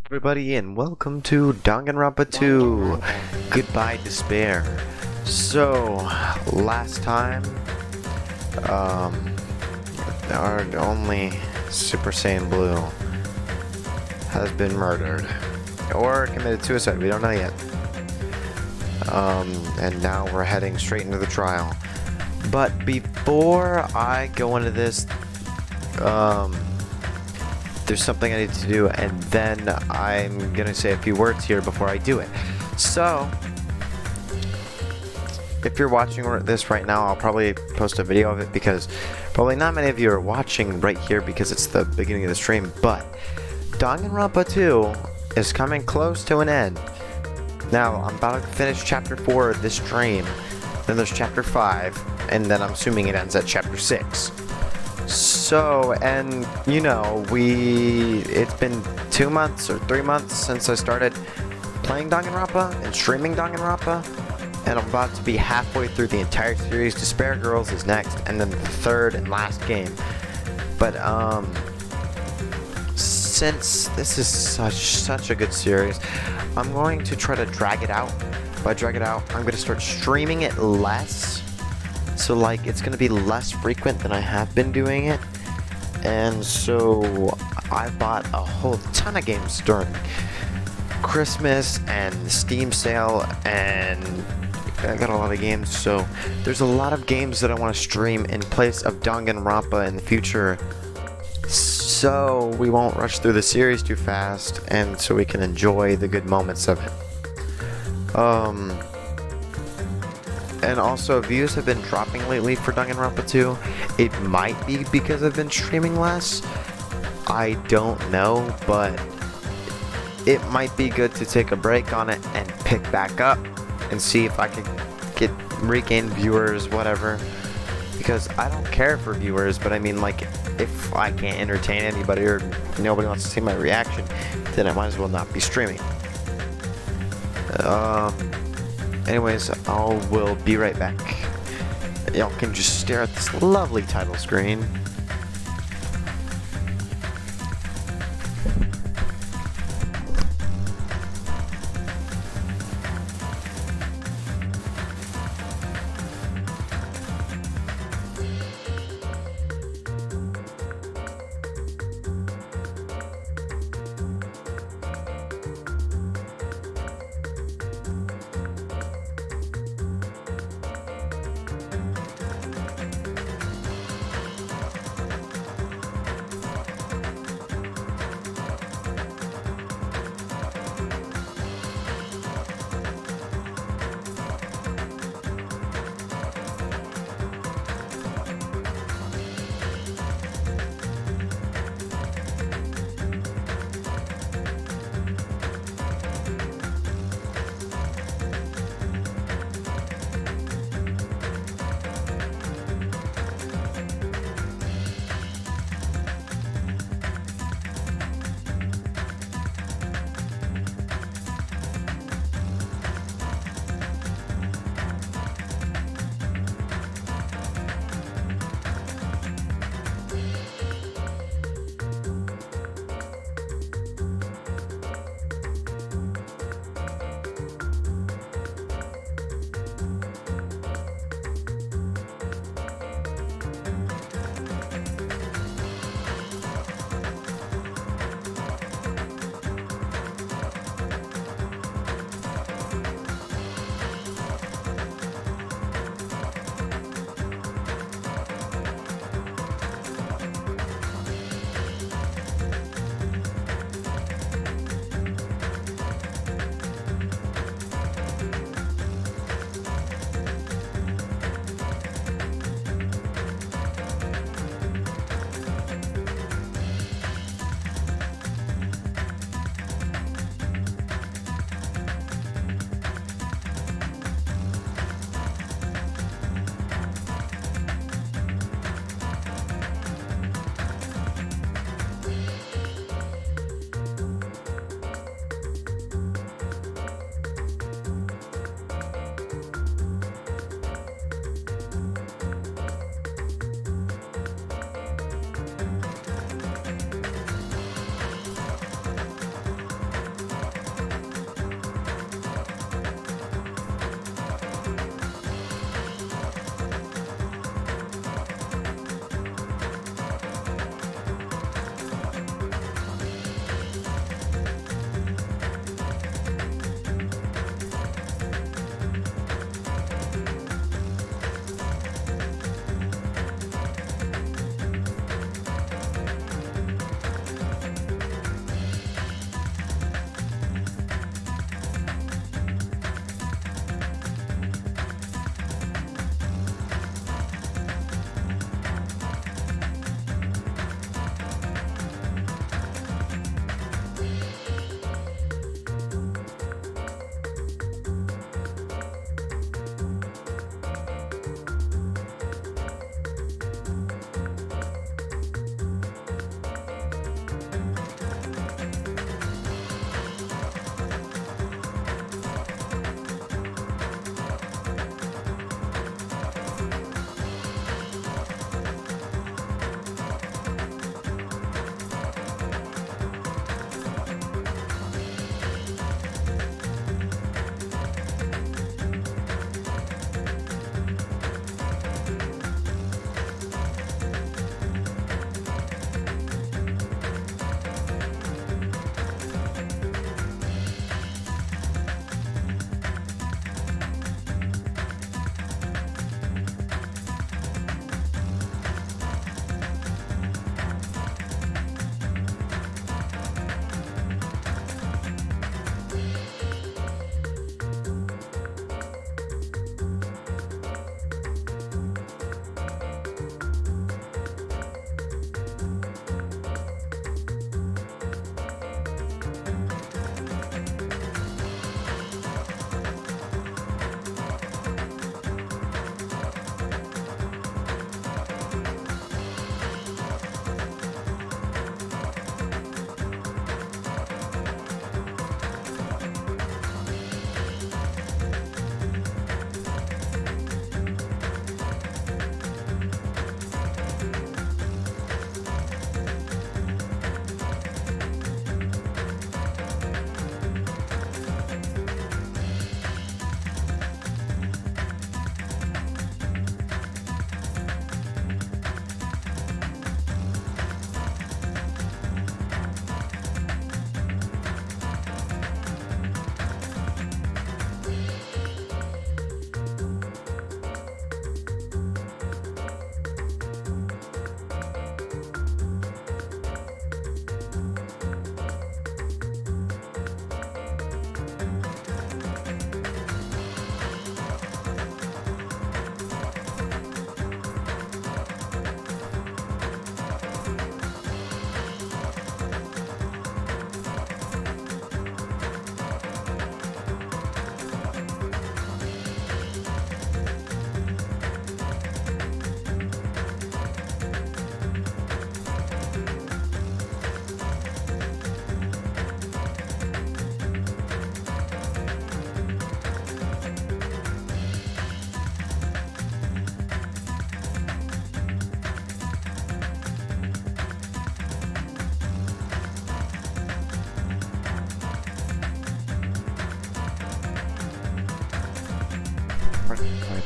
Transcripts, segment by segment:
Everybody, and welcome to Danganronpa 2 Goodbye Despair. So, last time, our only Super Saiyan Blue has been murdered or committed suicide. We don't know yet. And now we're heading straight into the trial. But before I go into this, there's something I need to do, and then I'm gonna say a few words here before I do it. So, if you're watching this right now, I'll probably post a video of it because probably not many of you are watching right here because it's the beginning of the stream, but Danganronpa 2 is coming close to an end. Now, I'm about to finish Chapter 4 of this stream, then there's Chapter 5, and then I'm assuming it ends at Chapter 6. So, and you know, it's been 2 months or 3 months since I started playing Danganronpa and streaming Danganronpa, and I'm about to be halfway through the entire series. Despair Girls is next, and then the third and last game. But since this is such a good series, I'm going to try to drag it out. If I drag it out, I'm going to start streaming it less. So, like, it's going to be less frequent than I have been doing it. And so, I bought a whole ton of games during Christmas and Steam sale, and I got a lot of games. So, there's a lot of games that I want to stream in place of Danganronpa in the future. So, we won't rush through the series too fast, and so we can enjoy the good moments of it. And also, views have been dropping lately for Danganronpa 2. It might be because I've been streaming less. I don't know, but it might be good to take a break on it and pick back up and see if I can regain viewers, whatever. Because I don't care for viewers, but I mean, like, if I can't entertain anybody or nobody wants to see my reaction, then I might as well not be streaming. Anyways, I will be right back. Y'all can just stare at this lovely title screen.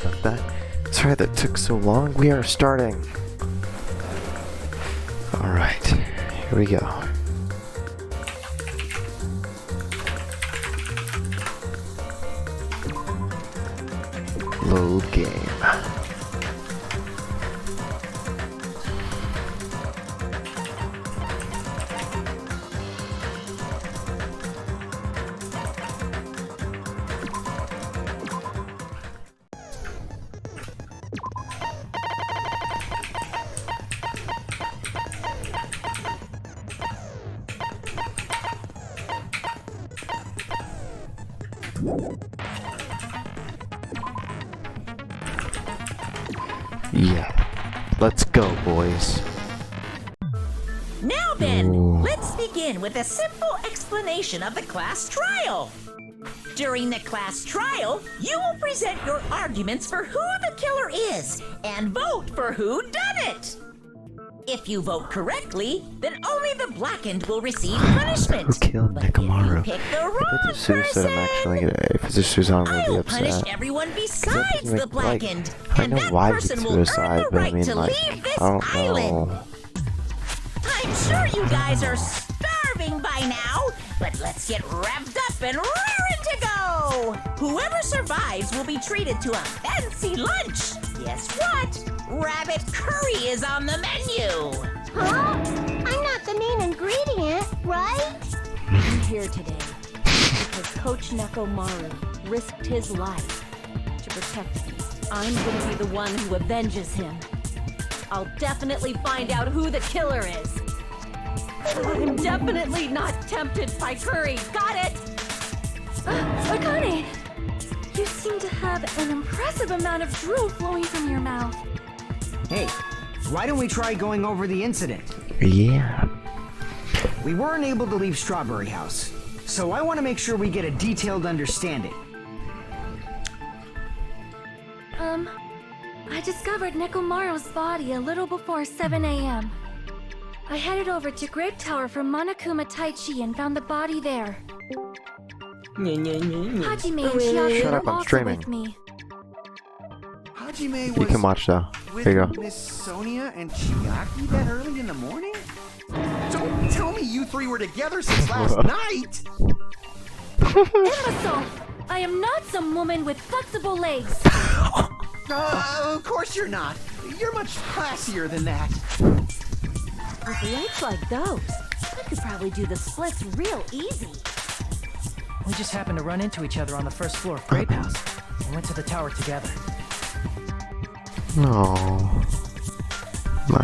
about that. Sorry that took so long. We are starting. Alright, here we go. Load game. Yeah, let's go, boys. Now then, Ooh. let's begin with a simple explanation of the class trial. During the class trial, you will present your arguments for who the killer is and vote for who done it. If you vote correctly, then only the blackened will receive punishment. Who killed But if Nekomaru? you pick the wrong If it's a suicide, I'm person, actually gonna. If it's a suicide, I'm gonna be I'll punish upset. everyone besides the Like, blackened, I and know that why person it's will earn suicide, the but I right mean, to like, leave this I don't island. know. I'm sure you guys are starving by now, but let's get revved up and raring to go! Whoever survives will be treated to a fancy lunch. Guess what? Rabbit curry is on the menu. Huh? I'm not the main ingredient, right? I'm here today because Coach Nekomaru risked his life to protect me. I'm gonna be the one who avenges him. I'll definitely find out who the killer is. I'm definitely not tempted by curry. Got it? Akane! You seem to have an impressive amount of drool flowing from your mouth. Hey, why don't we try going over the incident? Yeah. We weren't able to leave Strawberry House, so I want to make sure we get a detailed understanding. I discovered Nekomaru's body a little before 7 a.m. I headed over to Grape Tower from Monokuma Taichi and found the body there. Hajime and Chiaki Shut up, were I'm also streaming. with me. Hajime You can was watch though. with Here you go. Miss Sonia and Chiaki that early in the morning? Don't tell me you three were together since last night! Imbecile! I am not some woman with flexible legs. Of course you're not. You're much classier than that. With legs like those, I could probably do the splits real easy. We just happened to run into each other on the first floor of Grape House and went to the tower together. No.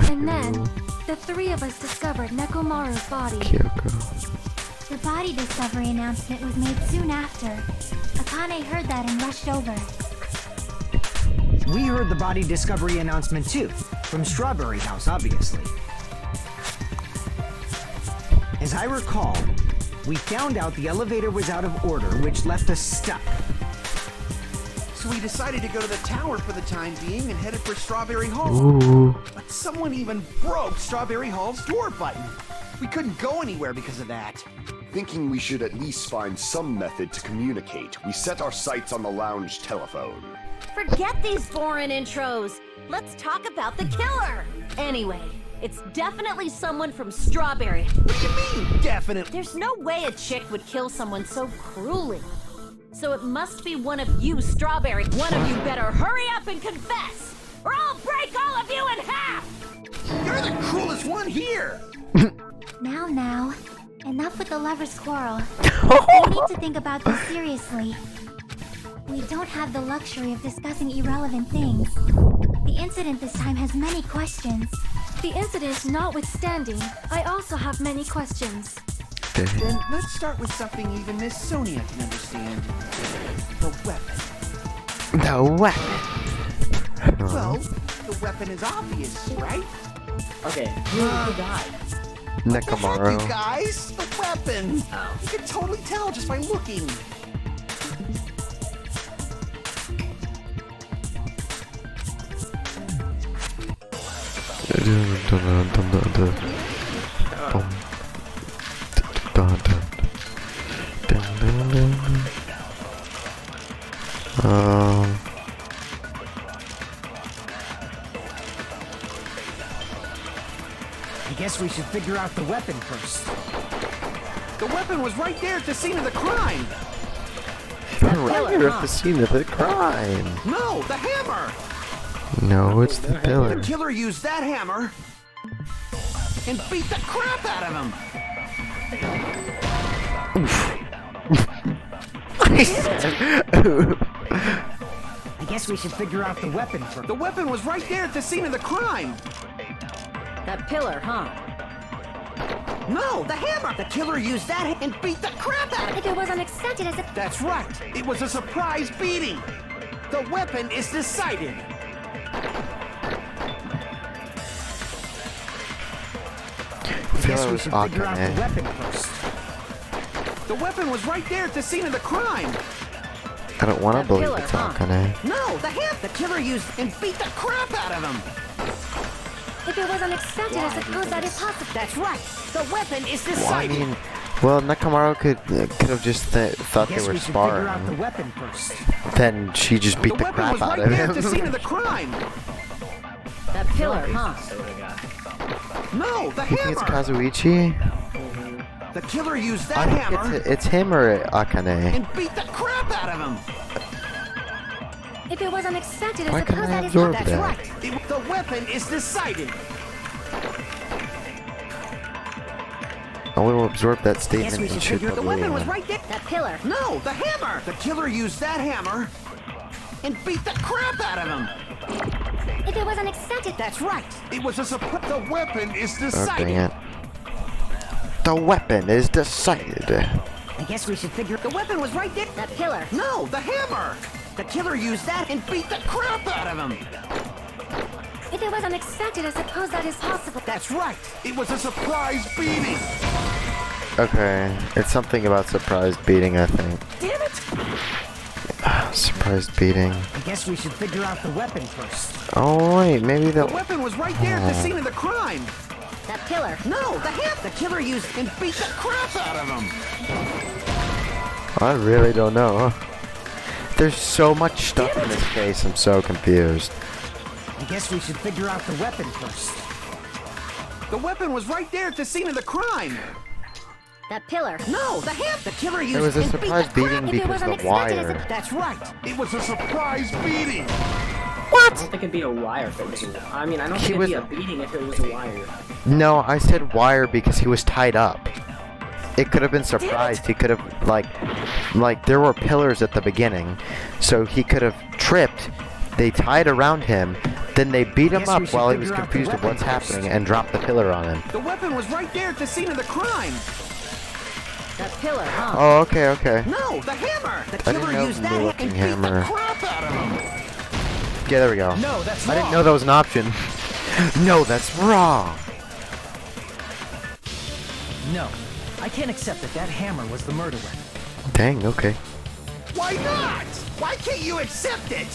And then, the three of us discovered Nekomaru's body. Kyoko. The body discovery announcement was made soon after. Akane heard that and rushed over. We heard the body discovery announcement too, from Strawberry House, obviously. As I recall, we found out the elevator was out of order, which left us stuck. So we decided to go to the tower for the time being and headed for Strawberry Hall. Ooh. But someone even broke Strawberry Hall's door button. We couldn't go anywhere because of that. Thinking we should at least find some method to communicate, we set our sights on the lounge telephone. Forget these boring intros. Let's talk about the killer. Anyway, it's definitely someone from Strawberry. What do you mean, definitely? There's no way a chick would kill someone so cruelly. So it must be one of you, Strawberry. One of you better hurry up and confess, or I'll break all of you in half! You're the cruelest one here! Now, enough with the lover's quarrel. We need to think about this seriously. We don't have the luxury of discussing irrelevant things. The incident this time has many questions. The incident notwithstanding, I also have many questions. Then let's start with something even Miss Sonia can understand. The weapon. The weapon. Well, the weapon is obvious, right? Okay, who died? Heck, you Nekomaru. guys! The weapon! You can totally tell just by looking. guess we should figure out the weapon first. The weapon was right there at the scene of the crime. Right here at the scene of the crime. No, the hammer. No, it's the pillar. The killer used that hammer and beat the crap out of him. I guess we should figure out the weapon first. The weapon was right there at the scene of the crime. That pillar, huh? No, the hammer. The killer used that and beat the crap out of him. If it was unexpected as a... That's right. It was a surprise beating. The weapon is decided. I guess we should figure out the weapon first. The weapon was right there at the scene of the crime. I don't want to That believe pillar, it's huh? Akane. No, the hammer. The killer used and beat the crap out of him. If it was unexpected, I suppose that is possible. That's right. The weapon is Well, I decided. mean, well, Nekomaru could have just thought I guess they were we should figure out the sparring. weapon first. Then she just beat the weapon crap was out right of there at the scene him. of the crime. That pillar, huh? No, the You think it's hammer. Kazuichi? The killer used I that think hammer it's him or Akane. and beat the crap out of him. If it was unexpected, Why I couldn't suppose I that is absorb That's that? right. The weapon is decided. I will absorb that Guess statement we and should shoot figure The the weapon was balloon. right there. That pillar. No, the hammer. The killer used that hammer and beat the crap out of him. If it was unexpected, That's right. It was a surprise. The weapon is Oh, decided. dang it. The weapon is decided. I guess we should figure... The weapon was right there. That pillar. No, the hammer. The killer used that and beat the crap out of him. if it was unexpected, I suppose that is possible. That's right. It was a surprise beating. Okay, it's something about surprise beating, I think. Damn it. Surprise beating. I guess we should figure out the weapon first. Oh wait, maybe The the weapon was right there at the scene of the crime. That pillar. No, the hammer. The killer used and beat the crap out of him. I really don't know. There's so much stuff in this case. I'm so confused. I guess we should figure out the weapon first. The weapon was right there at the scene of the crime. That pillar. No, the hammer. The killer used It was a and beat surprise the crap. beating If it because was of the unexpected, it's a- wire. That's right. It was a surprise beating. I don't think it'd be a wire if it was a... I mean, I don't He think it'd be a was- beating if it was a wire. No, I said wire because he was tied up. It could have been surprised. He could have like there were pillars at the beginning, so he could have tripped. They tied around him, then they beat him Guess up we should while he was figure out the confused of weapon what's first. happening and dropped the pillar on him. The weapon was right there at the scene of the crime. That pillar, huh? Oh, okay, okay. No, the hammer. The didn't killer know used the that looking and beat hammer. the crap out of him. Yeah, there we go. No, that's I wrong. didn't know that was an option. No, that's wrong. No, I can't accept that that hammer was the murder weapon. Dang, okay. Why not? Why can't you accept it?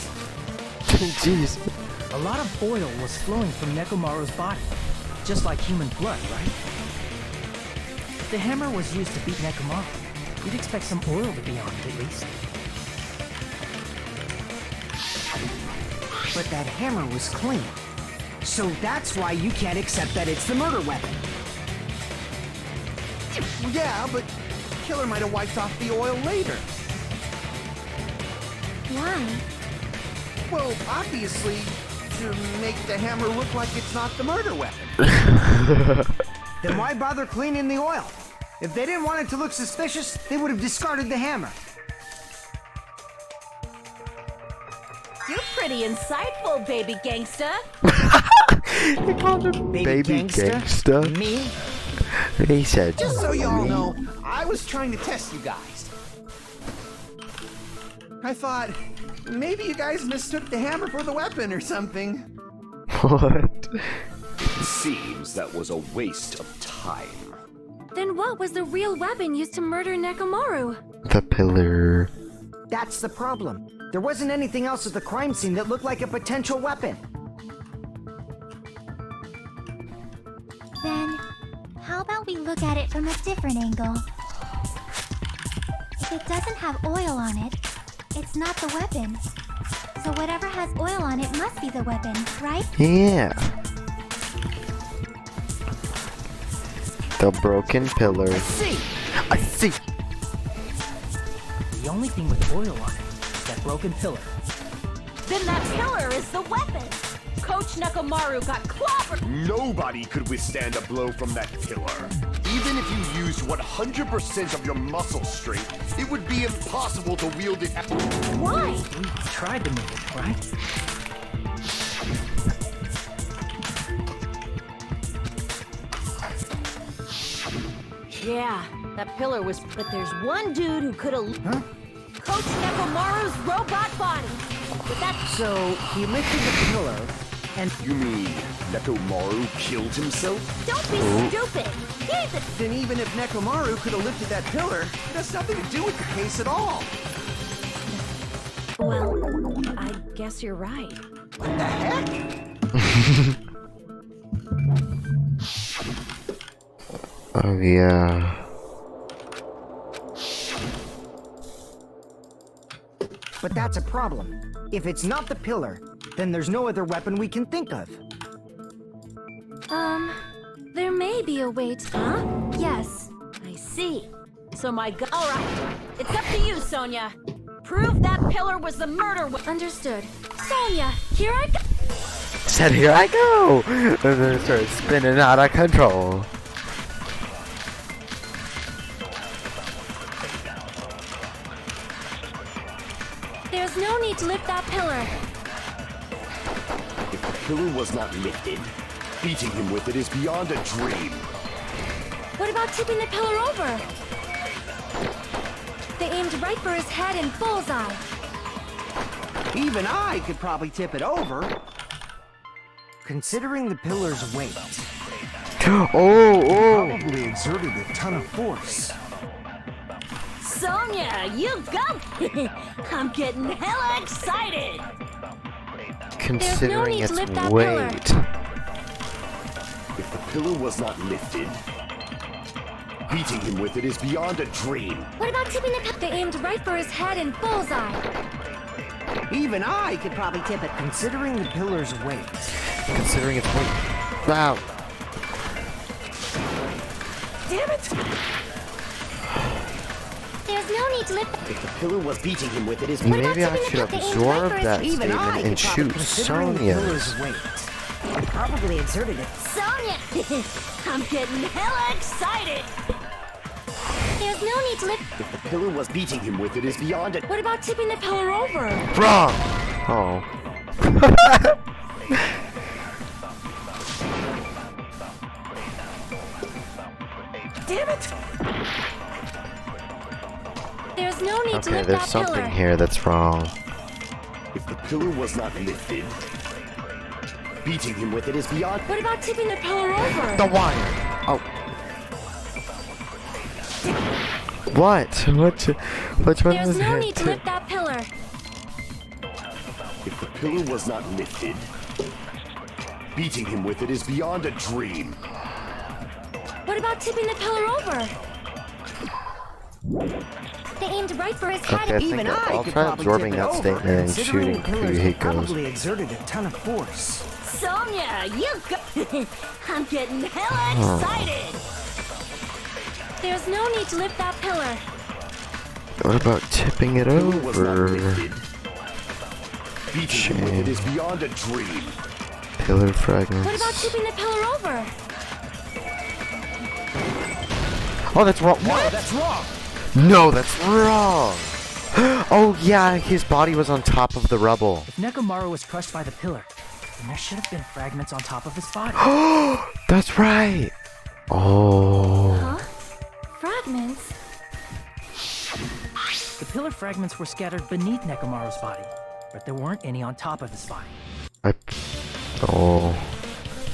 Jeez. A lot of oil was flowing from Nekomaru's body, just like human blood, right? If the hammer was used to beat Nekomaru, you'd expect some oil to be on it at least. But that hammer was clean. So that's why you can't accept that it's the murder weapon. Yeah, but the killer might have wiped off the oil later. Why? Well, obviously, to make the hammer look like it's not the murder weapon. Then why bother cleaning the oil? If they didn't want it to look suspicious, they would have discarded the hammer. You're pretty insightful, baby gangsta. He called him baby gangsta. Me? He said. Just so y'all know, I was trying to test you guys. I thought, maybe you guys mistook the hammer for the weapon or something. What? Seems that was a waste of time. Then what was the real weapon used to murder Nekomaru? The pillar. That's the problem. There wasn't anything else at the crime scene that looked like a potential weapon. Then, how about we look at it from a different angle? If it doesn't have oil on it, it's not the weapon. So whatever has oil on it must be the weapon, right? Yeah. The broken pillar. I see. The only thing with oil on it is that broken pillar. Then that pillar is the weapon! Coach Nekomaru got clobbered! Nobody could withstand a blow from that pillar. Even if you used 100% of your muscle strength, it would be impossible to wield it. Why? We tried to move it, right? Yeah, that pillar was. But there's one dude who could have. Huh? Coach Nekomaru's robot body! With that. So, he lifted the pillar, and You mean Nekomaru killed himself? Don't be stupid! He's a. Then even if Nekomaru could have lifted that pillar, it has nothing to do with the case at all. Well, I guess you're right. What the heck? Oh yeah. but that's a problem. If it's not the pillar, then there's no other weapon we can think of. There may be a way to... Huh? Yes. I see. So Alright, it's up to you, Sonia. Prove that pillar was the murder weapon. Understood. Sonia, here I go! Said here I go! And then it started spinning out of control. There's no need to lift that pillar. If the pillar was not lifted, beating him with it is beyond a dream. What about tipping the pillar over? They aimed right for his head and bullseye. Even I could probably tip it over. Considering the pillar's weight, probably exerted a ton of force. Sonia, you go! I'm getting hella excited! Considering need to its lift that weight. If the pillar was not lifted, beating him with it is beyond a dream. What about tipping the pillar? They aimed right for his head and bullseye. Even I could probably tip it. Considering the pillar's weight. Considering its weight. Wow. Damn it! There's no need to lift... If the pillar was beating him with it is Maybe I should absorb that Even I statement and could probably, shoot considering the Sonia. pillar's weight. Probably exerted it. Sonia! I'm getting hella excited! There's no need to lift... If the pillar was beating him with it is beyond a... What about tipping the pillar over? Wrong! Oh. Damn it! There's no need to Okay, lift there's that something pillar. here that's wrong. If the pillar was not lifted, beating him with it is beyond... What about tipping the pillar over? The wire! Oh. What? Which one There's was no it? need to lift that pillar. If the pillar was not lifted, beating him with it is beyond a dream. What about tipping the pillar over? They aimed right for his head. Okay, I think Even I'll could try probably absorbing tip it that over, statement and considering shooting the pillar's who he goes. probably exerted a ton of force. Sonia, you go! I'm getting hella excited! There's no need to lift that pillar. What about tipping it Pillar was not over? lifted. Beating him with it is beyond a dream. Pillar fragments. What about tipping the pillar over? Oh, that's wrong. No, that's wrong. No, that's wrong. Oh yeah, his body was on top of the rubble. If Nekomaru was crushed by the pillar, then there should have been fragments on top of his body. That's right. Oh. Huh? Fragments? The pillar fragments were scattered beneath Nekomaru's body, but there weren't any on top of his body. Oh.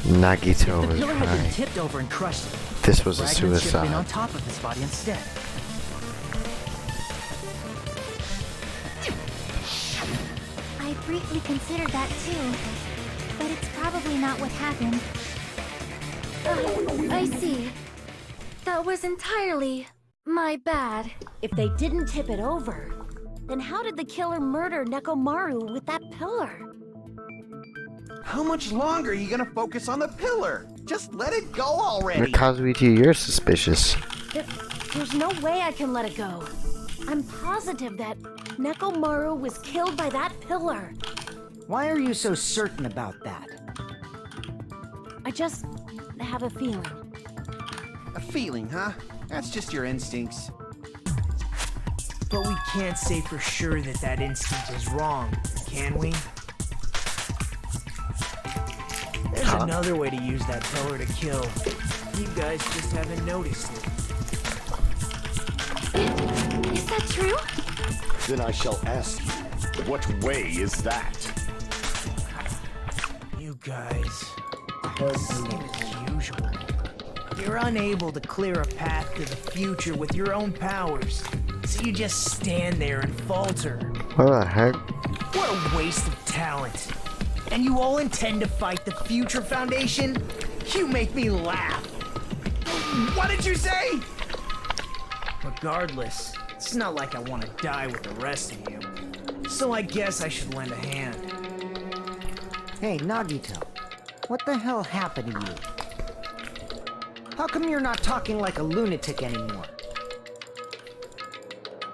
Nagito The was pillar had been right. tipped over and crushed. This was a Fragments should have been on suicide. top of his body instead. I briefly considered that too, but it's probably not what happened. I see. That was entirely my bad. If they didn't tip it over, then how did the killer murder Nekomaru with that pillar? How much longer are you gonna focus on the pillar? Just let it go already. Kazuichi, you're suspicious. There's no way I can let it go. I'm positive that Nekomaru was killed by that pillar. Why are you so certain about that? I just have a feeling. A feeling, huh? That's just your instincts. But we can't say for sure that that instinct is wrong, can we? There's another way to use that pillar to kill. You guys just haven't noticed it. Is that true? Then I shall ask you, what way is that? You guys, same as usual. You're unable to clear a path to the future with your own powers, so you just stand there and falter. What the heck? What a waste of talent. And you all intend to fight the Future Foundation? You make me laugh. What did you say? Regardless, it's not like I want to die with the rest of you. So I guess I should lend a hand. Hey, Nagito. What the hell happened to you? How come you're not talking like a lunatic anymore?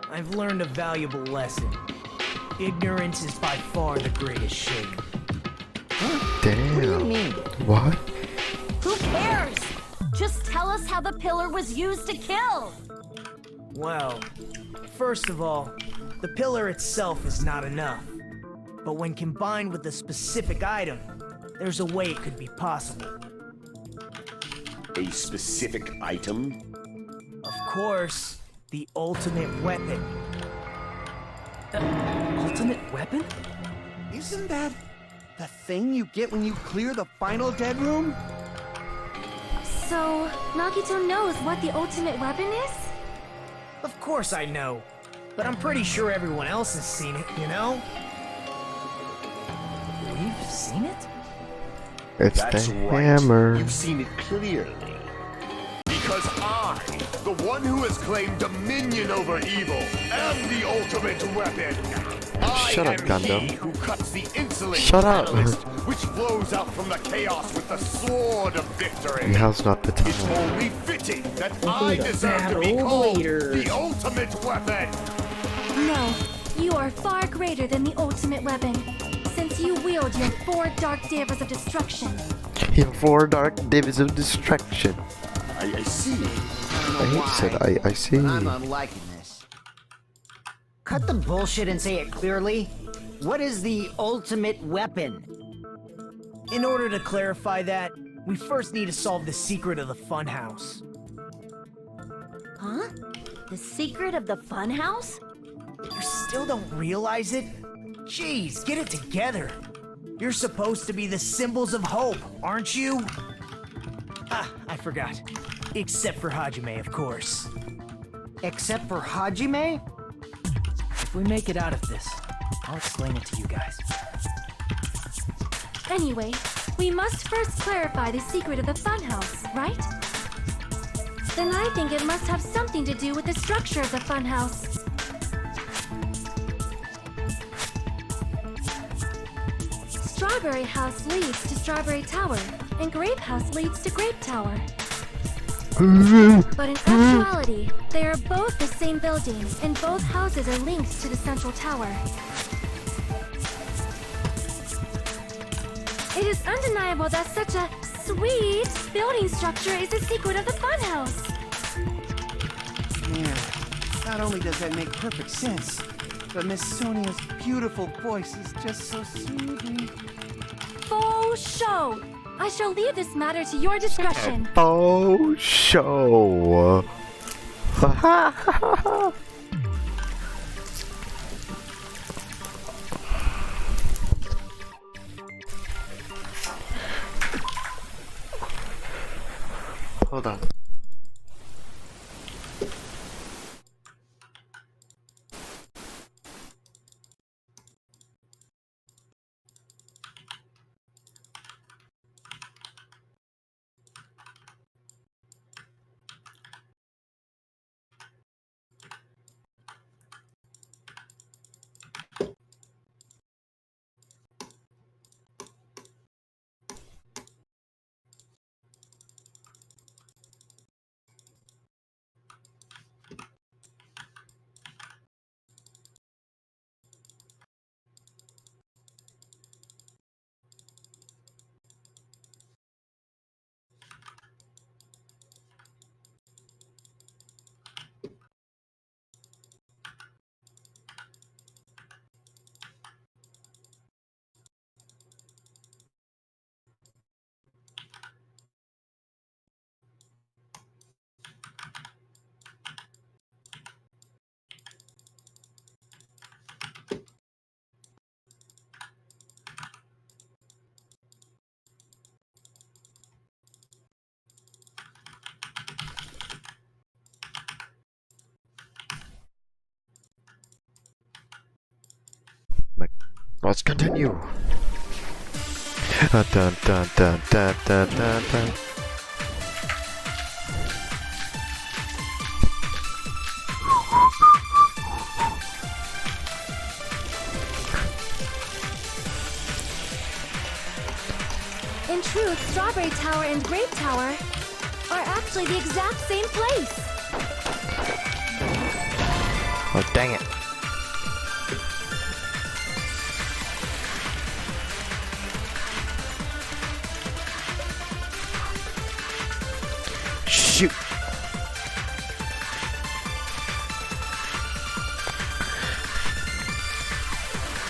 I've learned a valuable lesson. Ignorance is by far the greatest shame. Damn. What do you mean? What? Who cares? Just tell us how the pillar was used to kill. Well, first of all, the pillar itself is not enough. But when combined with a specific item, there's a way it could be possible. A specific item? Of course, the ultimate weapon. Ultimate weapon? Isn't that the thing you get when you clear the final dead room? So, Nagito knows what the ultimate weapon is? Of course I know. But I'm pretty sure everyone else has seen it, you know? We've seen it? It's That's the right. hammer. You've seen it clearly. Because I, the one who has claimed dominion over evil, am the ultimate weapon. Shut I up, am Gundam. he who cuts the insolent Shut up. catalyst, which flows out from the chaos with the sword of victory. Now's not the It's time. only fitting that I the deserve to be battle called later. the ultimate weapon. No, you are far greater than the ultimate weapon, since you wield your 4 dark daggers of destruction. Your 4 dark divs of destruction. I see. I hate said I see. But I'm unliking this. Cut the bullshit and say it clearly. What is the ultimate weapon? In order to clarify that, we first need to solve the secret of the funhouse. Huh? The secret of the funhouse? You still don't realize it? Jeez, get it together. You're supposed to be the symbols of hope, aren't you? Ah, I forgot. Except for Hajime, of course. Except for Hajime? If we make it out of this, I'll explain it to you guys. Anyway, we must first clarify the secret of the funhouse, right? Then I think it must have something to do with the structure of the funhouse. Strawberry House leads to Strawberry Tower, and Grape House leads to Grape Tower. But in actuality, they are both the same building, and both houses are linked to the central tower. It is undeniable that such a sweet building structure is the secret of the funhouse. Man, not only does that make perfect sense, but Miss Sonia's beautiful voice is just so soothing. Faux show! I shall leave this matter to your discretion. Oh, show. Hold on. Let's continue. Dun, dun, dun, dun, dun, dun, dun. In truth, Strawberry Tower and Grape Tower are actually the exact same place. Oh, dang it. Shoot.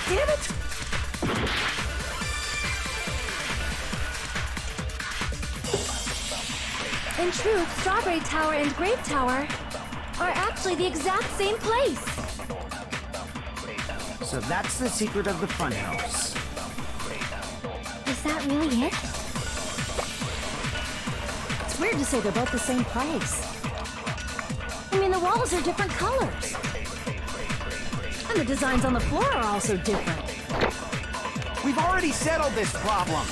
Damn it! In truth, Strawberry Tower and Grape Tower are actually the exact same place. So that's the secret of the funhouse. Is that really it? It's weird to say they're both the same place. I mean, the walls are different colors. And the designs on the floor are also different. We've already settled this problem.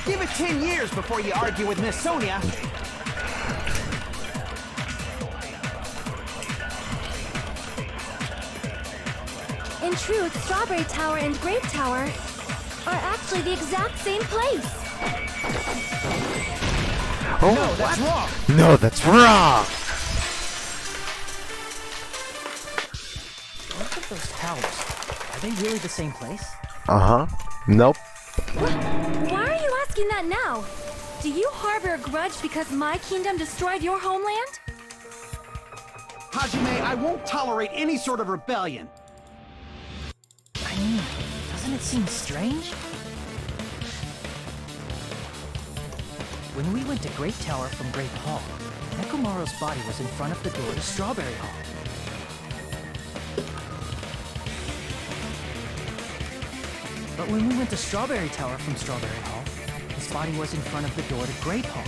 Give it 10 years before you argue with Miss Sonia. In truth, Strawberry Tower and Grape Tower are actually the exact same place. Oh, No, that's wrong. no, that's wrong. Look at those towers. Are they really the same place? Uh-huh. Nope. Why are you asking that now? Do you harbor a grudge because my kingdom destroyed your homeland? Hajime, I won't tolerate any sort of rebellion. I mean, doesn't it seem strange? When we went to Great Tower from Great Hall, Nekomaru's body was in front of the door to Strawberry Hall. But when we went to Strawberry Tower from Strawberry Hall, his body was in front of the door to Great Hall.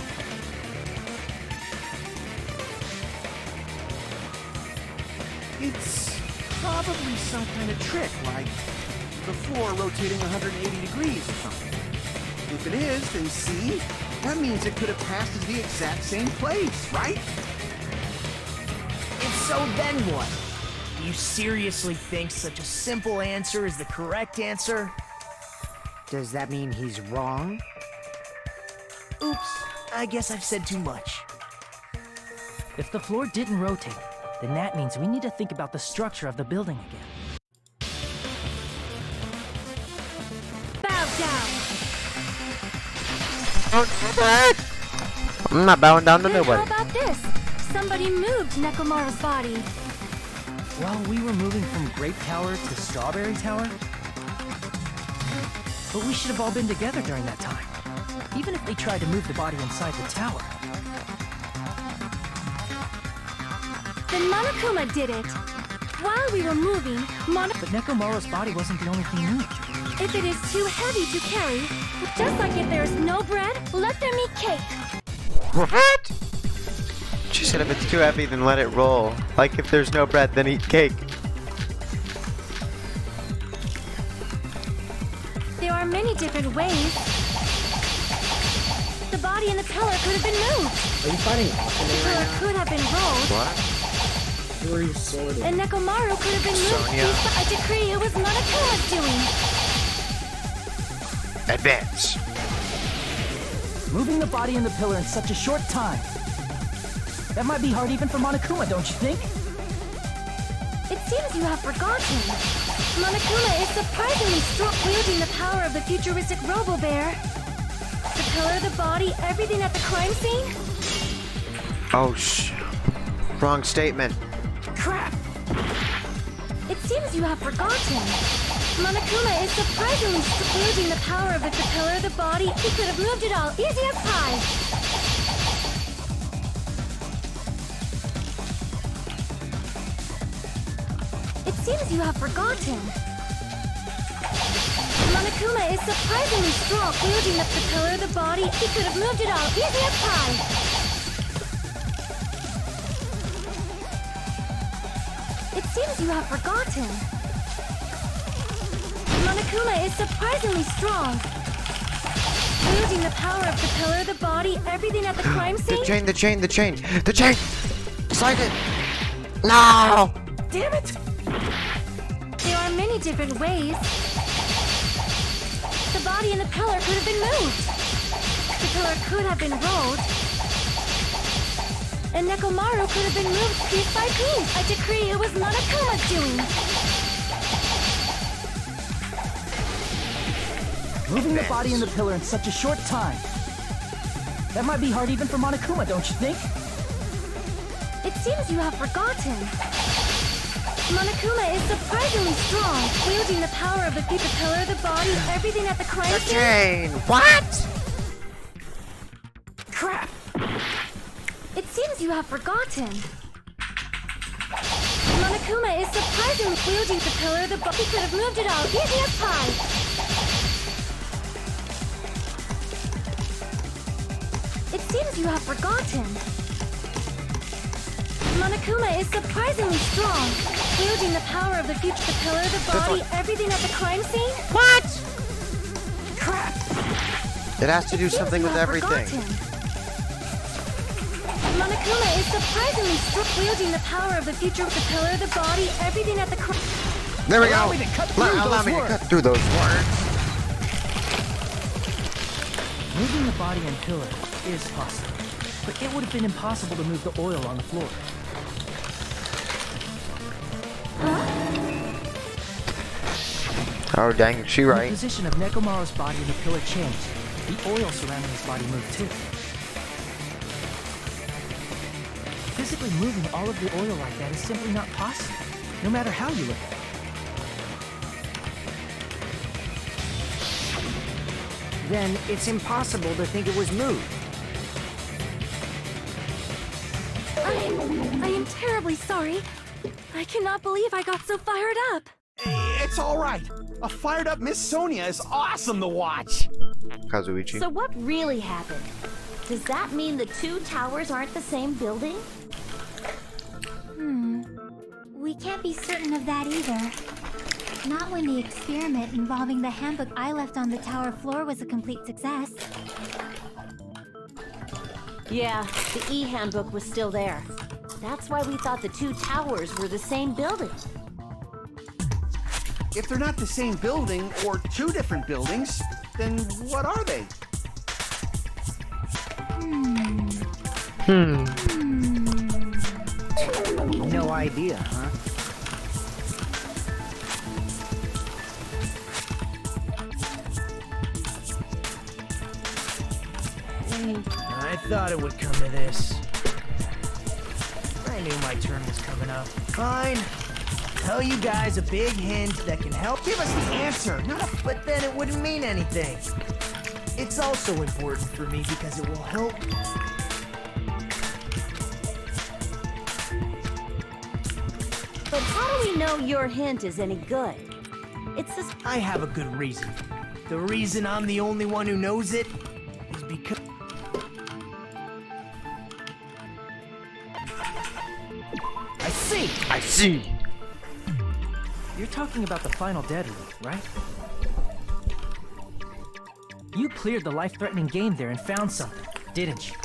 It's probably some kind of trick, like the floor rotating 180 degrees or something. If it is, then see? That means it could have passed as the exact same place, right? If so, then what? Do you seriously think such a simple answer is the correct answer? Does that mean he's wrong? Oops, I guess I've said too much. If the floor didn't rotate, then that means we need to think about the structure of the building again. Bow down. I'm not bowing down to Then how nobody. about this? Somebody moved Nekomaru's body. While we were moving from Grape Tower to Strawberry Tower? But we should have all been together during that time. Even if they tried to move the body inside the tower. Then Monokuma did it. While we were moving, But Nekomaru's body wasn't the only thing moved. if it is too heavy to carry, just like if there's no bread, let them eat cake. What? She said if it's too heavy, then let it roll. Like if there's no bread, then eat cake. There are many different ways. The body and the pillar could have been moved. Are you fighting The Akane pillar right could have been rolled, What? now? Who are you sorting? and Nekomaru could have been moved Sonia. based on a decree it was Monokuma's doing. Advance. Moving the body and the pillar in such a short time. That might be hard even for Monokuma, don't you think? It seems you have forgotten. Monokuma is surprisingly strong, wielding the power of the futuristic Robo-Bear. The pillar, the body, everything at the crime scene? Oh, wrong statement. Crap! It seems you have forgotten. Monokuma is surprisingly wielding the power of the pillar, the body. He could have moved it all, easy as pie. It seems you have forgotten. Monokuma is surprisingly strong, wielding the pillar, the body. He could have moved it all, easy as pie. It seems you have forgotten. Monokuma is surprisingly strong. Wielding the power of the pillar, the body, everything at the crime scene. The chain! Slide it! No! Damn it! There are many different ways. The body and the pillar could have been moved. The pillar could have been rolled. And Nekomaru could have been moved piece by piece. I decree it was Monokuma's doing. Moving the body and the pillar in such a short time. That might be hard even for Monokuma, don't you think? It seems you have forgotten. Monokuma is surprisingly strong, wielding the power of the pillar, the body, everything at the crime scene. Chain! What? Crap! It seems you have forgotten. Monokuma is surprisingly wielding the pillar, the body. He could have moved it all, easy as pie. It seems you have forgotten. Monokuma is surprisingly strong, wielding the power of the pillar, the body, everything at the crime scene. What? Crap! It has to do Seems something you with have everything. forgotten. Monokuma is surprisingly strong, wielding the power of the pillar, the body, everything at the crime. There we Allow go. me to cut through Allow those me to words. cut through those words. Moving the body and pillar is possible, but it would have been impossible to move the oil on the floor. Oh dang, she The right. position of Nekomaru's body and the pillar changed. The oil surrounding his body moved too. Physically moving all of the oil like that is simply not possible, no matter how you look at it. Then it's impossible to think it was moved. I am terribly sorry. I cannot believe I got so fired up. It's all right. A fired up Miss Sonia is awesome to watch. Kazuichi. So what really happened? Does that mean the two towers aren't the same building? We can't be certain of that either. Not when the experiment involving the handbook I left on the tower floor was a complete success. Yeah, the E-handbook was still there. That's why we thought the two towers were the same building. If they're not the same building or two different buildings, then what are they? No idea, huh? I thought it would come to this. I knew my turn was coming up. Fine. Tell you guys a big hint that can help. Give us the answer, not a... But then it wouldn't mean anything. It's also important for me because it will help. But how do we know your hint is any good? It's this. I have a good reason. The reason I'm the only one who knows it is because... I see. You're talking about the final dead room, right? You cleared the life-threatening game there and found something, didn't you?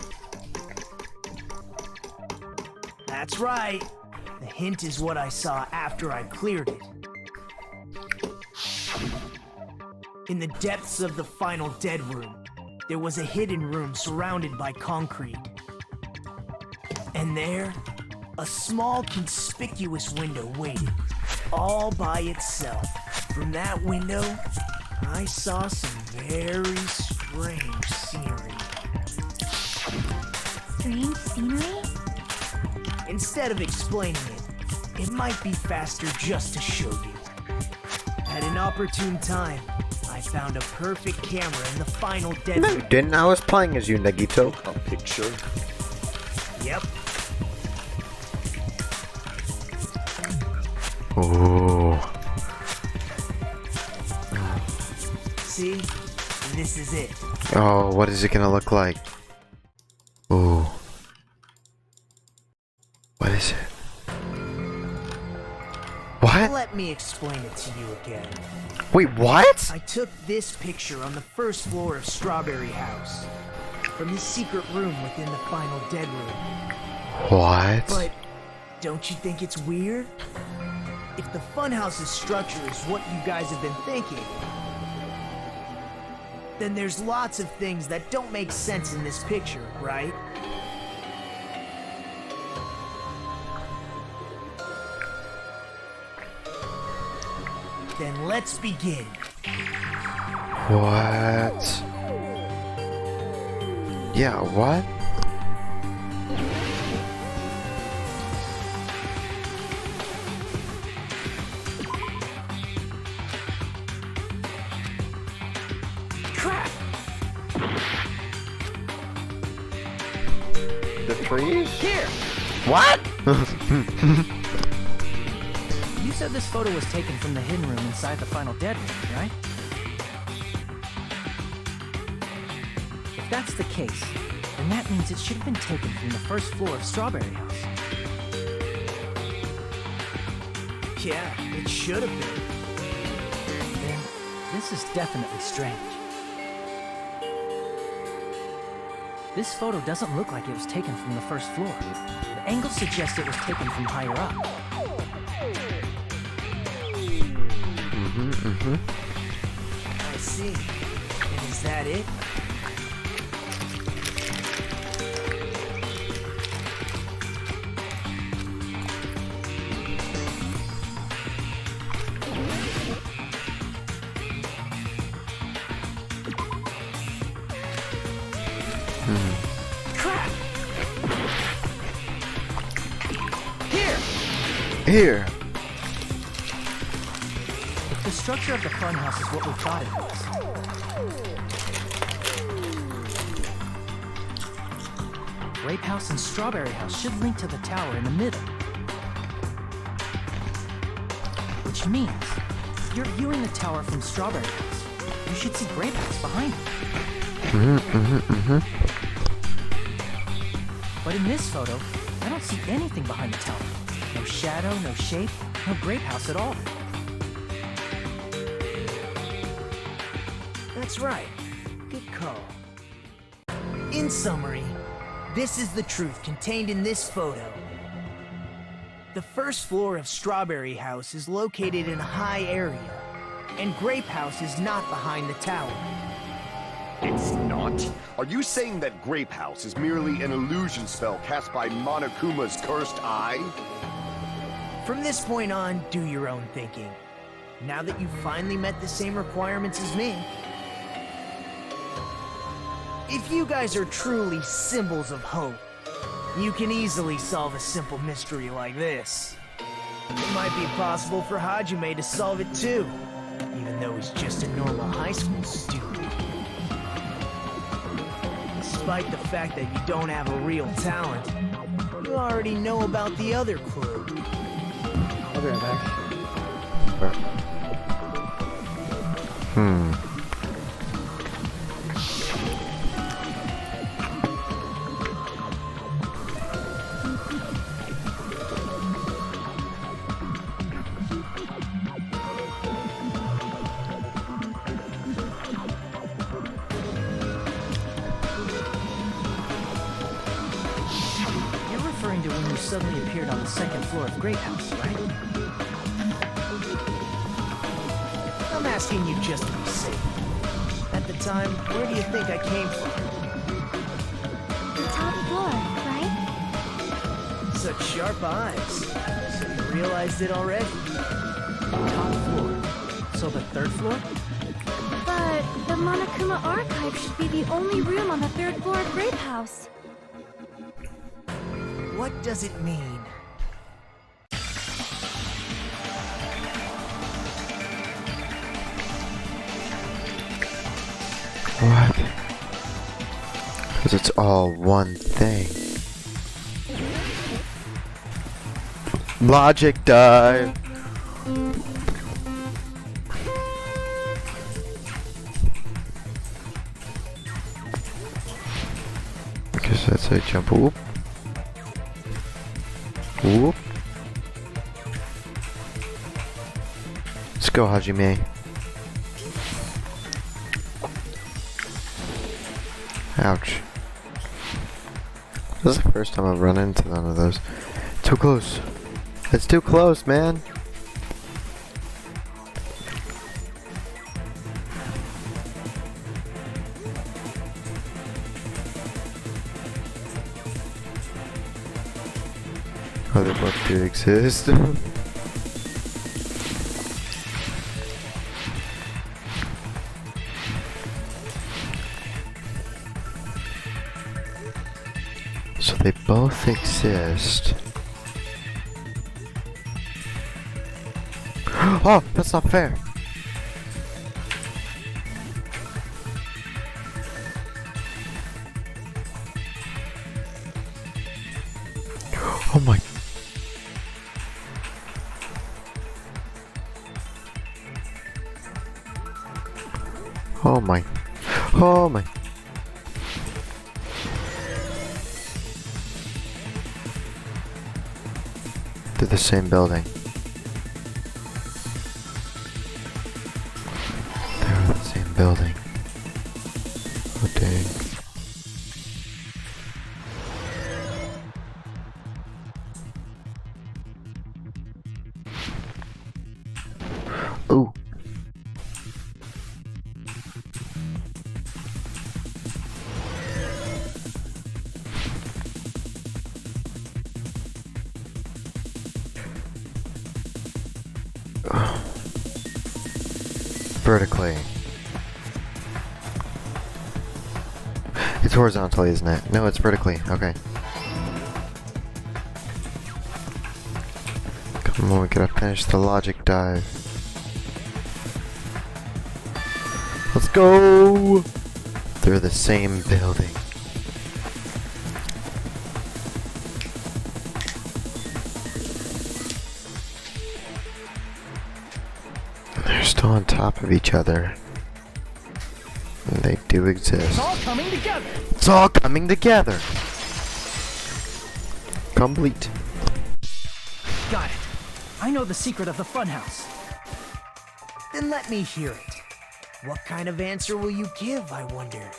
That's right. The hint is what I saw after I cleared it. In the depths of the final dead room, there was a hidden room surrounded by concrete. And there, a small conspicuous window waited, all by itself. From that window, I saw some very strange scenery. Strange scenery? Instead of explaining it, it might be faster just to show you. At an opportune time, I found a perfect camera in the final dead No, room. you didn't. I was playing as you, Nagito. A picture? Yep. Ooh. See? This is it. Oh, what is it gonna look like? Ooh. What is it? What? Let me explain it to you again. Wait, what? I took this picture on the first floor of Strawberry House. From his secret room within the final dead room. What? But don't you think it's weird? If the Funhouse's structure is what you guys have been thinking, then there's lots of things that don't make sense in this picture, right? Then let's begin. What? Yeah, what? Crap! The trees? Here! What? You said this photo was taken from the hidden room inside the final dead room, right? If that's the case, then that means it should have been taken from the first floor of Strawberry House. Yeah, it should have been. Then, this is definitely strange. This photo doesn't look like it was taken from the first floor. The angle suggests it was taken from higher up. I see. And is that it? Crap! Here. The structure of the funhouse is what we thought it was. Grape House and Strawberry House should link to the tower in the middle. Which means, if you're viewing the tower from Strawberry House, you should see Grape House behind it. But in this photo, I don't see anything behind the tower. No shadow, no shape, no Grape House at all. That's right. Good call. In summary, this is the truth contained in this photo. The first floor of Strawberry House is located in a high area, and Grape House is not behind the tower. It's not? Are you saying that Grape House is merely an illusion spell cast by Monokuma's cursed eye? From this point on, do your own thinking. Now that you've finally met the same requirements as me. If you guys are truly symbols of hope, you can easily solve a simple mystery like this. It might be possible for Hajime to solve it too, even though he's just a normal high school student. Despite the fact that you don't have a real talent, you already know about the other clue. I'll be right back. You're referring to when you suddenly appeared on the second floor of Grape House, right? I'm asking you just to be safe. At the time, where do you think I came from? The top floor, right? Such sharp eyes. So you realized it already? Top floor. So the third floor? But the Monokuma Archive should be the only room on the third floor of Grape House. What does it mean? What? Because it's all one thing. Logic dive. Guess that's a jump. Whoop. Whoop. go, Hajime. Ouch. This is the first time I've run into one of those. Too close. It's too close, man. Oh, they both do exist. So they both exist. Oh, that's not fair. Oh my. Oh my. Oh my. They're the same building. They're the same building. Oh dang. Ooh. Vertically. It's horizontally, isn't it? No, it's vertically. Okay. Come on, we gotta finish the logic dive. Let's go! They're the same building. They're still on top of each other. And they do exist. It's all coming together. It's all coming together. Complete. Got it. I know the secret of the funhouse. Then let me hear it. What kind of answer will you give, I wonder?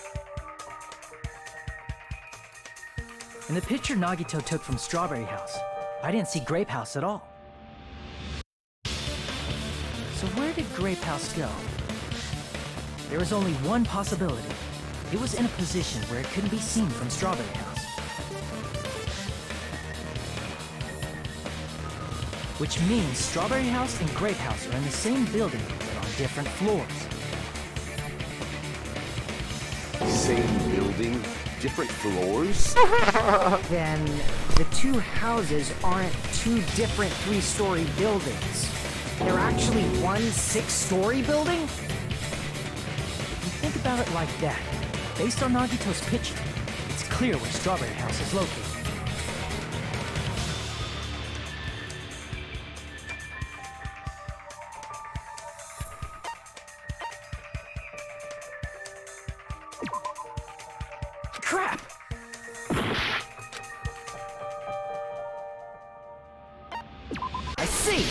In the picture Nagito took from Strawberry House, I didn't see Grape House at all. So where did Grape House go? There is only one possibility. It was in a position where it couldn't be seen from Strawberry House. Which means Strawberry House and Grape House are in the same building, but on different floors. Same building, different floors? Then the two houses aren't two different 3-story buildings. They're actually one 6-story building? If you think about it like that, based on Nagito's picture, it's clear where Strawberry House is located. Crap! I see!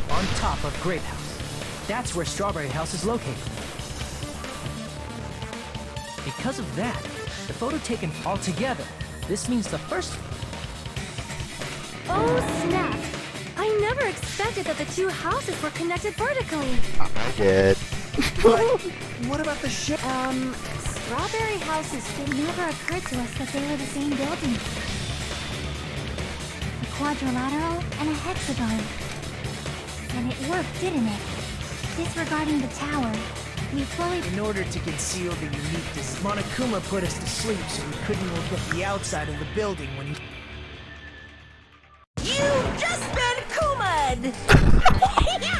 On top of Grape House. That's where Strawberry House is located. Because of that, the photo taken all together, this means the first... Oh, snap! I never expected that the two houses were connected vertically. I did. But what about the ship? Strawberry houses, it never occurred to us that they were the same building. A quadrilateral and a hexagon. And it worked, didn't it? Disregarding the tower, we fully... In order to conceal the unique design, Monokuma put us to sleep so we couldn't look at the outside of the building when he... You've just been Kuma'd!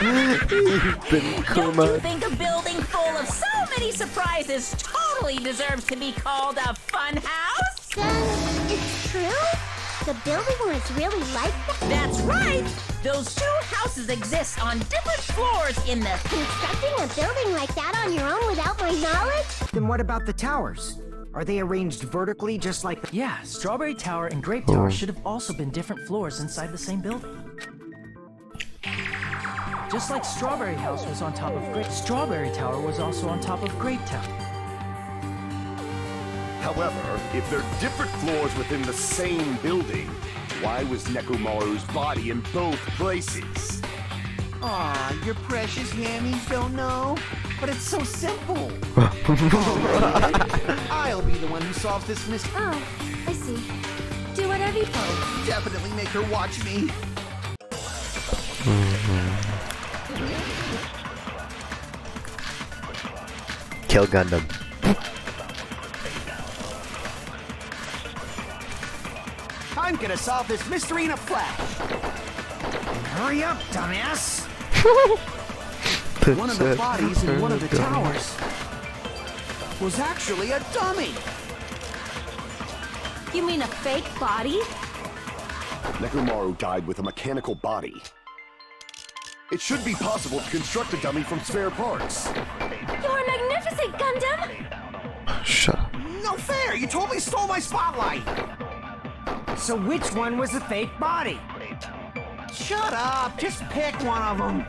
You've been Don't you Kuma. think a building full of so many surprises totally deserves to be called a fun house? Then, it's true? The building was really like that? That's right! Those two houses exist on different floors in the... Constructing a building like that on your own without my knowledge? Then what about the towers? Are they arranged vertically just like the... Yeah, Strawberry Tower and Grape Tower should have also been different floors inside the same building. Just like Strawberry House was on top of Grape, Strawberry Tower was also on top of Grape Tower. However, if they're different floors within the same building, why was Nekomaru's body in both places? Aw, your precious hammies don't know? But it's so simple. Alright, I'll be the one who solves this mystery. Oh, I see. Do whatever you want. Definitely make her watch me. Kill Gundam. I'm gonna solve this mystery in a flash. And hurry up, dumbass. One of the bodies in one of the towers was actually a dummy. You mean a fake body? Nekomaru died with a mechanical body. It should be possible to construct a dummy from spare parts. You're magnificent, Gundam! Shut up. No fair! You totally stole my spotlight! So which one was the fake body? Shut up! Just pick one of them!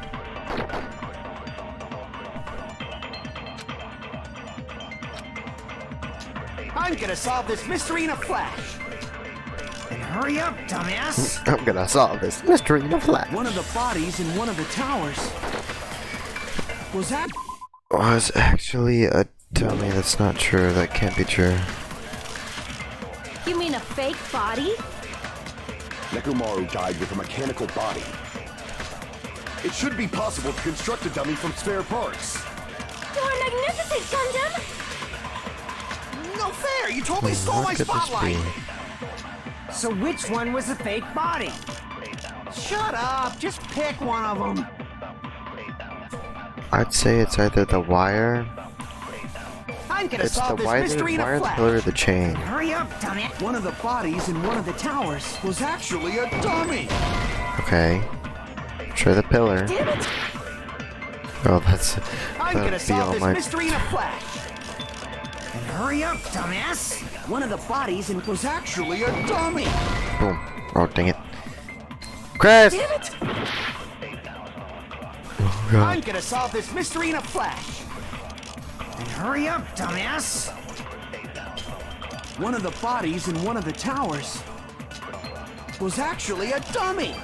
I'm gonna solve this mystery in a flash! And hurry up, dumbass! I'm gonna solve this mystery in a flash. One of the bodies in one of the towers was actually a dummy. That's not true. That can't be true. You mean a fake body? Nekomaru died with a mechanical body. It should be possible to construct a dummy from spare parts. You're magnificent, Gundam! no fair! You totally stole my spotlight! So which one was the fake body? Shut up! Just pick one of them! I'd say it's either the wire. I'm gonna It's the solve this wire, mystery in a the flash. pillar, or the chain. Hurry up, dummy! One of the bodies in one of the towers was actually a dummy! Okay. Try the pillar. Damn it! Oh, that's. I'm gonna That'd be solve all this my. mystery in a flash! And hurry up, dumbass! One of the bodies was actually a dummy! Boom. Oh, dang it. Chris! Damn it! Oh, God. I'm gonna solve this mystery in a flash! And hurry up, dumbass! One of the bodies in one of the towers was actually a dummy!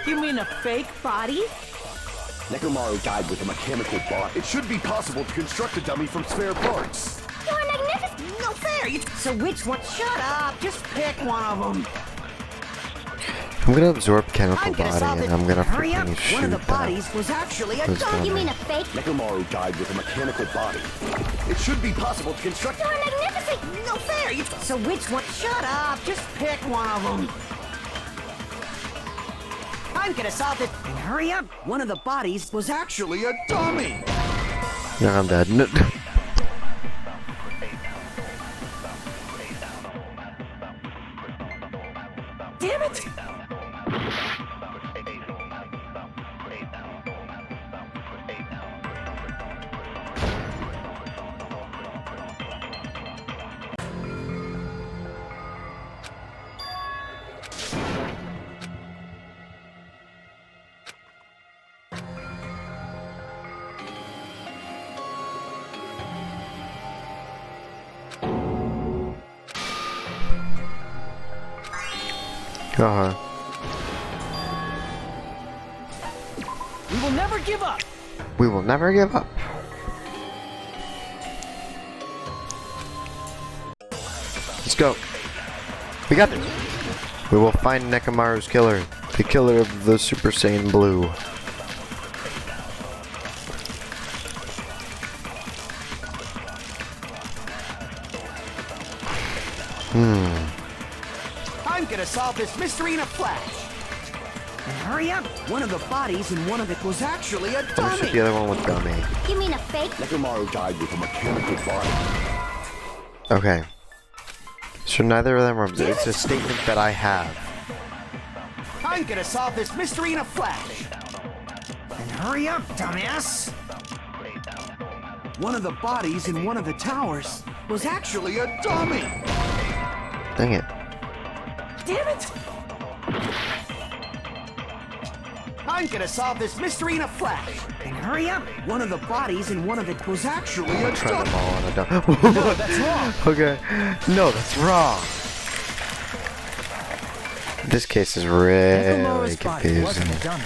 You mean a fake body? Nekomaru died with a mechanical body. It should be possible to construct a dummy from spare parts. You're magnificent! No fair! So which one? Shut up! Just pick one of them! I'm gonna absorb chemical I'm gonna solve body it. and I'm gonna Hurry up! freaking shoot One of the that. bodies was actually a Who's dummy! dummy? You mean a fake? Nekomaru died with a mechanical body. It should be possible to construct. You're magnificent! No fair! So which one? Shut up! Just pick one of them! I'm gonna solve it! And hurry up! One of the bodies was actually a dummy! Yeah, I'm dead. Damn it! We will never give up! We will never give up. Let's go. We got this. We will find Nekomaru's killer. The killer of the Super Saiyan Blue. I'm gonna solve this mystery in a flash! And hurry up! One of the bodies in one of it was actually a Let me dummy! shoot the other one with dummy. You mean a fake? Nekomaru died with a mechanical body. Okay. So neither of them are. It's a statement that I have. I'm gonna solve this mystery in a flash! And hurry up, dumbass! One of the bodies in one of the towers was actually a dummy! Dang it. Damn it! I'm gonna solve this mystery in a flash. And hurry up. One of the bodies in one of it was actually a Try them dummy. all on a dummy. No, that's wrong. Okay. No, that's wrong. This case is really Nekomaru's body wasn't confusing. a dummy.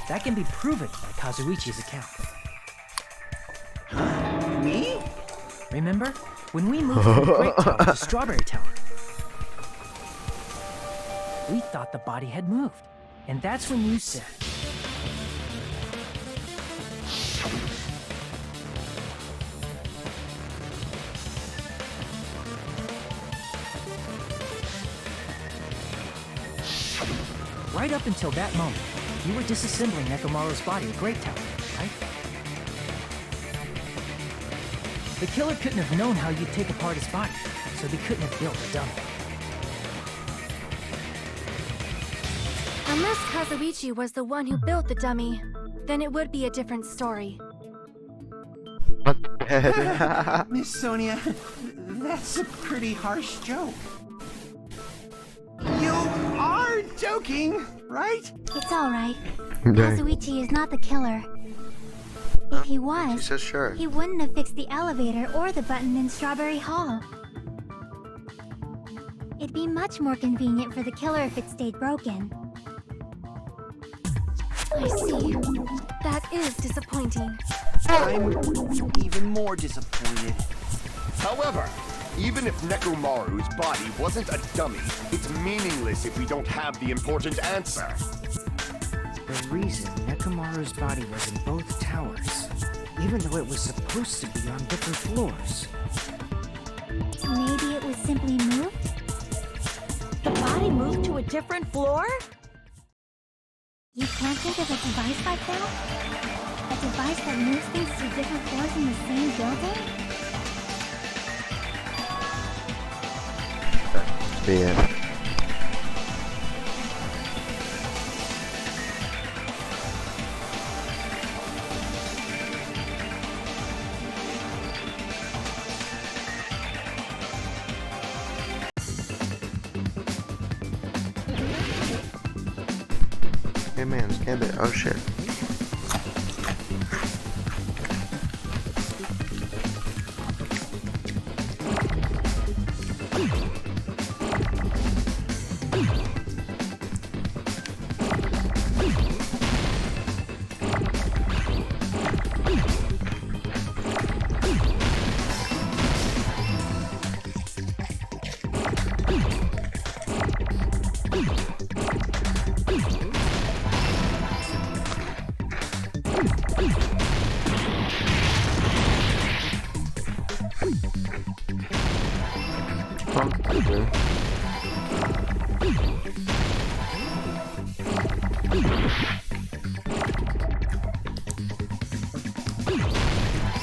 That can be proven by Kazuichi's account. Me? Remember? When we moved from the Grape Tower to Strawberry Tower, we thought the body had moved. And that's when you said, right up until that moment, you were disassembling Nekomaru's body at Grape Tower, right? The killer couldn't have known how you'd take apart his body, so they couldn't have built a dummy. Unless Kazuichi was the one who built the dummy, then it would be a different story. Miss Sonia, that's a pretty harsh joke. You are joking, right? It's alright. Okay. Kazuichi is not the killer. If he She was, says sure. he wouldn't have fixed the elevator or the button in Strawberry Hall. It'd be much more convenient for the killer if it stayed broken. I see. That is disappointing. I'm even more disappointed. However, even if Nekomaru's body wasn't a dummy, it's meaningless if we don't have the important answer. The reason Nekomaru's body was in both towers, even though it was supposed to be on different floors. Maybe it was simply moved? The body moved to a different floor? You can't think of a device like that? A device that moves things to different floors in the same building? Be it. Hey man, scan it. Oh shit.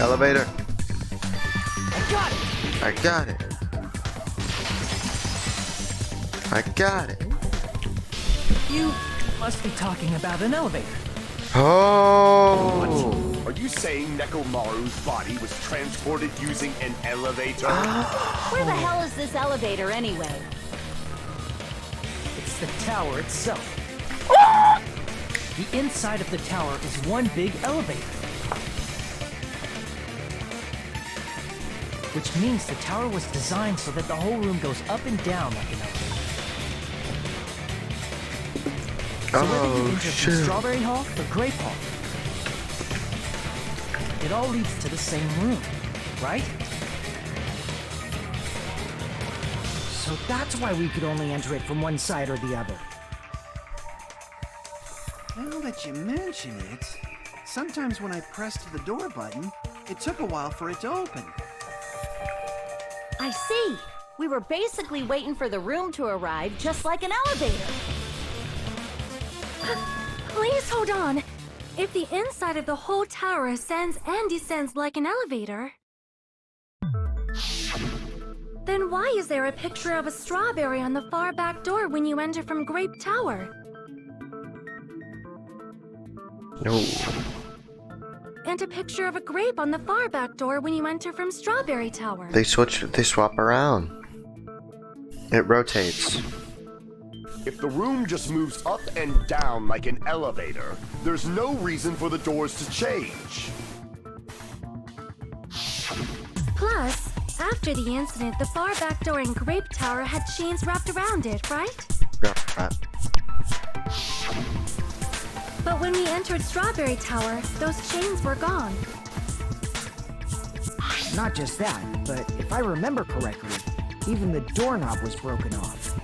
Elevator. I got it. I got it. I got it. You must be talking about an elevator. Oh. Are you saying Nekomaru's body was transported using an elevator? Where the hell is this elevator anyway? It's the tower itself. The inside of the tower is one big elevator. Which means the tower was designed so that the whole room goes up and down like an elevator. So whether you enter from Strawberry Hall or Grape Hall, it all leads to the same room, right? So that's why we could only enter it from one side or the other. Now that you mention it, sometimes when I pressed the door button, it took a while for it to open. I see. We were basically waiting for the room to arrive, just like an elevator. Please hold on. If the inside of the whole tower ascends and descends like an elevator, then why is there a picture of a strawberry on the far back door when you enter from Grape Tower? No. And a picture of a grape on the far back door when you enter from Strawberry Tower. They swap around. It rotates. If the room just moves up and down like an elevator, there's no reason for the doors to change. Plus, after the incident, the far back door in Grape Tower had chains wrapped around it, right? But when we entered Strawberry Tower, those chains were gone. Not just that, but if I remember correctly, even the doorknob was broken off.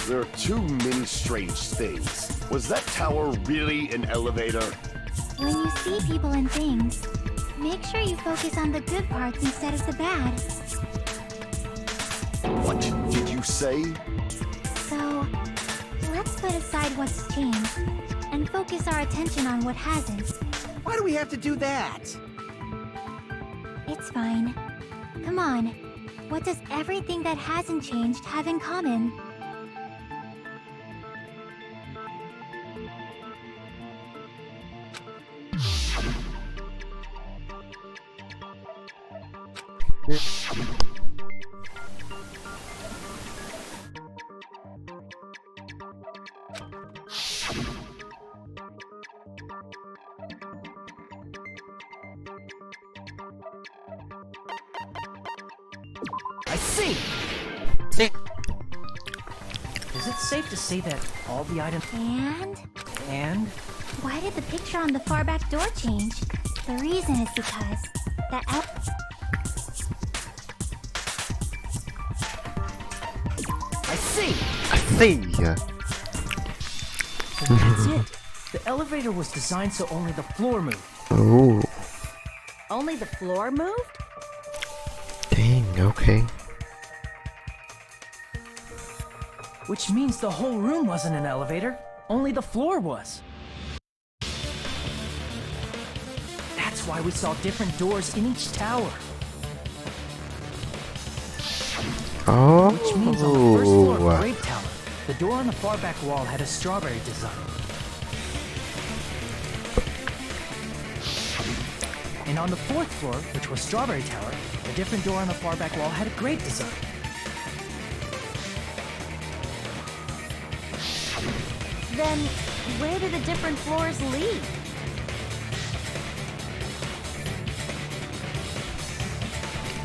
There are too many strange things. Was that tower really an elevator? When you see people and things, make sure you focus on the good parts instead of the bad. What did you say? So, let's put aside what's changed and focus our attention on what hasn't. Why do we have to do that? It's fine. Come on. What does everything that hasn't changed have in common? I see! Is it safe to say that all the items... And why did the picture on the far back door change? The reason is because the I see! So that's it. The elevator was designed so only the floor moved. Oh, Only the floor moved? dang, okay. Which means the whole room wasn't an elevator, only the floor was. That's why we saw different doors in each tower. Oh, Which means on the first floor of Grape Tower, the door on the far back wall had a strawberry design. And on the fourth floor, which was Strawberry Tower, a different door on the far back wall had a grape design. Then, where do the different floors lead?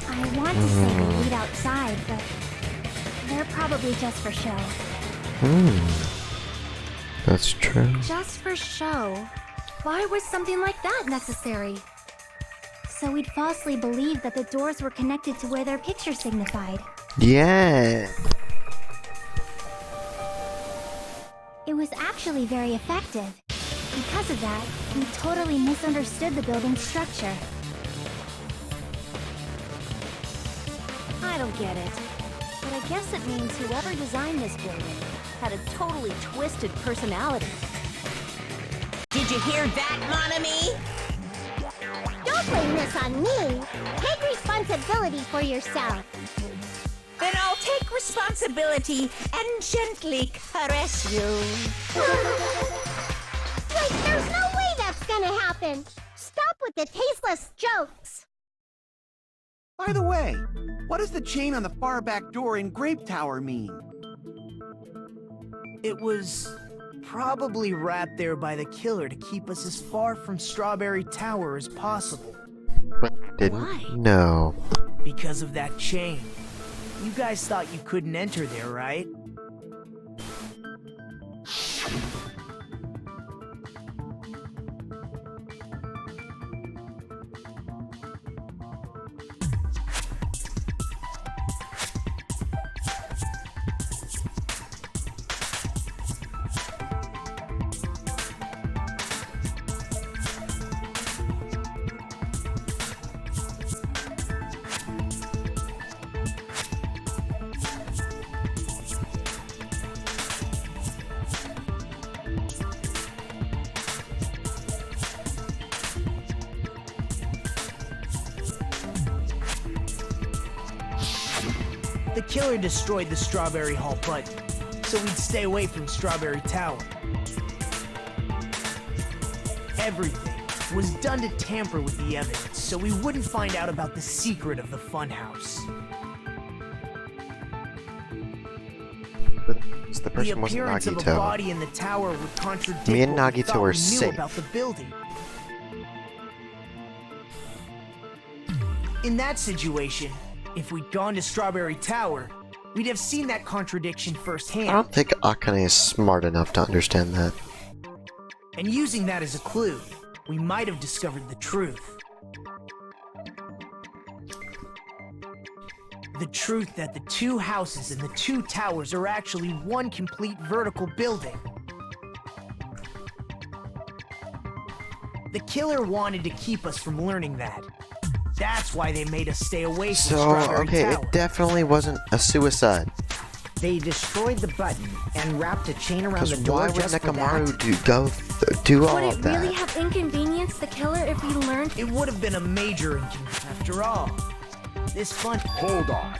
I want to say they lead outside, but they're probably just for show. That's true. Just for show. Why was something like that necessary? So we'd falsely believe that the doors were connected to where their picture signified. Yeah. It was actually very effective. Because of that, we totally misunderstood the building's structure. I don't get it. But I guess it means whoever designed this building had a totally twisted personality. Did you hear that, mon ami? Don't blame this on me! Take responsibility for yourself! Then I'll take responsibility and gently caress you. Wait, there's no way that's gonna happen! Stop with the tasteless jokes! By the way, what does the chain on the far back door in Grape Tower mean? It was probably wrapped there by the killer to keep us as far from Strawberry Tower as possible. But didn't know. Because of that chain. You guys thought you couldn't enter there, right? The killer destroyed the Strawberry Hall button, so we'd stay away from Strawberry Tower. Everything was done to tamper with the evidence, so we wouldn't find out about the secret of the funhouse. the person wasn't appearance of a Nagito. body in the tower would contradict Me and what we Nagito thought were we knew safe. about the building. In that situation, if we'd gone to Strawberry Tower, we'd have seen that contradiction firsthand. I don't think Akane is smart enough to understand that. And using that as a clue, we might have discovered the truth. The truth that the two houses and the two towers are actually one complete vertical building. The killer wanted to keep us from learning that. That's why they made us stay away from So, Strawberry okay, Tower. it definitely wasn't a suicide. They destroyed the button and wrapped a chain around Because the door why would just for Nekomaru that. do all Would of it that? really have inconvenienced the killer if we learned? It would have been a major inconvenience after all. This fun. Hold on.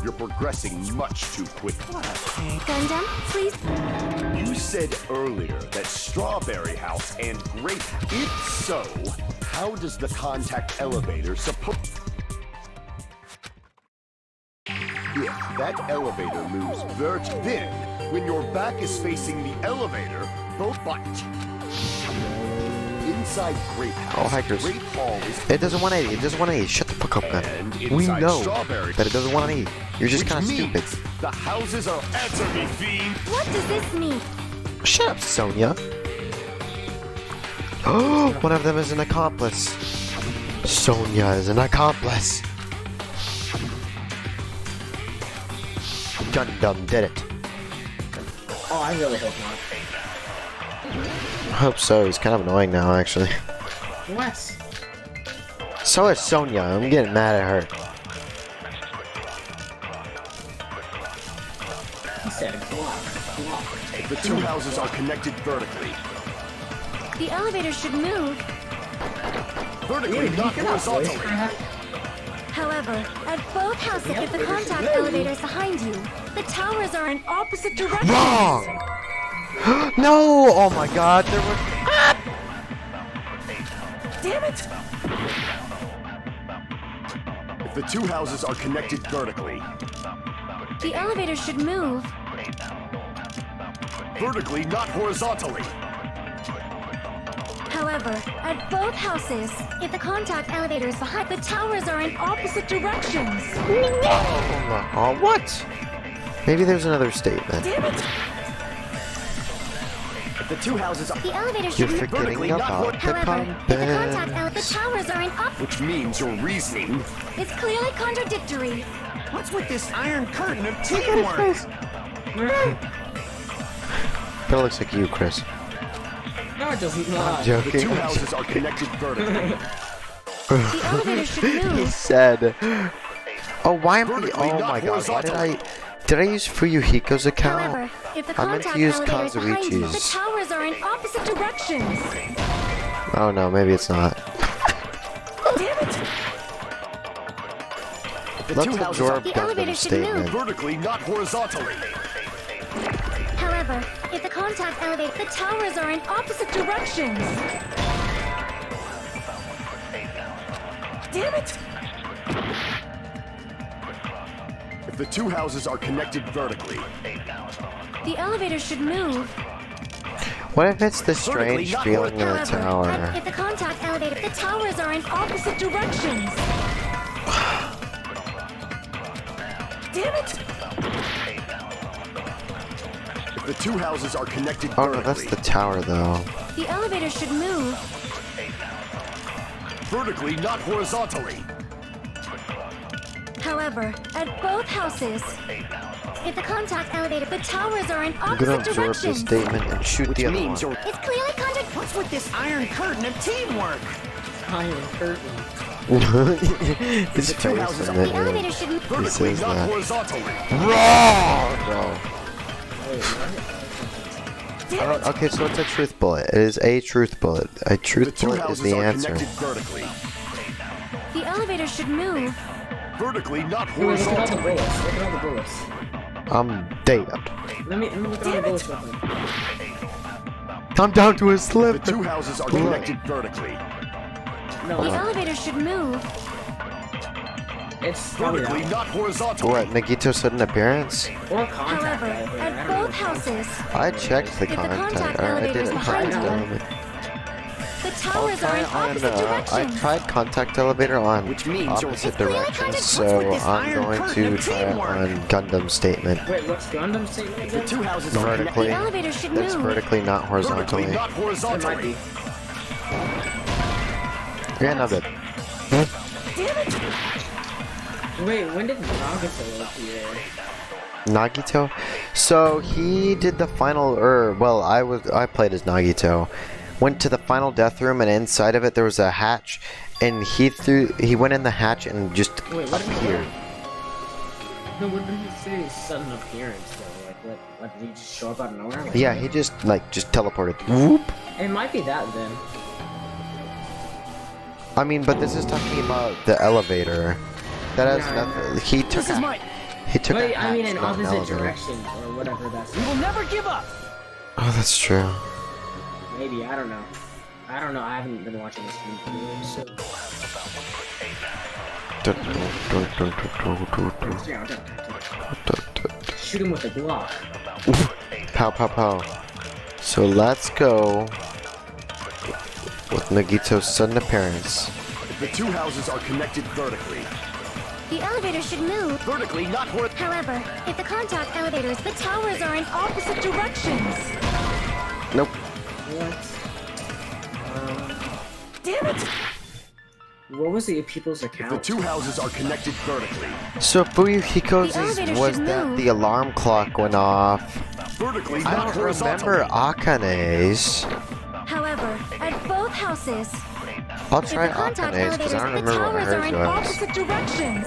You're progressing much too quickly. Gundam, please. You said earlier that Strawberry House and Grape House. If so, how does the contact elevator support? If that elevator moves then when your back is facing the elevator, both buttons. Inside Grape House, Oh, hi, Chris. Grape Hall is It does a 180. It does a 180. Shut the fuck up, man. And We inside know Strawberry, that it does a 180. You're just which kind of means stupid. the houses are answer me, fiend. What does this mean? Shut up, Sonia. Oh, one of them is an accomplice. Sonia is an accomplice. Gundam did it. Oh, I really hope not. I hope so. He's kind of annoying now, actually. What? So is Sonia. I'm getting mad at her. He said block. The two houses are connected vertically. The elevator should move. Vertically, not horizontally. However, at both houses, if the contact elevator is behind you, the towers are in opposite directions. Wrong! No! Oh my god, there were... Damn it! If the two houses are connected vertically, The elevator should move. vertically, not horizontally. However, at both houses, if the contact elevator is behind, the towers are in opposite directions. Oh, what? Maybe there's another statement. Damn it! If the two houses are... The elevator You're should move. forgetting about the However, if the contact compass. the towers are in up, Which means your reasoning... it's clearly contradictory. What's with this iron curtain of teamwork? That looks like you, Chris. No, it doesn't. I'm Not. The joking. two houses are connected vertically. The elevator should He move. said... Oh, why am I... Vertically, Oh not my god, why did horizontally. Did I use Fuyuhiko's account? However, if the I meant to contact use elevator is behind you, the Kazuichi's. towers are in opposite directions. Oh no, maybe it's not. Damn it! The Let's two houses absorb The elevator Gundam's should move. statement. vertically, not horizontally. However, if the contact elevator, the towers are in opposite directions. Damn it! If the two houses are connected vertically, The elevator should move. What if it's the strange not feeling in the However, tower? if the contact elevator, the towers are in opposite directions. Damn it! if the two houses are connected Oh no, that's vertically, the tower though. The elevator should move. vertically, not horizontally. However, at both houses, if the contact elevator, the towers are in I'm gonna opposite absorb this directions. statement and shoot Which the other one. means your It's clearly contradictory. What's with this iron curtain of teamwork? Iron curtain. His two face houses in are- it. The elevator should move. vertically, says not that. horizontally. Wrong! No. Damn it! Okay, so it's a truth bullet. It is a truth bullet. A The truth two bullet is houses the are answer. connected vertically, The elevator should move. vertically, not Look at all the horizontally. bullets. Look at all the bullets. I'm dead. Let me look at all the bullets with them. I'm down to a The sliver. two houses are connected vertically, No, The elevator should move. It's probably Vertically, that. not horizontally. What, Nagito sudden appearance? Or contact However, elevator. I at don't know. both houses, I checked the If the contact contact. Or I elevator did is it behind contact you, elevator. the I'll towers are try in on, opposite I directions. tried contact elevator on Which means you're- opposite It's clearly directions, contradictory. so What's with this I'm iron going curtain to of try it teamwork? on Gundam's statement. Wait, what's Gundam statement again? The two houses are Vertically. The elevator should It's move. vertically, not Vertically, horizontally. not It might horizontally. be. Yeah, not bad. Wait, when did Nagato appear? Nagito? So he did the final, well, I played as Nagito. Went to the final death room, and inside of it there was a hatch, and he went in the hatch and just Wait, what did he appeared. do? No, what did he say? Sudden appearance though. Like, did he just show up out of nowhere? Like, Yeah, he just teleported. Whoop. It might be that then. I mean, but this is talking about the elevator. That has Yeah, nothing. He took This is a, mine. he took a Wait, I mean hatch, in not an opposite elevator. directions or whatever that's. We will never give up. Oh, that's true. Maybe, I don't know. I don't know, I haven't been watching this movie, so... Shoot him with a Glock. Pow, pow, pow. So let's go with Nagito's sudden appearance. The two houses are connected vertically. The elevator should move. Vertically, not horizontally. However, if the contact elevators, the towers are in opposite directions. Nope. What? Damn it! What was the people's The account? two houses are connected vertically. So Fuyuhiko's The elevator was should that move. the alarm clock went off. Vertically, I not don't horizontally. remember Akane's. However, at both houses, I'll if try the contact Akane's because elevators, I don't the remember what towers are hers in was. opposite directions.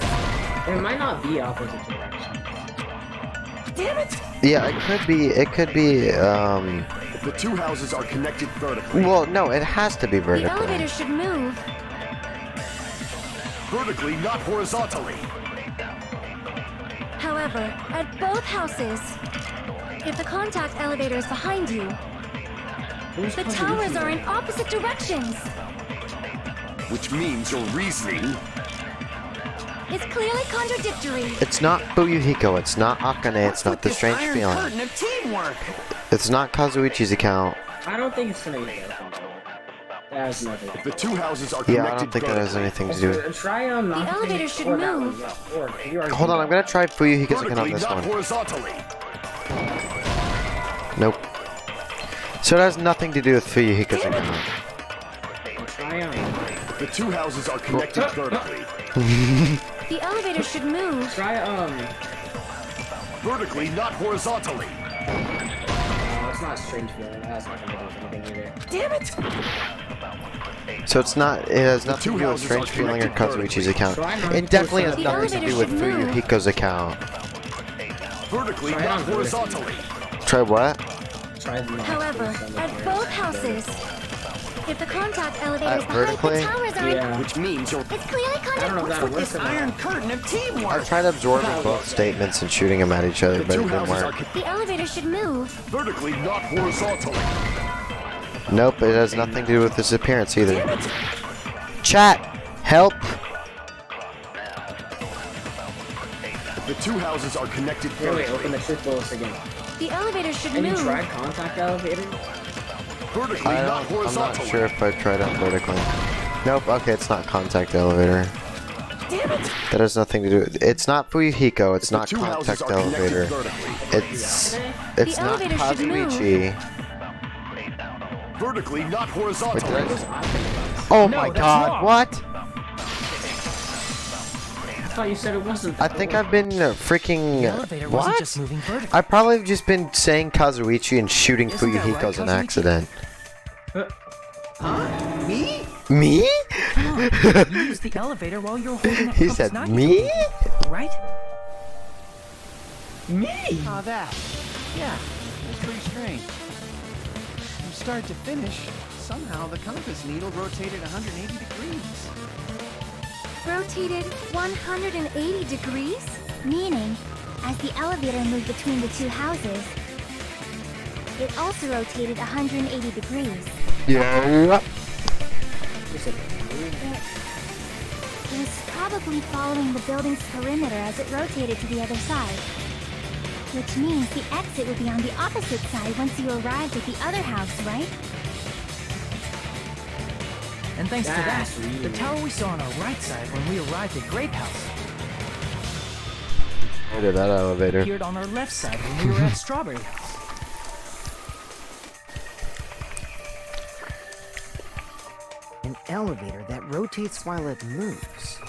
It might not be opposite directions. Damn it! Yeah, it could be. The two houses are connected vertically. Well, no, it has to be The vertical. elevator should move. Vertically, not horizontally. However, at both houses, if the contact elevator is behind you, the towers are in opposite directions. Which means your reasoning. It's clearly contradictory. It's not Fuyuhiko, it's not Akane, it's not the This strange iron feeling. curtain of teamwork. It's not Kazuichi's account. I don't think it's gonna be that. That has nothing. The two houses are Yeah, connected I don't think that has vertically. anything to do with it. Try The elevator should move. Hold on, I'm gonna try Fuyuhiko's account on Vertically, this not one. horizontally. Nope. So it has nothing to do with Fuyuhiko's account. Try The two houses are connected vertically. The elevator should move. Try Vertically, not horizontally. it's not strange feeling. That has nothing to do with anything either. Damn it! So it's not, it has nothing to do with houses Strange are Feeling or connected Kazuichi's account. Try not It to definitely has The nothing to do with elevator should move. Fuyuhiko's account. Vertically, Try not on horizontally. Try what? Try the However, at both houses, if the contact elevator is behind, vertically? the towers are in. Yeah. Which means you're It's clearly I don't know if contradictory. that'll work This or not. iron curtain of I teamwork. tried absorbing both statements and shooting them at each other, the but it two didn't houses are work. The elevator should move. vertically, not horizontally. Nope, it has nothing to do with this appearance either. Chat! Help! The two houses are connected Wait, open vertically. the truth bullets again. The elevator should And you move. tried contact elevator? Vertically, not I'm not horizontally. sure if I tried it vertically. Nope, okay, it's not contact elevator. Damn it! That has nothing to do with, it's not Fuyuhiko, it's The not two houses contact are connected elevator. vertically. It's The not elevator should move. Kazuichi. Vertically, not Wait, horizontally. did I just... Oh No, my that's god, wrong. what? I thought you said it wasn't. I think I've been freaking... The elevator wasn't What? just moving vertically. I've probably just been saying Kazuichi and shooting Isn't that Fuyuhiko right, as an Kazuichi? accident. Me? Me? You used the elevator while you were holding that He compass said, knife, me? right? Ah, that. Yeah, that's pretty strange. From start to finish, somehow the compass needle rotated 180 degrees. Rotated 180 degrees? Meaning, as the elevator moved between the two houses, it also rotated 180 degrees. Yeah. It was probably following the building's perimeter as it rotated to the other side. Which means the exit would be on the opposite side once you arrived at the other house, right? And thanks to that, That's the weird. tower we saw on our right side when we arrived at Grape House Where did that elevator? appeared on our left side when we were at Strawberry House. An elevator that rotates while it moves.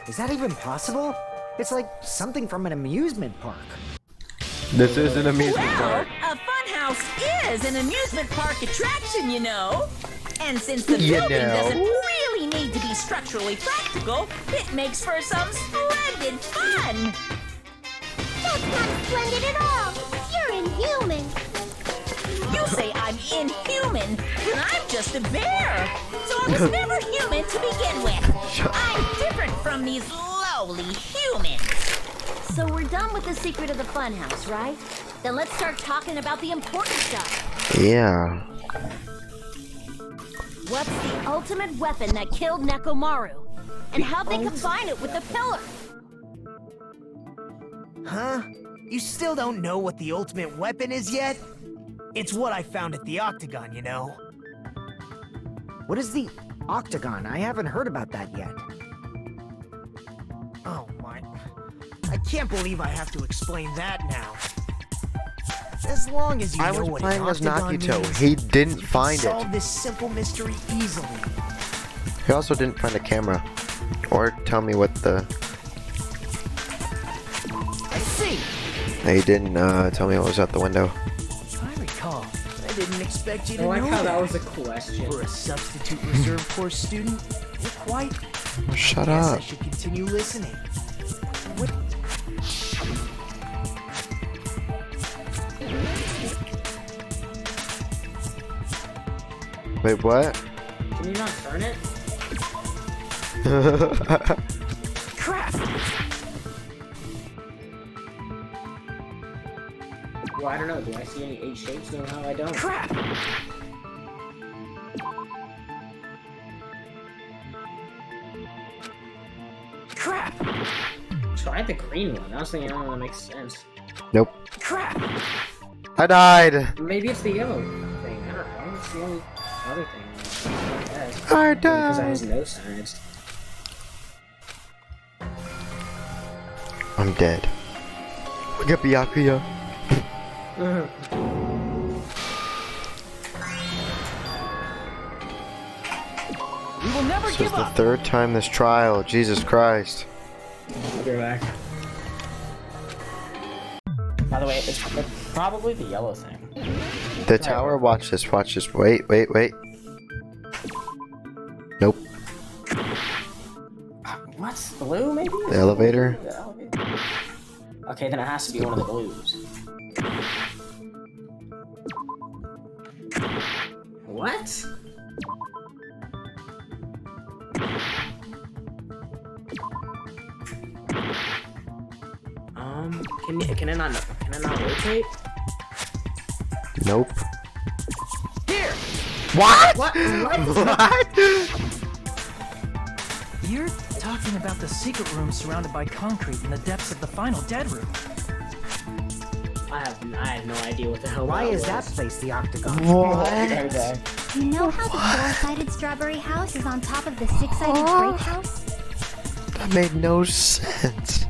Is that even possible? It's like something from an amusement park. This is an amusement Well, park. a funhouse is an amusement park attraction, you know. And since the You building know. doesn't really need to be structurally practical, it makes for some splendid fun. That's not splendid at all! You're inhuman! You say I'm inhuman, then I'm just a bear. So I was never human to begin with. I'm different from these lowly humans. So we're done with the secret of the funhouse, right? Then let's start talking about the important stuff. Yeah. What's the ultimate weapon that killed Nekomaru? And how'd they combine it with the pillar? Huh? You still don't know what the ultimate weapon is yet? It's what I found at the Octagon, you know. What is the Octagon? I haven't heard about that yet. Oh my... I can't believe I have to explain that now. As long as you I know was what playing an as Octagon Nagito. means, He didn't you can find solve it. this simple mystery easily. He also didn't find a camera. Or tell me what the... I see! He didn't tell me what was out the window. I recall. I didn't expect you I to like know how that that. was a question. For a substitute reserve course student, you're quite... Shut I guess I up. should continue listening. What? Wait, what? Can you not turn it? Crap! Well, I don't know. Do I see any 8 shapes? No, how I don't. Crap! Crap! Try the green one. I was thinking, oh, that makes sense. Nope. Crap! I died. Maybe it's the yellow thing. I don't know. It's the only other thing. I guess. I Because that has died. no sides. I'm dead. Look at Byakuya. We will never This is give the up! third time this trial. Jesus Christ. I'll be back. By the way, it's probably the yellow thing. The tower. Watch this. Watch this. Wait, wait, wait. Nope. What's blue? Maybe The elevator. The elevator. Okay, then it has to be one of the blues. What? Can it not rotate? Nope. Here! What? What? What? You're talking about the secret room surrounded by concrete in the depths of the final dead room. I have no idea what the hell. Why that is that was. place the Octagon? What? You know how the four-sided strawberry house is on top of the six-sided grape house? That made no sense.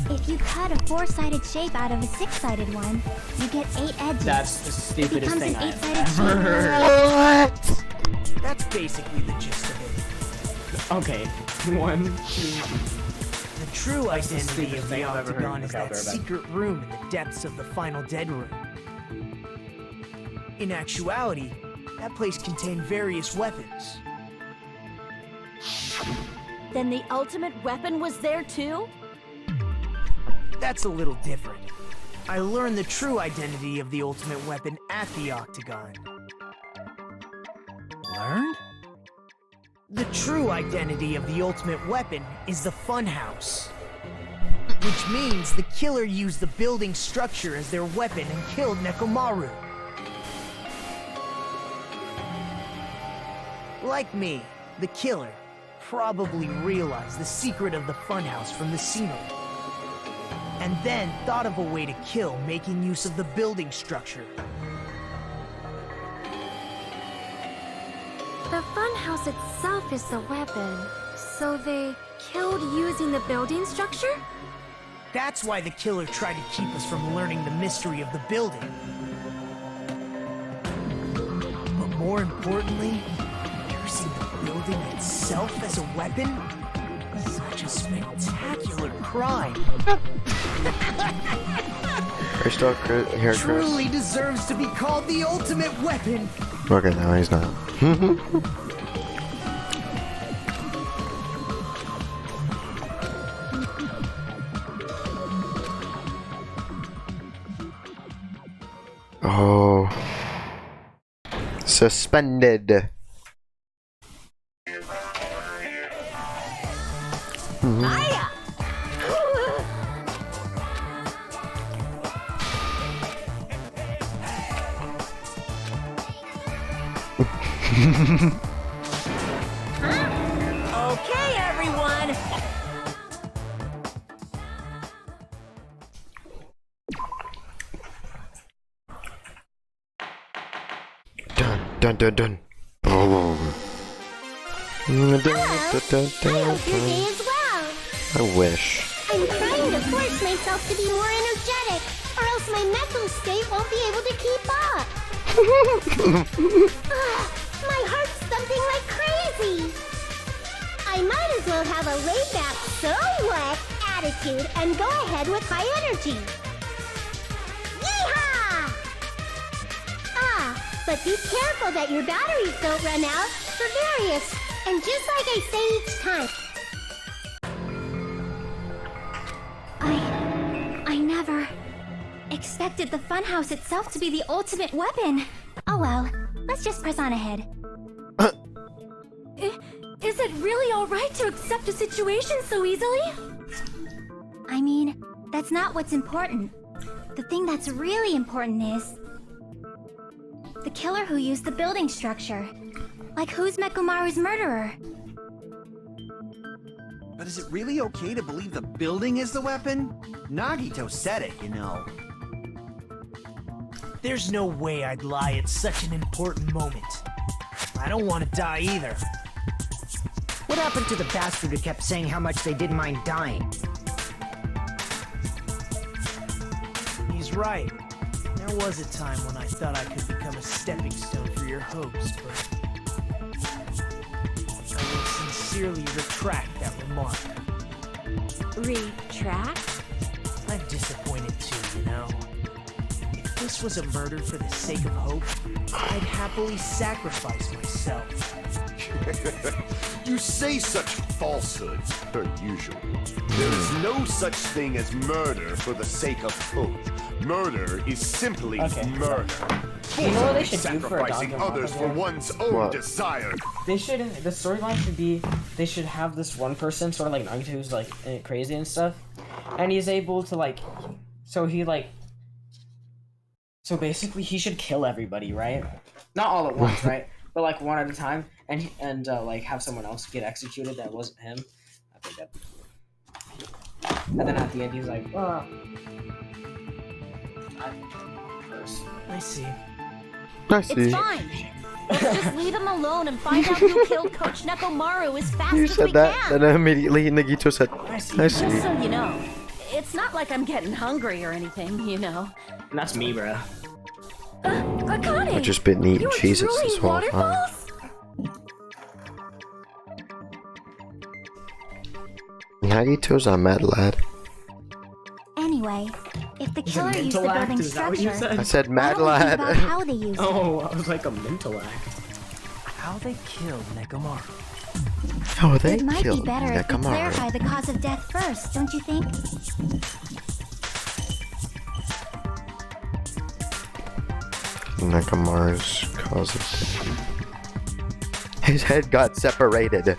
If you cut a four-sided shape out of a six-sided one, you get 8 edges. That's the it stupidest becomes thing an I've eight-sided ever shape. heard. What? That's basically the gist of it. Okay, 1, 2. The true the identity stupidest of the thing I've ever heard Octagon is out that there about it. secret room in the depths of the final dead room. In actuality, that place contained various weapons. Then the ultimate weapon was there too? That's a little different. I learned the true identity of the ultimate weapon at the Octagon. Learned? The true identity of the ultimate weapon is the funhouse. Which means the killer used the building structure as their weapon and killed Nekomaru. Like me, the killer, probably realized the secret of the funhouse from the scenery. And then thought of a way to kill making use of the building structure. The funhouse itself is the weapon, so they killed using the building structure? That's why the killer tried to keep us from learning the mystery of the building. But more importantly, using the building itself as a weapon? Such a spectacular crime. Are you still here, Chris? Truly deserves to be called the ultimate weapon. Okay, no, he's not. Oh. Suspended. Hiya! Okay, everyone. Dun dun dun dun. Boom. Dun, dun, dun, dun, I hope your dun. day is well. I wish. I'm trying to force myself to be more energetic, or else my mental state won't be able to keep up. My heart's thumping like crazy. I might as well have a laid-back, so what attitude and go ahead with high energy. Yeehaw! But be careful that your batteries don't run out for various. And just like I say each time, I never expected the funhouse itself to be the ultimate weapon. Oh well, let's just press on ahead. Is it really alright to accept a situation so easily? I mean, that's not what's important. The thing that's really important is the killer who used the building structure. Like, who's Mekomaru's murderer? But is it really okay to believe the building is the weapon? Nagito said it, you know. There's no way I'd lie at such an important moment. I don't want to die either. What happened to the bastard who kept saying how much they didn't mind dying? He's right. There was a time when I thought I could become a stepping stone for your hopes, but I will sincerely retract that remark. Retract? I'm disappointed too, you know. If this was a murder for the sake of hope, I'd happily sacrifice myself. You say such falsehoods, per usual. There is no such thing as murder for the sake of hope. Murder is simply murder. You know what they should do for a Sacrificing Danganronpa others for game? one's own desire. They shouldn't. The storyline should be they should have this one person, sort of like Nagito, who's like crazy and stuff, and he's able to like, so basically he should kill everybody, right? Not all at once, right? But like one at a time, and like have someone else get executed that wasn't him. I think that. And then at the end, he's like, "Oh, I see. I see. It's fine. Let's just leave him alone and find out who killed Coach Nekomaru as fast You as we said that, can. and then immediately Nagito said, I see. Just so you know, it's not like I'm getting hungry or anything, you know. and that's me, bro." Akane! I've just been eating You were Cheez-Its drooling this whole time. waterfalls? Nagito's a mad lad. Anyway, if the killer used the mental act? building Is that what you structure, said? I said why mad don't we think lad. about how they used it? Oh, I was like a mental act. How they killed Nekomaru. Oh, they It might be killed better if we Nekomaru. clarify the cause of death first, don't you think? Nekomaru's cause of death. His head got separated.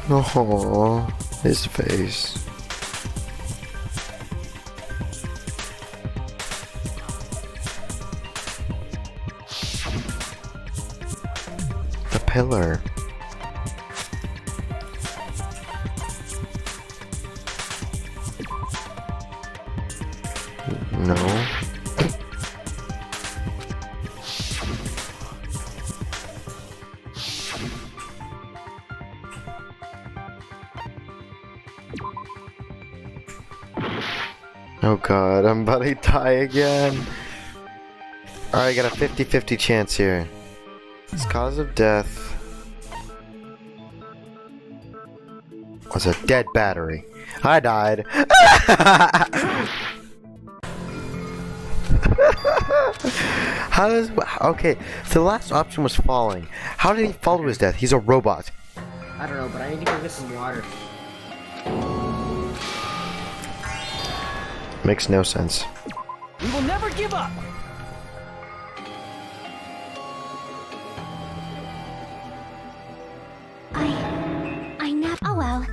Oh, his face. The pillar. Oh god, I'm about to die again. Alright, I got a 50-50 chance here. Its cause of death was a dead battery. I died. How does... Okay, so the last option was falling. How did he fall to his death? He's a robot. I don't know, but I need to go get some water. Makes no sense. We will never give up! I never. Oh well.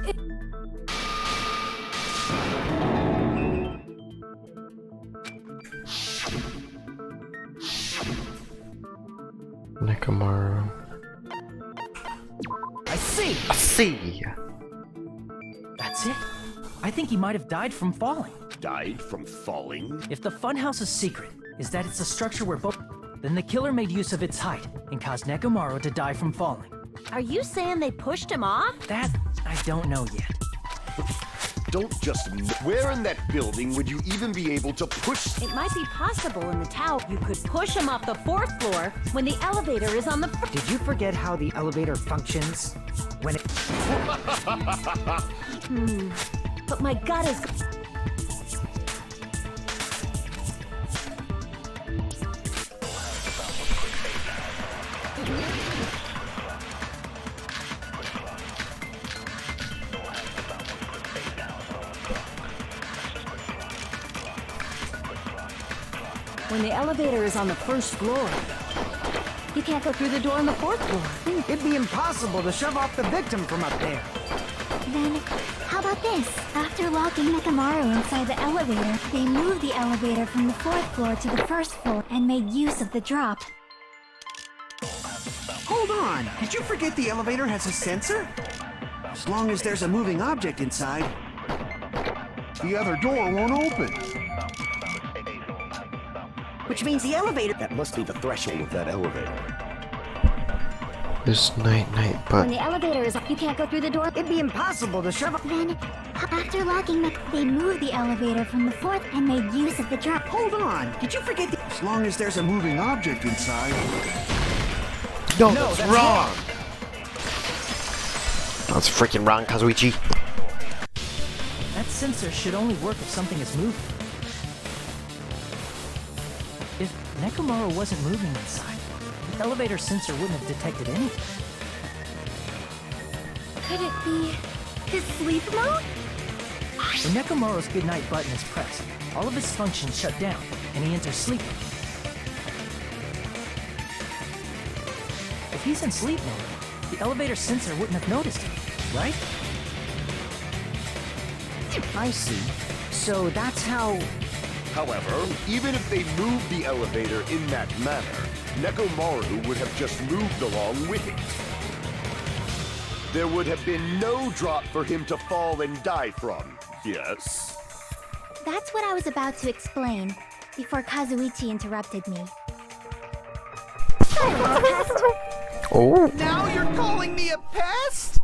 Nekomaru. I see! I see! That's it. I think he might have died from falling. Died from falling? If the funhouse's secret is that it's a structure where both... Then the killer made use of its height and caused Nekomaru to die from falling. Are you saying they pushed him off? That, I don't know yet. Don't just... Where in that building would you even be able to push... It might be possible in the tower you could push him off the 4th floor when the elevator is on the... Did you forget how the elevator functions? When it... But my gut is... When the elevator is on the 1st floor, you can't go through the door on the 4th floor. It'd be impossible to shove off the victim from up there. Then, how about this? After locking Nekomaru inside the elevator, they moved the elevator from the 4th floor to the 1st floor and made use of the drop. Hold on! Did you forget the elevator has a sensor? As long as there's a moving object inside, the other door won't open. Which means the elevator... That must be the threshold of that elevator. This night, but... When the elevator is up, you can't go through the door. It'd be impossible to shove... Then, after locking they moved the elevator from the 4th and made use of the drop. Hold on! Did you forget the... As long as there's a moving object inside... No, that's wrong! That's freaking wrong, Kazuichi. That sensor should only work if something is moving. If Nekomaru wasn't moving inside, the elevator sensor wouldn't have detected anything. Could it be his sleep mode? When Nekomaru's goodnight button is pressed, all of his functions shut down, and he enters sleep mode. If he's in sleep mode, the elevator sensor wouldn't have noticed him, right? I see. So that's how... However, even if they moved the elevator in that manner, Nekomaru would have just moved along with it. There would have been no drop for him to fall and die from, yes? That's what I was about to explain, before Kazuichi interrupted me. Oh. Now you're calling me a pest?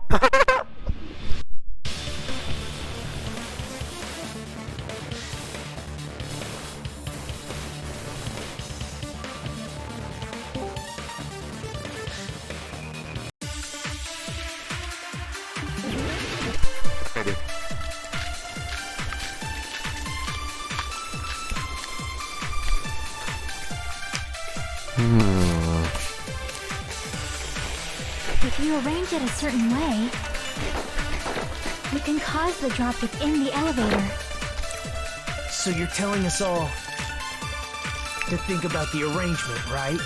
If you arrange it a certain way, you can cause the drop within the elevator. So you're telling us all to think about the arrangement, right?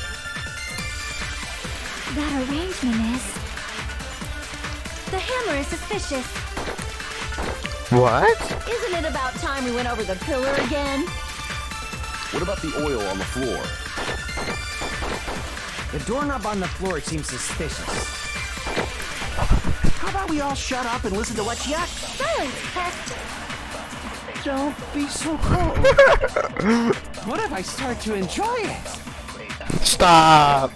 That arrangement is... The hammer is suspicious. What? Isn't it about time we went over the pillar again? What about the oil on the floor? The doorknob on the floor seems suspicious. How about we all shut up and listen to what Yak... Silence, pest! Don't be so cold. What if I start to enjoy it? Stop!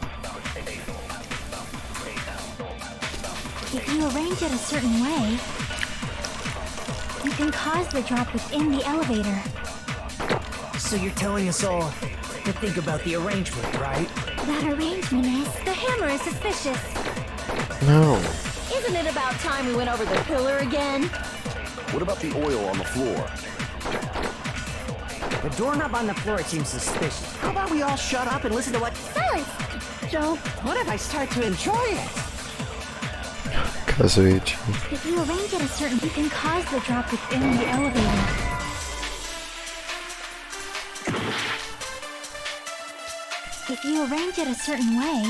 If you arrange it a certain way, you can cause the drop within the elevator. So you're telling us all to think about the arrangement, right? That arrangement is... The hammer is suspicious. No. Isn't it about time we went over the pillar again? What about the oil on the floor? The doorknob on the floor seems suspicious. How about we all shut up and listen to what... Silence! Joe, what if I start to enjoy it? Kazuichi. If you arrange it a certain... You can cause the drop within the elevator. If you arrange it a certain way,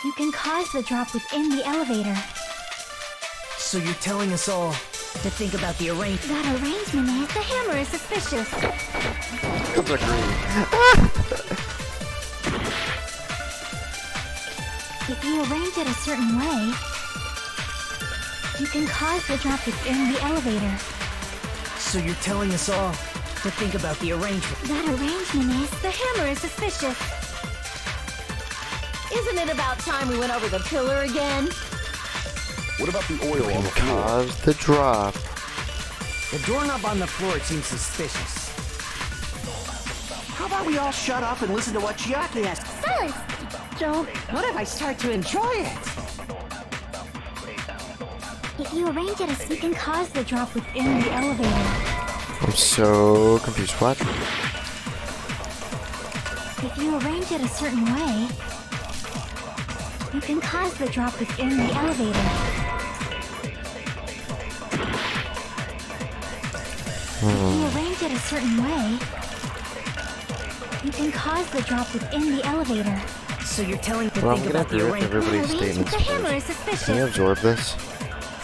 you can cause the drop within the elevator. So you're telling us all to think about the arrangement. That arrangement is... The hammer is suspicious. Comes agree. If you arrange it a certain way, you can cause the drop within the elevator. So you're telling us all to think about the arrangement. That arrangement is... The hammer is suspicious. Isn't it about time we went over the pillar again? What about the oil on the Can floor? cause the drop. The doorknob on the floor seems suspicious. How about we all shut up and listen to what Chiaki has... Silence! Joe, what if I start to enjoy it? If you arrange it as... You can cause the drop within the elevator. I'm so confused. What? If you arrange it a certain way, you can cause the drop within the elevator. If you arrange it a certain way, you can cause the drop within the elevator. So you're telling to Well, I'm think gonna about the agree with arrangement. everybody's That arrangement- statements. The hammer is Can you suspicious. absorb this?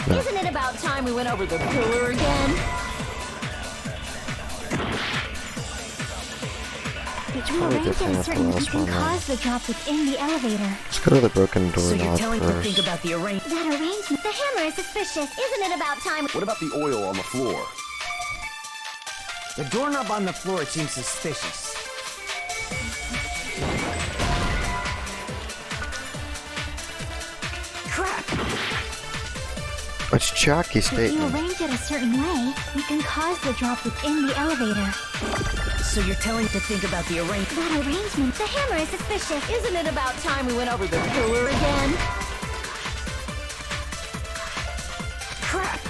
No. Isn't it about time we went over the pillar again? If you Probably arrange it a different certain way, after you the can last one, cause the drop within the elevator. Let's go to the broken So you're doorknob telling to think first. about the arrangement. That arrangement... The hammer is suspicious. Isn't it about time? What about the oil on the floor? The doorknob on the floor seems suspicious. Crap! It's Chiaki's If you statement. arrange it a certain way, you can cause the drop within the elevator. So you're telling to think about the arrangement. That arrangement... The hammer is suspicious. Isn't it about time we went over the pillar again? Crap!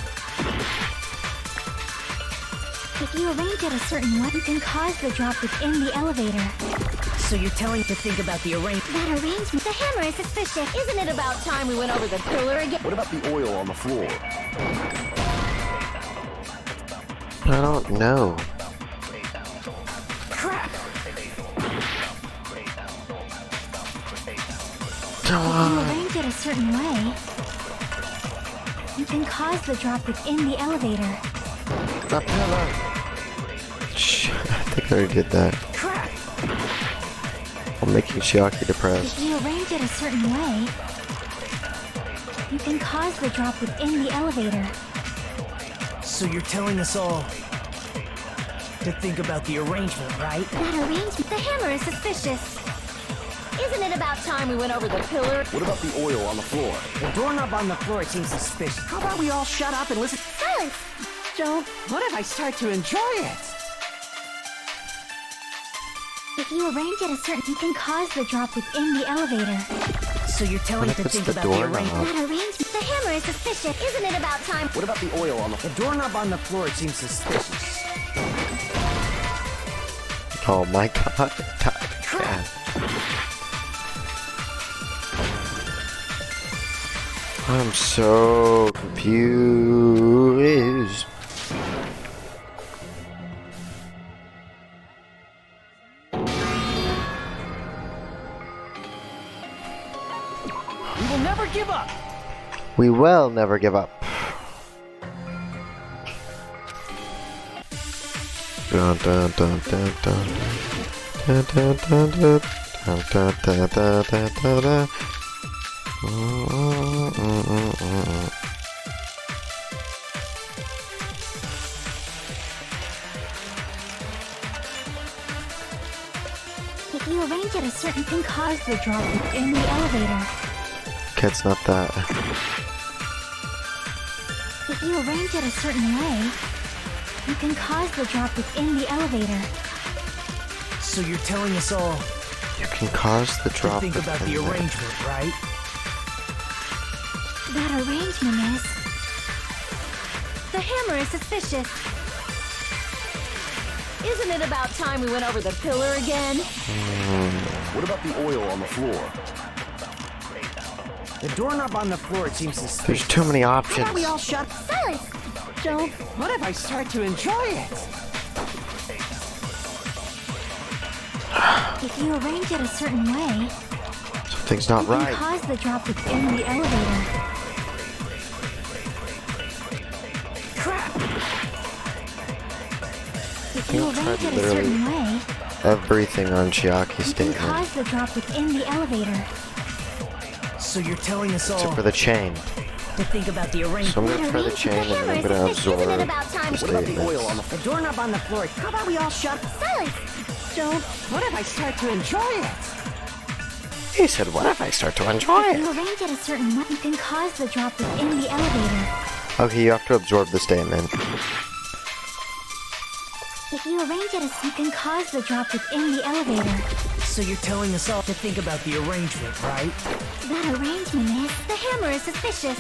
If you arrange it a certain way, you can cause the drop within the elevator. So you're telling to think about the arrangement. That arrangement... The hammer is suspicious. Isn't it about time we went over the pillar again? What about the oil on the floor? I don't know. Crap! If you arrange it a certain way, you can cause the drop within the elevator. The pillar. Shh, I think I already did that. Crap! I'm making Chiaki depressed. If you arrange it a certain way, you can cause the drop within the elevator. So you're telling us all to think about the arrangement, right? That arrangement... The hammer is suspicious. Isn't it about time we went over the pillar? What about the oil on the floor? The doorknob on the floor seems suspicious. How about we all shut up and listen... Silence! Joe, what if I start to enjoy it? If you arrange it a certain... You can cause the drop within the elevator. So you're telling What to if it's think the about the doorknob? arrangement. That arrangement... The hammer is suspicious. Isn't it about time? What about the oil on the The doorknob on the floor seems suspicious. Oh my god. God. I'm so confused. We will never give up! We will never give up. Dun, dun, dun, dun, dun. Dun, dun, dun, dun. Dun, dun, dun, dun, dun, dun, dun. If you arrange it a certain... You can cause the drop within the elevator. Okay, it's not that. If you arrange it a certain way, You can cause the drop within the elevator. So you're telling us all You can cause the to drop. think about the within there. arrangement, right? That arrangement is... The hammer is suspicious. Isn't it about time we went over the pillar again? What about the oil on the floor? The doorknob on the floor seems There's suspicious. too many How options. about we all shut? Silence! Don't... What if I start to enjoy it? If you arrange it a certain way, Something's not you can right. cause the drop within the elevator. If you You've tried arrange it a literally certain way, Everything on Chiaki's you can statement. cause the drop within the elevator. So you're telling us all Except for the chain. To think about the arrangement. So I'm gonna try the chain and then I'm gonna absorb Isn't it about time? the What about the statements. oil on the The doorknob on the floor. How about we all shut? Silence! Don't... What if I start to enjoy it? He said, what if I start to enjoy If it? you arrange it a certain way, you can cause the drop within the elevator. Okay, you have to absorb the statement. If you arrange it, you can cause the drop within the elevator. So you're telling us all to think about the arrangement, right? That arrangement is... The hammer is suspicious.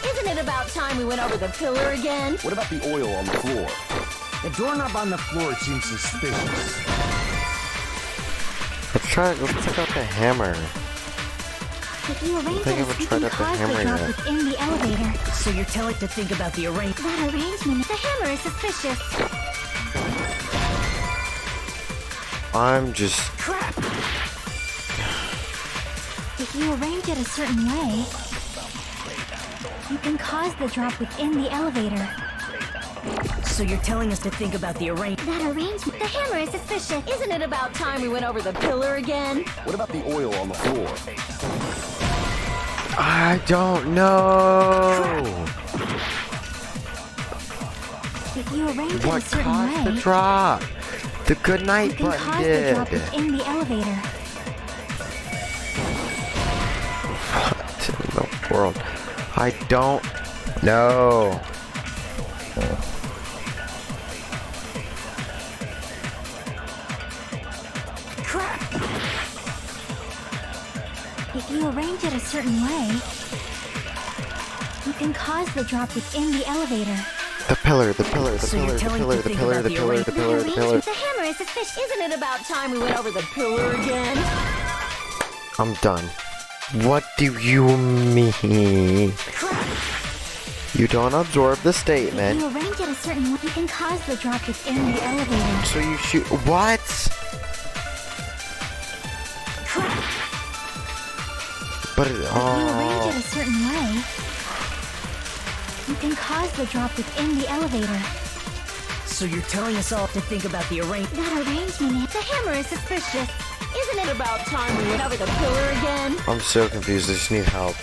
Isn't it about time we went over the pillar again? What about the oil on the floor? The doorknob on the floor seems suspicious. Let's check out the hammer. If you arrange think I it, would you try can out the cause hammer the drop yet. within the elevator. So you're telling to think about the arrangement. That arrangement... The hammer is suspicious. I'm just... If you arrange it a certain way, you can cause the drop within the elevator. So you're telling us to think about the arrangement. That arrangement... The hammer is suspicious. Isn't it about time we went over the pillar again? What about the oil on the floor? I don't know. If you arrange it a What certain caused the way, drop? The good you night can button cause the did. drop within the elevator. What in the world? I don't know. If you arrange it a certain way, you can cause the drop within the elevator. The pillar, the pillar, the So you're pillar, the telling pillar, to the think pillar, about the the pillar, the pillar, the pillar. The hammer is suspicious. Isn't it about time we went over the pillar again? I'm done. What do you mean? You don't absorb the If statement, you arrange it a certain way, you can cause the drop within the elevator. so you shoot. What? But it, If you arrange it oh, a certain way, you can cause the drop within the elevator. So you're telling us all to think about the arrangement. That arrangement is... The hammer is suspicious. Isn't it about time we went over the pillar again? I'm so confused. I just need help.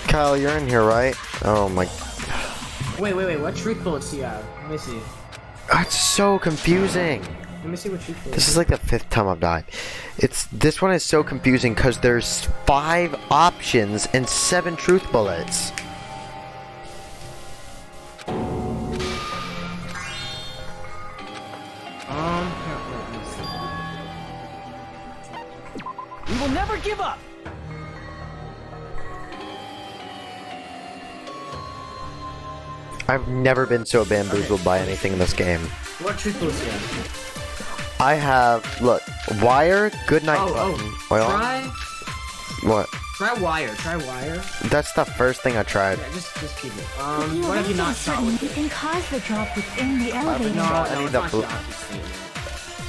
Kyle, you're in here, right? Oh my. Wait. What truth bullets do you have? Let me see. It's so confusing. Let me see what truth bullets. This is like the 5th time I've died. This one is so confusing because there's 5 options and 7 truth bullets. We will never give up. I've never been so bamboozled by anything in this game. What truth bullets do you have? I have, look, wire, good night button. Oil. What? Try wire. Try wire. That's the first thing I tried. Yeah, just keep it. If you What have arrange you it a not shot certain way, with you it? can cause the drop within the elevator. I need it's the not blue- Shiaki's statement.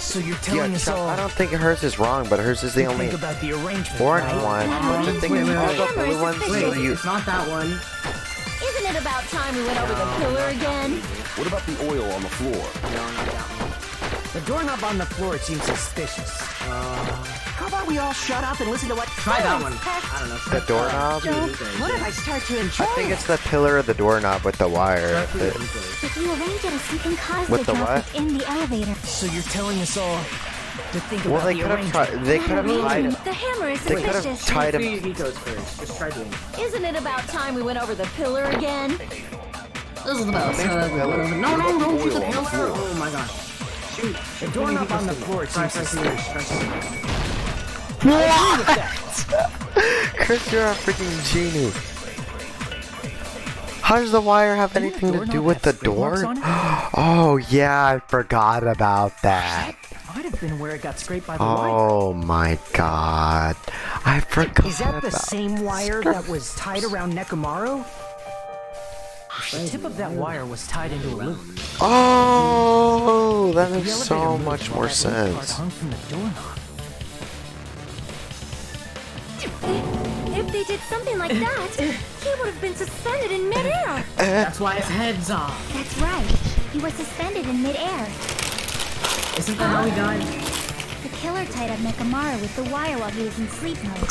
So you're Yeah, telling us all I don't think hers is wrong, but hers is the to only think about the arrangement, orange right? one. The thing wait, is, wait, all wait. the Hammer blue is ones, suspicious. you, It's not that one. Isn't it about time we went over the pillar again? What about the oil on the floor? No, not that one. The doorknob on the floor seems suspicious. How about we all shut up and listen to what... Try that one. I don't know. Try the doorknob. What if I start to enjoy I think it's the pillar of the doorknob with the wire. If you arrange it, you can cause With the the drop what? within the elevator. So you're telling us all To think Well, about they the could have arrangement. tried. They could have tied him. The hammer is They could have suspicious. tied him. He goes first. Just try doing it. Isn't it about time we went over the pillar again? This is about no, don't shoot the pillar. Oh my god. Shoot. The doorknob on the floor seems suspicious. Chris, you're a freaking genie. How does the wire have anything to do with the door? Oh yeah, I forgot about that. Might have been where it got scraped by the wire. Oh my god. I forgot. Is that the about same wire that was tied around Nekomaru? The tip of that wire was tied into a loop. Oh, that The makes elevator so moved much while more that loop part sense. hung from the doorknob. If they did something like that, he would have been suspended in midair. That's why his head's off. That's right. He was suspended in midair. Isn't that how he died? The killer tied up Nekomaru with the wire while he was in sleep mode.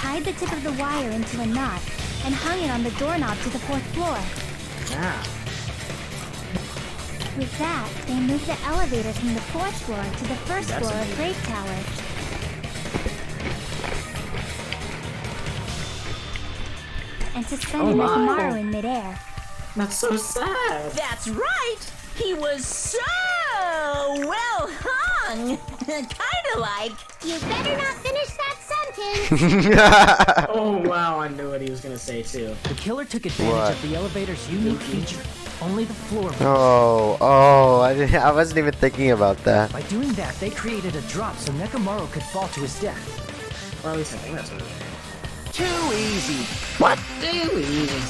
Tied the tip of the wire into a knot and hung it on the doorknob to the 4th floor. Yeah. With that, they moved the elevator from the 4th floor to the 1st That's floor of amazing. Grape Tower. And suspended my. Nekomaru in midair. That's so sad. That's right! He was so well hung! Kinda like. You better not finish that sentence! Oh wow, I knew what he was gonna say too. The killer took advantage What? of the elevator's unique feature. Only the floor moves. Oh, I wasn't even thinking about that. By doing that, they created a drop so Nekomaru could fall to his death. Or at least I think that's what it is. Too easy. Too easy.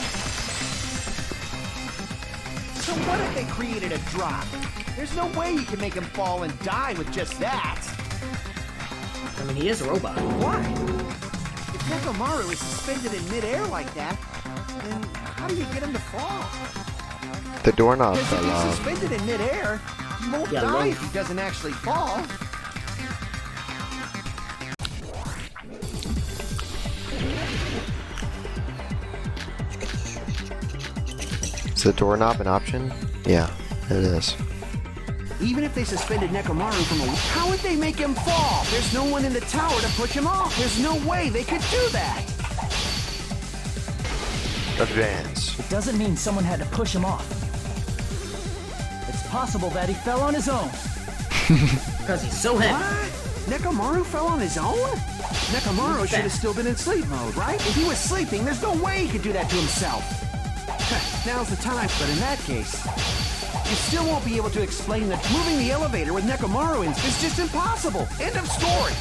So what if they created a drop? There's no way you can make him fall and die with just that. I mean, he is a robot. Why? If Nekomaru is suspended in midair like that, then how do you get him to fall? The doorknob Because if fell he's off. suspended in midair, he won't Yeah, die low. if he doesn't actually fall. Is the doorknob an option? Yeah, it is. Even if they suspended Nekomaru from a... How would they make him fall? There's no one in the tower to push him off. There's no way they could do that. Advance. It doesn't mean someone had to push him off. It's possible that he fell on his own. Because he's so heavy. What? Nekomaru fell on his own? Nekomaru should have still been in sleep mode, right? If he was sleeping, there's no way he could do that to himself. Now's the time, but in that case, you still won't be able to explain that moving the elevator with Nekomaru in is just impossible. End of story.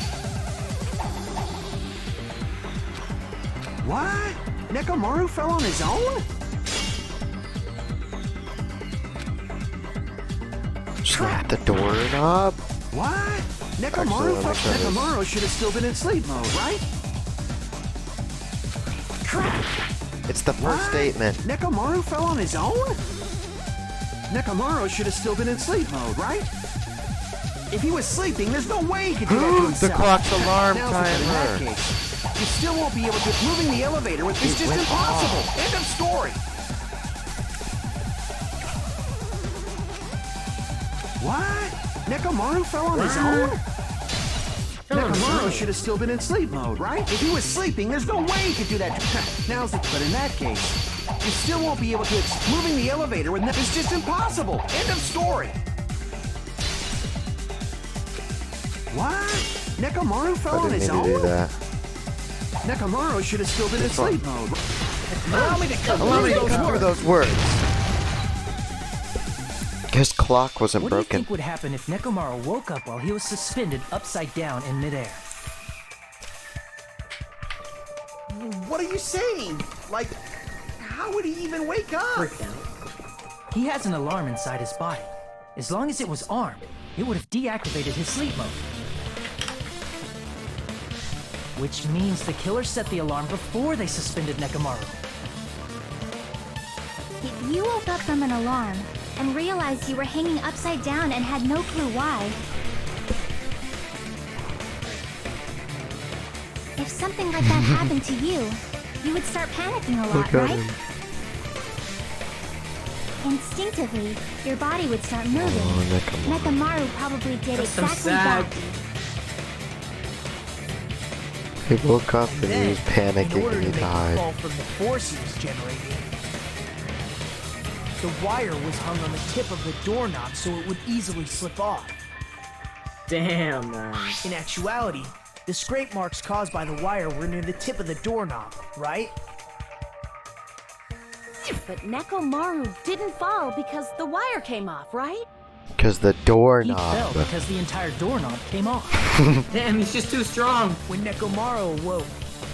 What? Nekomaru fell on his own? Slap the doorknob? What? Actually, Nekomaru let me try this. Nekomaru should have still been in sleep mode, right? Crap! It's the first What? statement. Nekomaru fell on his own? Nekomaru should have still been in sleep mode, right? If he was sleeping, there's no way he could do that to The himself. clock's alarm Now's the time. In that timer. case, you still won't be able to. Moving the elevator with it's It just went impossible. off. End of story. What? Nekomaru fell on his own? Nekomaru should have still been in sleep mode, right? If he was sleeping, there's no way he could do that. Now's the. But in that case, you still won't be able to. Moving the elevator with it's just impossible. End of story. What? Nekomaru fell I on didn't his mean to do own? that. Nekomaru should have still been in This one. sleep mode. Allow me to cut Through those words. His clock wasn't What do you broken. think would happen if Nekomaru woke up while he was suspended upside down in midair? What are you saying? Like, how would he even wake up? Freaked out. He has an alarm inside his body. As long as it was armed, it would have deactivated his sleep mode. Which means the killer set the alarm before they suspended Nekomaru. If you woke up from an alarm and realized you were hanging upside down and had no clue why, if something like that happened to you, you would start panicking a lot, Look at right? him. Instinctively, your body would start moving. Nekamaru probably did That's so exactly sad. that. He woke up and he Then, was in panicking order and to he make the died. fall from the force he was generating, the wire was hung on the tip of the doorknob so it would easily slip off. Damn, man. In actuality, the scrape marks caused by the wire were near the tip of the doorknob, right? But Nekomaru didn't fall because the wire came off, right? Because the He fell doorknob. because the entire doorknob came off. Damn, he's just too strong. When Nekomaru awoke,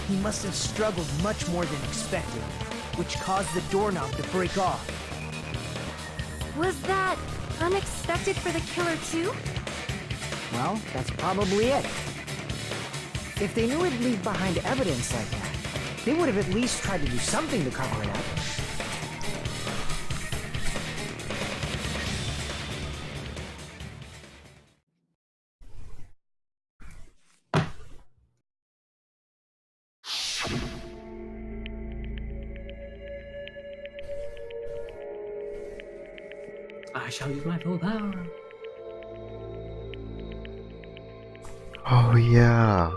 he must have struggled much more than expected, which caused the doorknob to break off. Was that unexpected for the killer too? Well, that's probably it. If they knew it'd leave behind evidence like that, they would have at least tried to do something to cover it up. I shall use my full power. Oh yeah.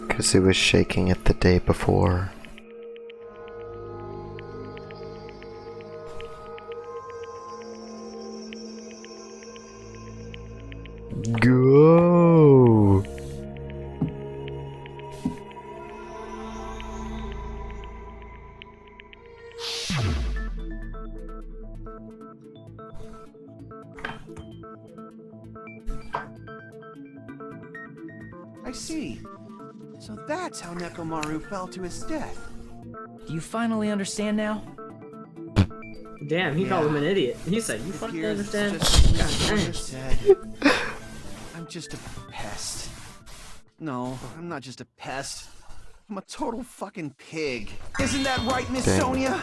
Because he was shaking it the day before. Go! I see. So that's how Nekomaru fell to his death. Do you finally understand now? Damn, he called Yeah. him an idiot. He said, "You It fucking appears understand?" just like God Mr. dang. Porter said. I'm just a pest. No, I'm not just a pest. I'm a total fucking pig. Isn't that right, Miss Dang. Sonia?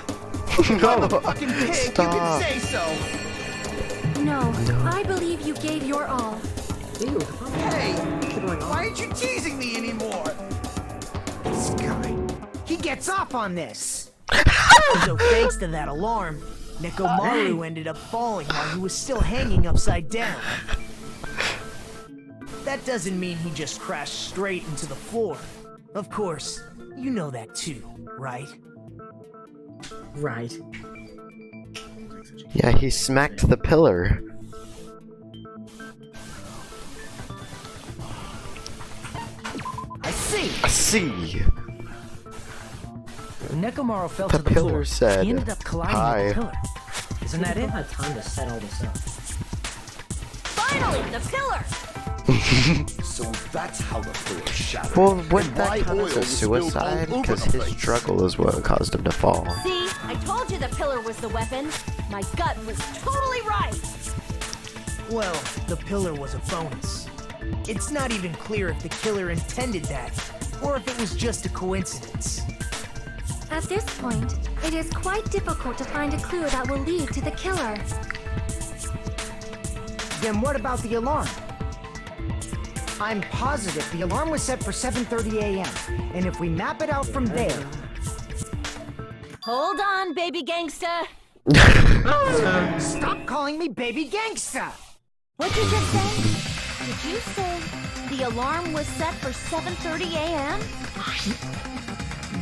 No, I'm a fucking pig. stop. You can say so. No, I believe you gave your all. Ew. Hey, What's going on? why aren't you teasing me anymore? This guy, he gets off on this. So thanks to that alarm, Nekomaru ended up falling while he was still hanging upside down. That doesn't mean he just crashed straight into the floor. Of course, you know that too, right? Right. Yeah, he smacked the pillar. I see. I see. When Nekomaru fell The to the pillar floor, said, he ended up colliding "Hi." with the pillar. Isn't that I it? don't have time to set all this up. Finally, the pillar! So that's how the pillar shattered. Well, would And that why count oil as a was spilled all suicide? over Because the his place. struggle is what caused him to fall. See, I told you the pillar was the weapon. My gut was totally right. Well, the pillar was a bonus. It's not even clear if the killer intended that, or if it was just a coincidence. At this point, it is quite difficult to find a clue that will lead to the killer. Then what about the alarm? I'm positive the alarm was set for 7:30 a.m. And if we map it out from there, Hold on, baby gangsta. stop calling me baby gangsta! What'd you just say? Did you say the alarm was set for 7:30 a.m.?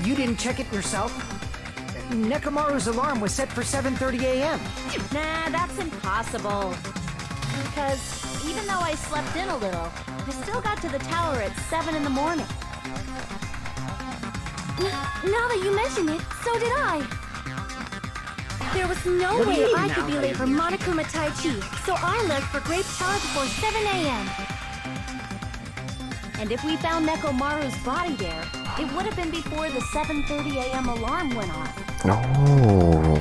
You didn't check it yourself? Nekomaru's alarm was set for 7:30 a.m. Nah, that's impossible. Because even though I slept in a little, I still got to the tower at 7 in the morning. Now that you mention it, so did I. There was no What do way you mean I now could be that late you for Monokuma Tai Chi, so I left for Grape Tower before 7 a.m. And if we found Nekomaru's body there, it would have been before the 7:30 a.m. alarm went off. Oh.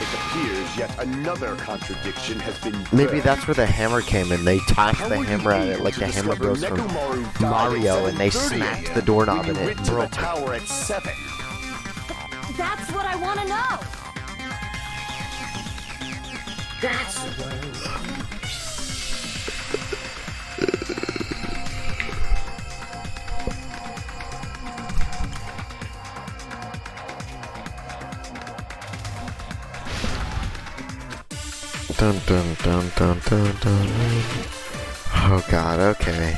It appears yet another contradiction has been Maybe birthed. that's where the hammer came in. They tossed How the were you hammer at it able like to the hammer discover bros from Nekomaru died at Mario, and they 7:30 smacked a.m. the doorknob when and you it went to the broke it. tower at 7. That's what I want to know. That's what Dun dun dun dun dun dun. Oh god, okay.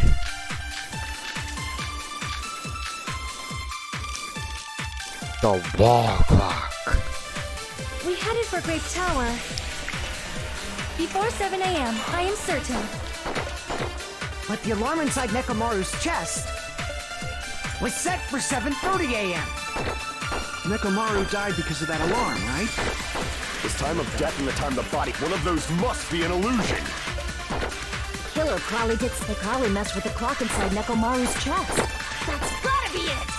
The wall clock. We headed for Grape Tower. Before 7 a.m., I am certain. But the alarm inside Nekomaru's chest was set for 7:30 a.m. Nekomaru died because of that alarm, right? His time of death and the time of the body, one of those must be an illusion. Killer probably messed with the clock inside Nekomaru's chest. That's gotta be it!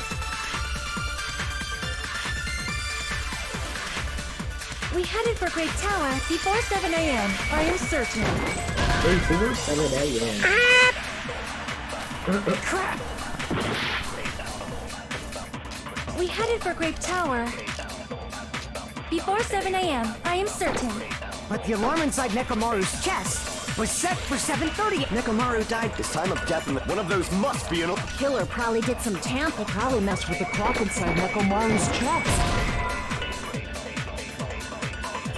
We headed for Grape Tower before 7 a.m., I am certain. Before 7 a.m. Crap! We headed for Grape Tower. Before 7 a.m., I am certain. But the alarm inside Nekomaru's chest was set for 7:30. Nekomaru died. His time of death and one of those must be an Killer probably did some tamper, probably messed with the clock inside Nekomaru's chest.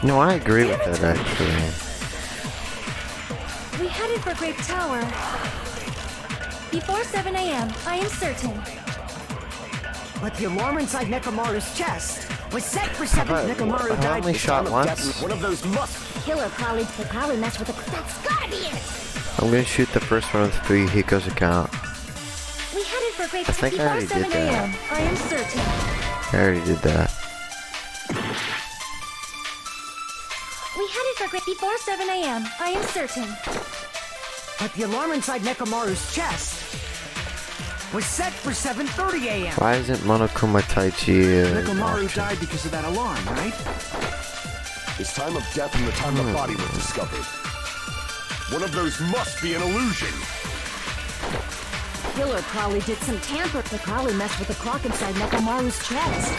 No, I agree with it actually. We headed for Grape Tower. Before 7 a.m., I am certain. But the alarm inside Nekomaru's chest was set for 7. Nekomaru I died. only shot once. one of those must. Killer probably messed with the clock. That's gotta be it! I'm gonna shoot the first one of the 3 Hiko's account. We headed for Grape I think I Tower already before did 7 that. a.m., I am certain. I already did that. We headed for Grape before 7 a.m., I am certain. But the alarm inside Nekomaru's chest was set for 7:30 a.m. Why isn't Monokuma Taichi Nekomaru died because of that alarm, right? His time of death and the time the body was discovered. One of those must be an illusion. Killer probably did some tamper, probably messed with the clock inside Nekomaru's chest.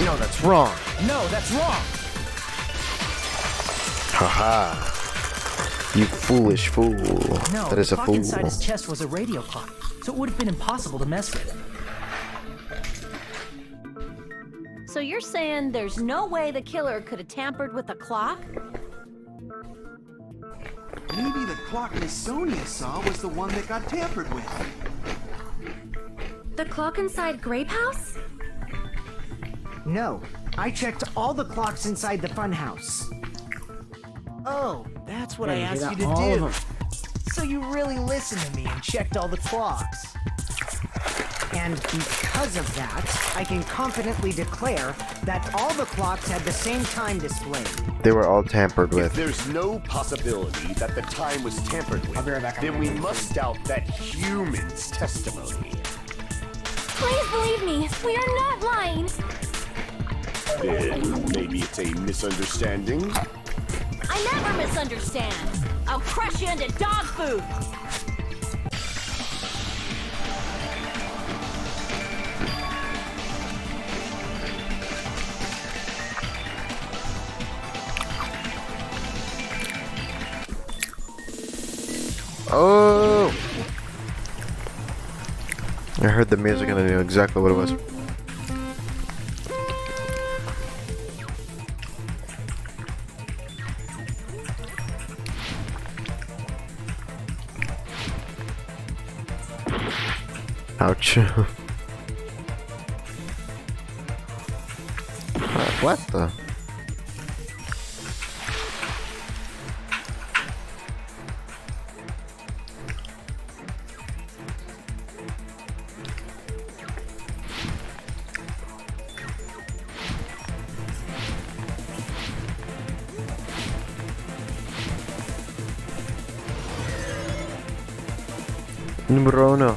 No, that's wrong. No, that's wrong. Haha. You foolish fool. No, That is the a clock fool. inside his chest was a radio clock, so it would have been impossible to mess with. So you're saying there's no way the killer could have tampered with the clock? Maybe the clock Miss Sonia saw was the one that got tampered with. The clock inside Grape House? No, I checked all the clocks inside the funhouse. Oh, that's what Yeah, I you asked got you to all of do. them. So you really listened to me and checked all the clocks. And because of that, I can confidently declare that all the clocks had the same time displayed. They were all tampered If with. there's no possibility that the time was tampered with, I'll be right back. then we must doubt that human's testimony. Please believe me, we are not lying. Then maybe it's a misunderstanding. I never misunderstand. I'll crush you into dog food. Oh! I heard the music and I knew exactly what it was. Ouch. What the? Numero uno.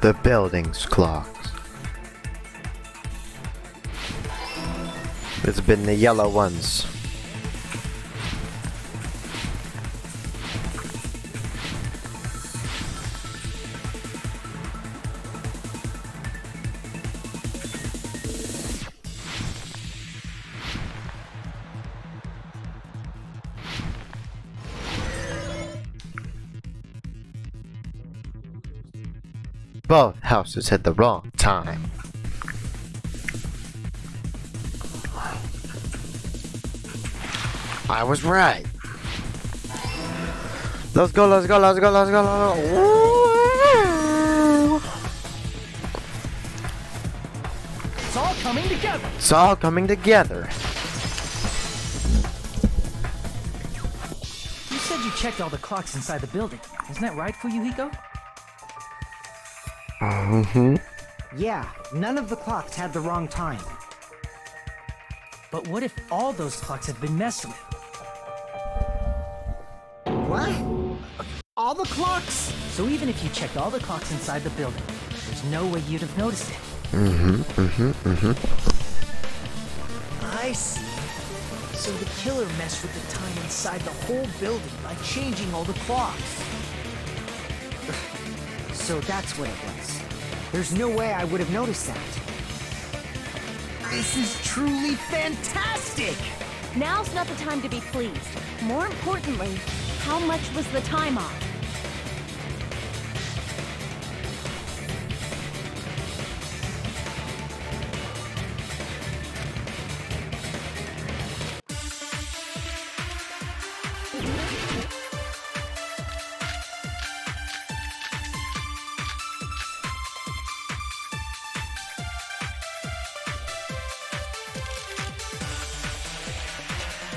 The building's clocks. It's been the yellow ones. Both houses at the wrong time. I was right. Let's go, let's go, let's go, let's go, let's go. It's all coming together. It's all coming together. You said you checked all the clocks inside the building. Isn't that right, Fuyuhiko? Yeah, none of the clocks had the wrong time. But what if all those clocks had been messed with? What? All the clocks? So even if you checked all the clocks inside the building, there's no way you'd have noticed it. I see. So the killer messed with the time inside the whole building by changing all the clocks. So that's what it was. There's no way I would have noticed that. This is truly fantastic! Now's not the time to be pleased. More importantly, how much was the time off?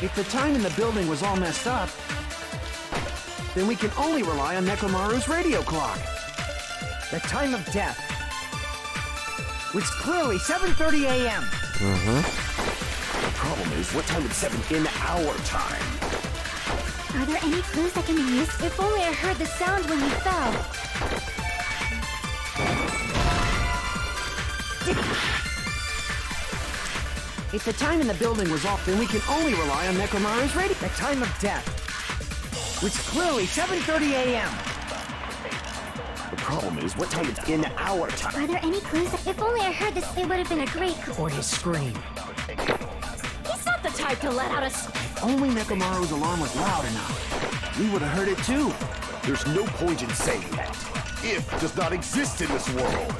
If the time in the building was all messed up, then we can only rely on Nekomaru's radio clock. The time of death. Which clearly 7:30 a.m. The problem is, what time is 7 in our time? Are there any clues that can be used? If only I heard the sound when you fell. If the time in the building was off, then we can only rely on Nekomaru's radio. The time of death. Which clearly 7:30 a.m. The problem is, what time is in our time? Are there any clues? If only I heard this, it would have been a great clue. Or his scream. He's not the type to let out a... If only Nekomaru's alarm was loud enough, we would have heard it too. There's no point in saying that. If does not exist in this world.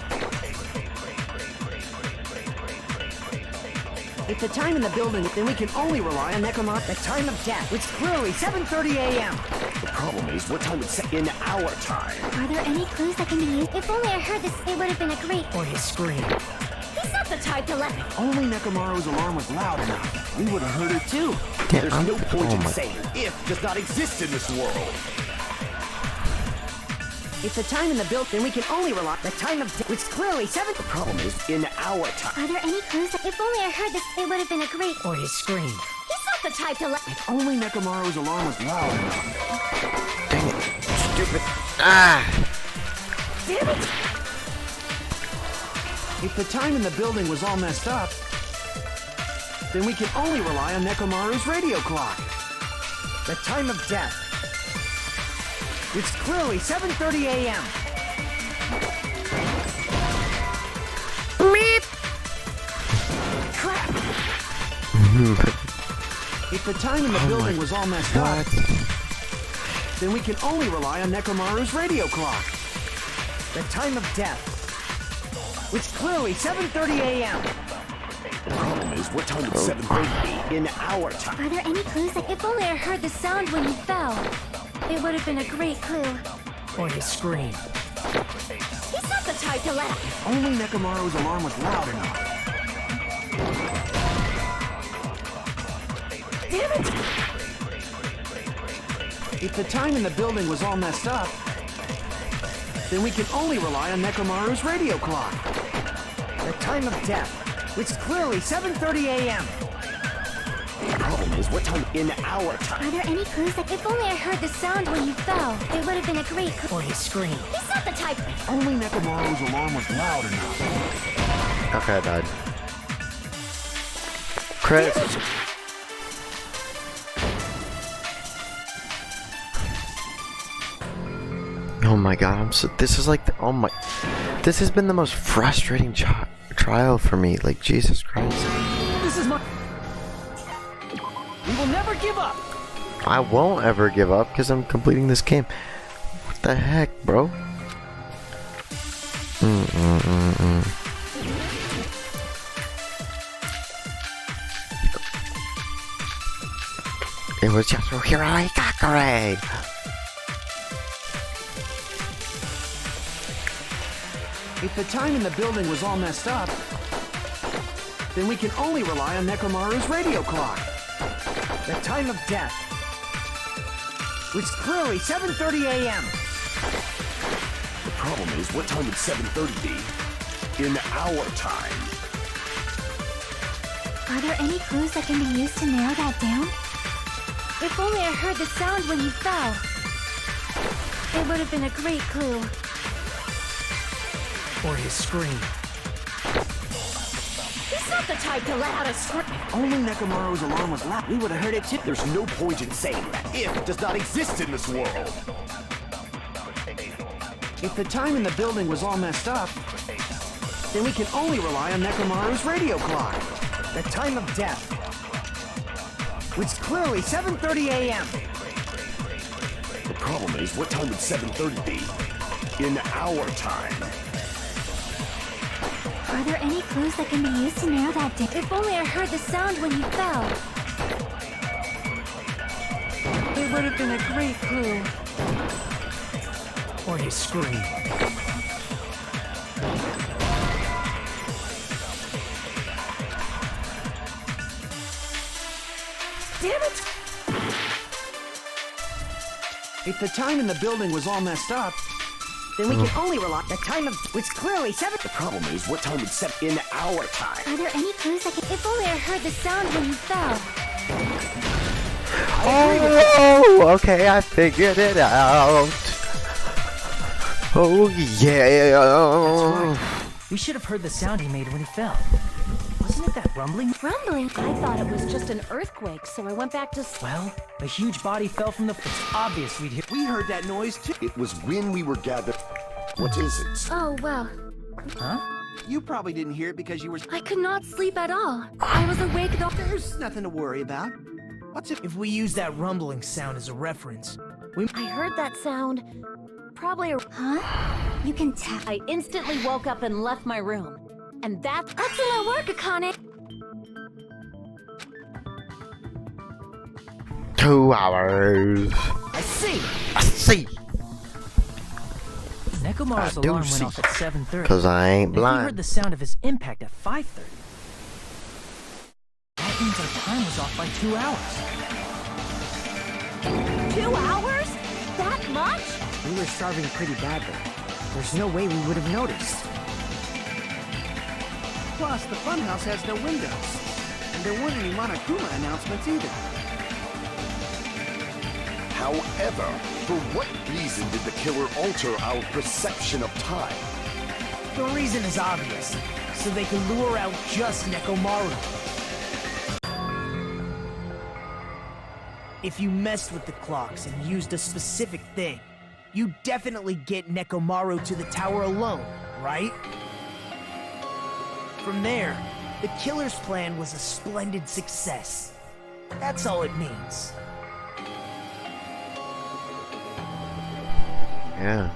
If the time in the building, then we can only rely on Nekomaru. The time of death. Which clearly 7:30 a.m. The problem is, what time is set in our time? Are there any clues that can be used? If only I heard this, it would have been a great Or his scream. He's not the type to let... If only Nekomaru's alarm was loud enough, we would have heard it too. There's no point in saying if does not exist in this world. If the time in the building, then we can only rely. The time of death. Which clearly 7. The problem is in our time. Are there any clues? If only I heard this, it would have been a great... Or his scream. He's not the type to let... If only Nekomaru's alarm was loud enough. Dang it. Stupid. Ah! Damn it! If the time in the building was all messed up, then we can only rely on Nekomaru's radio clock. The time of death. Which clearly 7:30 a.m. Crap! If the time in the building was all messed up, then we can only rely on Nekomaru's radio clock. The time of death. Which clearly 7:30 a.m. The problem is, what time is 7:30 in our time? Are there any clues? If only I heard the sound when you fell, it would have been a great clue. Or his scream. He's not the type to let... If only Nekomaru's alarm was loud enough. Damn it! If the time in the building was all messed up, then we can only rely on Nekomaru's radio clock. The time of death. Which clearly 7:30 a.m. The problem is, what time in our time? Are there any clues? If only I heard the sound when you fell, it would have been a great clue. Or his scream. He's not the type... If only Nekomaru's alarm was loud enough. Okay, I died. Chris. Oh my god, I'm so. This is like. Oh my. This has been the most frustrating trial for me. Like, Jesus Christ. This is my. We will never give up. I won't ever give up because I'm completing this game. What the heck, bro? It was just Hirai Kakare. If the time in the building was all messed up, then we can only rely on Nekomaru's radio clock. The time of death. Which clearly 7:30 a.m. The problem is, what time would 7:30 be? In our time. Are there any clues that can be used to narrow that down? If only I heard the sound when you fell. It would have been a great clue. Or his scream. He's not the type to let out a scream. Only Nekomaru's alarm was loud. We would have heard it too. There's no point in saying that. If does not exist in this world. If the time in the building was all messed up, then we can only rely on Nekomaru's radio clock. The time of death. Which clearly 7:30 a.m. The problem is, what time would 7:30 be? In our time. Are there any clues that can be used to narrow that down? If only I heard the sound when you fell. It would have been a great clue. Or his scream. Damn it! If the time in the building was all messed up, then we can only rely. The time of which clearly 7. The problem is, what time would set in our time? Are there any clues that can... If only I heard the sound when you fell. Oh, okay, I figured it out. Oh, yeah. We should have heard the sound he made when he fell. Wasn't it that rumbling? Rumbling? I thought it was just an earthquake, so I went back to sleep. Well, a huge body fell from the. It's obvious we'd hear. We heard that noise too. It was when we were gathered. What is it? Oh, well. Huh? You probably didn't hear it because you were. I could not sleep at all. I was awake the... There's nothing to worry about. What's it? If we use that rumbling sound as a reference, I heard that sound. Probably. Huh? You can tell. I instantly woke up and left my room. And that's... Excellent work, Akane. 2 hours. I see. I see. Nekomaru's I do alarm see. went off at 7:30. Cause I ain't And we blind. heard the sound of his impact at 5:30. That means our time was off by 2 hours. 2 hours? That much? We were starving pretty badly. There's no way we would have noticed. Plus, the funhouse has no windows, and there weren't any Monokuma announcements either. However, for what reason did the killer alter our perception of time? The reason is obvious. So they can lure out just Nekomaru. If you messed with the clocks and used a specific thing, you definitely get Nekomaru to the tower alone, right? From there, the killer's plan was a splendid success. That's all it means. Yeah.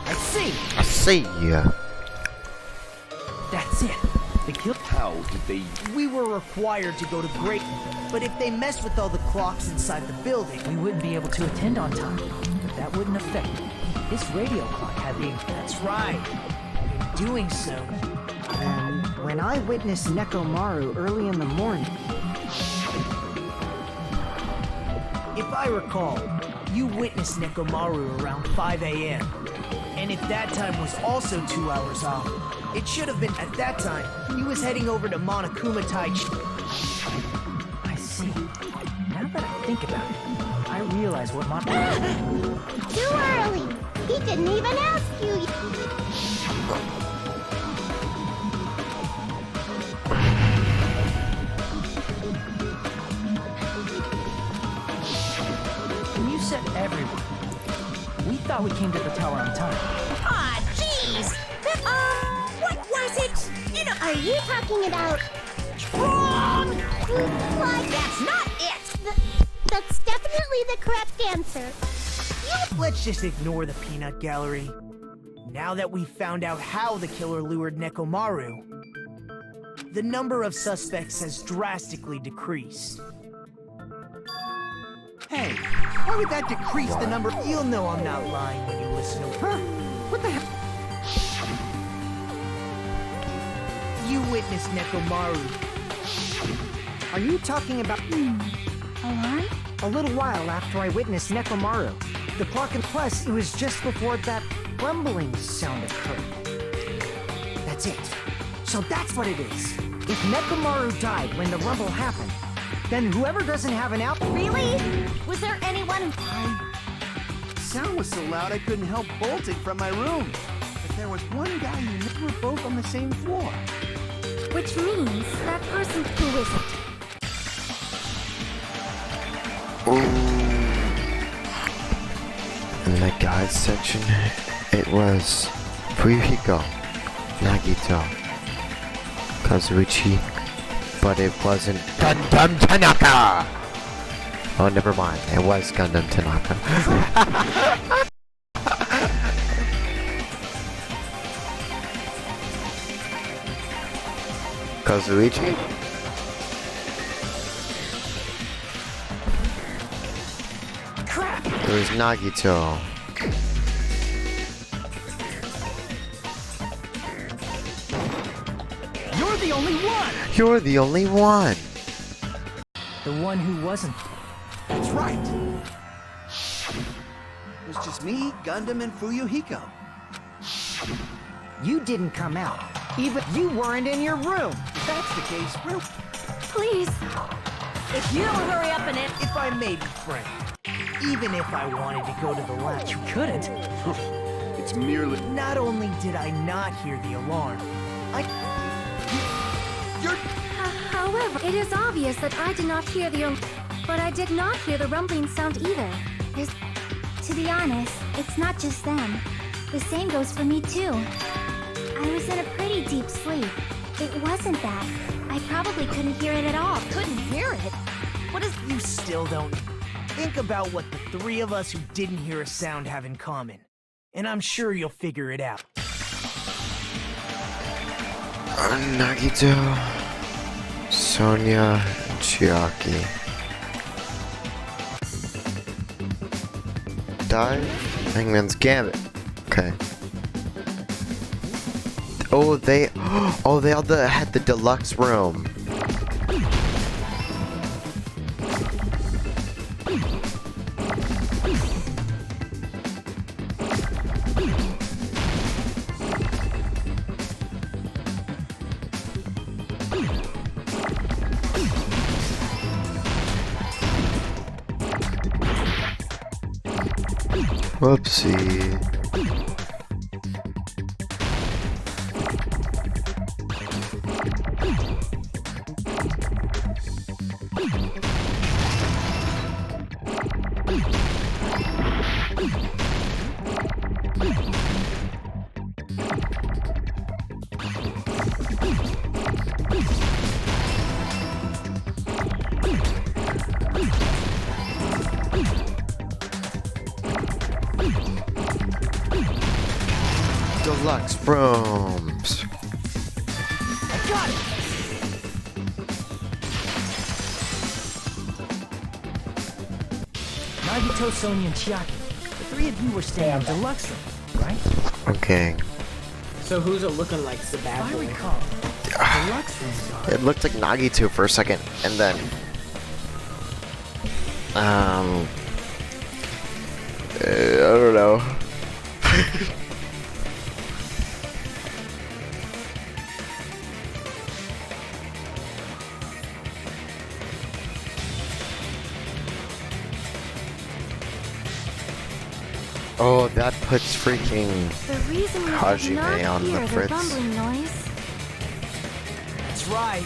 I see. I see ya. That's it. The kill. How did they... We were required to go to Great, but if they messed with all the clocks inside the building, We wouldn't be able to attend on time, but that wouldn't affect it. This radio clock had the. that's right. In doing so, And when I witnessed Nekomaru early in the morning, if I recall, you witnessed Nekomaru around 5 a.m. And if that time was also 2 hours off, it should have been at that time he was heading over to Monokuma Taichi. I see. Now that I think about it, I realize what my. Too early! He didn't even ask you. And you said everyone. We thought we came to the tower on time. Aw, jeez! What was it? You know, Are you talking about? wrong! What? That's not it! That's definitely the correct answer. Let's just ignore the peanut gallery. Now that we've found out how the killer lured Nekomaru, the number of suspects has drastically decreased. Hey, why would that decrease the number? You'll know I'm not lying when you listen to her. What the hell? You witnessed Nekomaru. Are you talking about Alarm? a little while after I witnessed Nekomaru? The clock and plus, it was just before that rumbling sound occurred. That's it. So that's what it is. If Nekomaru died when the rumble happened, then whoever doesn't have an out. Really? Was there anyone? Sound was so loud I couldn't help bolting from my room. But there was one guy who knew we were both on the same floor. Which means that person. Who is it? In the guide section, it was Fuyuhiko, Nagito, Kazuichi, but it wasn't Gundam Tanaka! Oh, never mind, it was Gundam Tanaka. Kazuichi? Crap! It was Nagito. You're the only one! You're the only one! The one who wasn't. That's right. It was just me, Gundam, and Fuyuhiko. You didn't come out. Even you weren't in your room. If that's the case, we're... Please. If you don't hurry up in it, If I may be frank, even if I wanted to go to the lab, You couldn't. It's merely... not only did I not hear the alarm, However, it is obvious that I did not hear the. But I did not hear the rumbling sound either. To be honest, it's not just them. The same goes for me too. I was in a pretty deep sleep. It wasn't that. I probably couldn't hear it at all. Couldn't hear it. What is... you still don't. Think about what the three of us who didn't hear a sound have in common, and I'm sure you'll figure it out. Nagito, Sonia, Chiaki. Dive? Hangman's Gambit. Okay. Oh, they all had the deluxe room. Whoopsie. Deluxe rooms. I got it! Nagito, Sonia, and Chiaki. The three of you were staying in deluxe room, right? Okay. So who's it looking like, If I Sebastian? recall, deluxe rooms are. It looked like Nagito for a second, and then I don't know. Oh, that puts freaking The reason we did Hajime not on the hear the fritz. rumbling noise. That's right.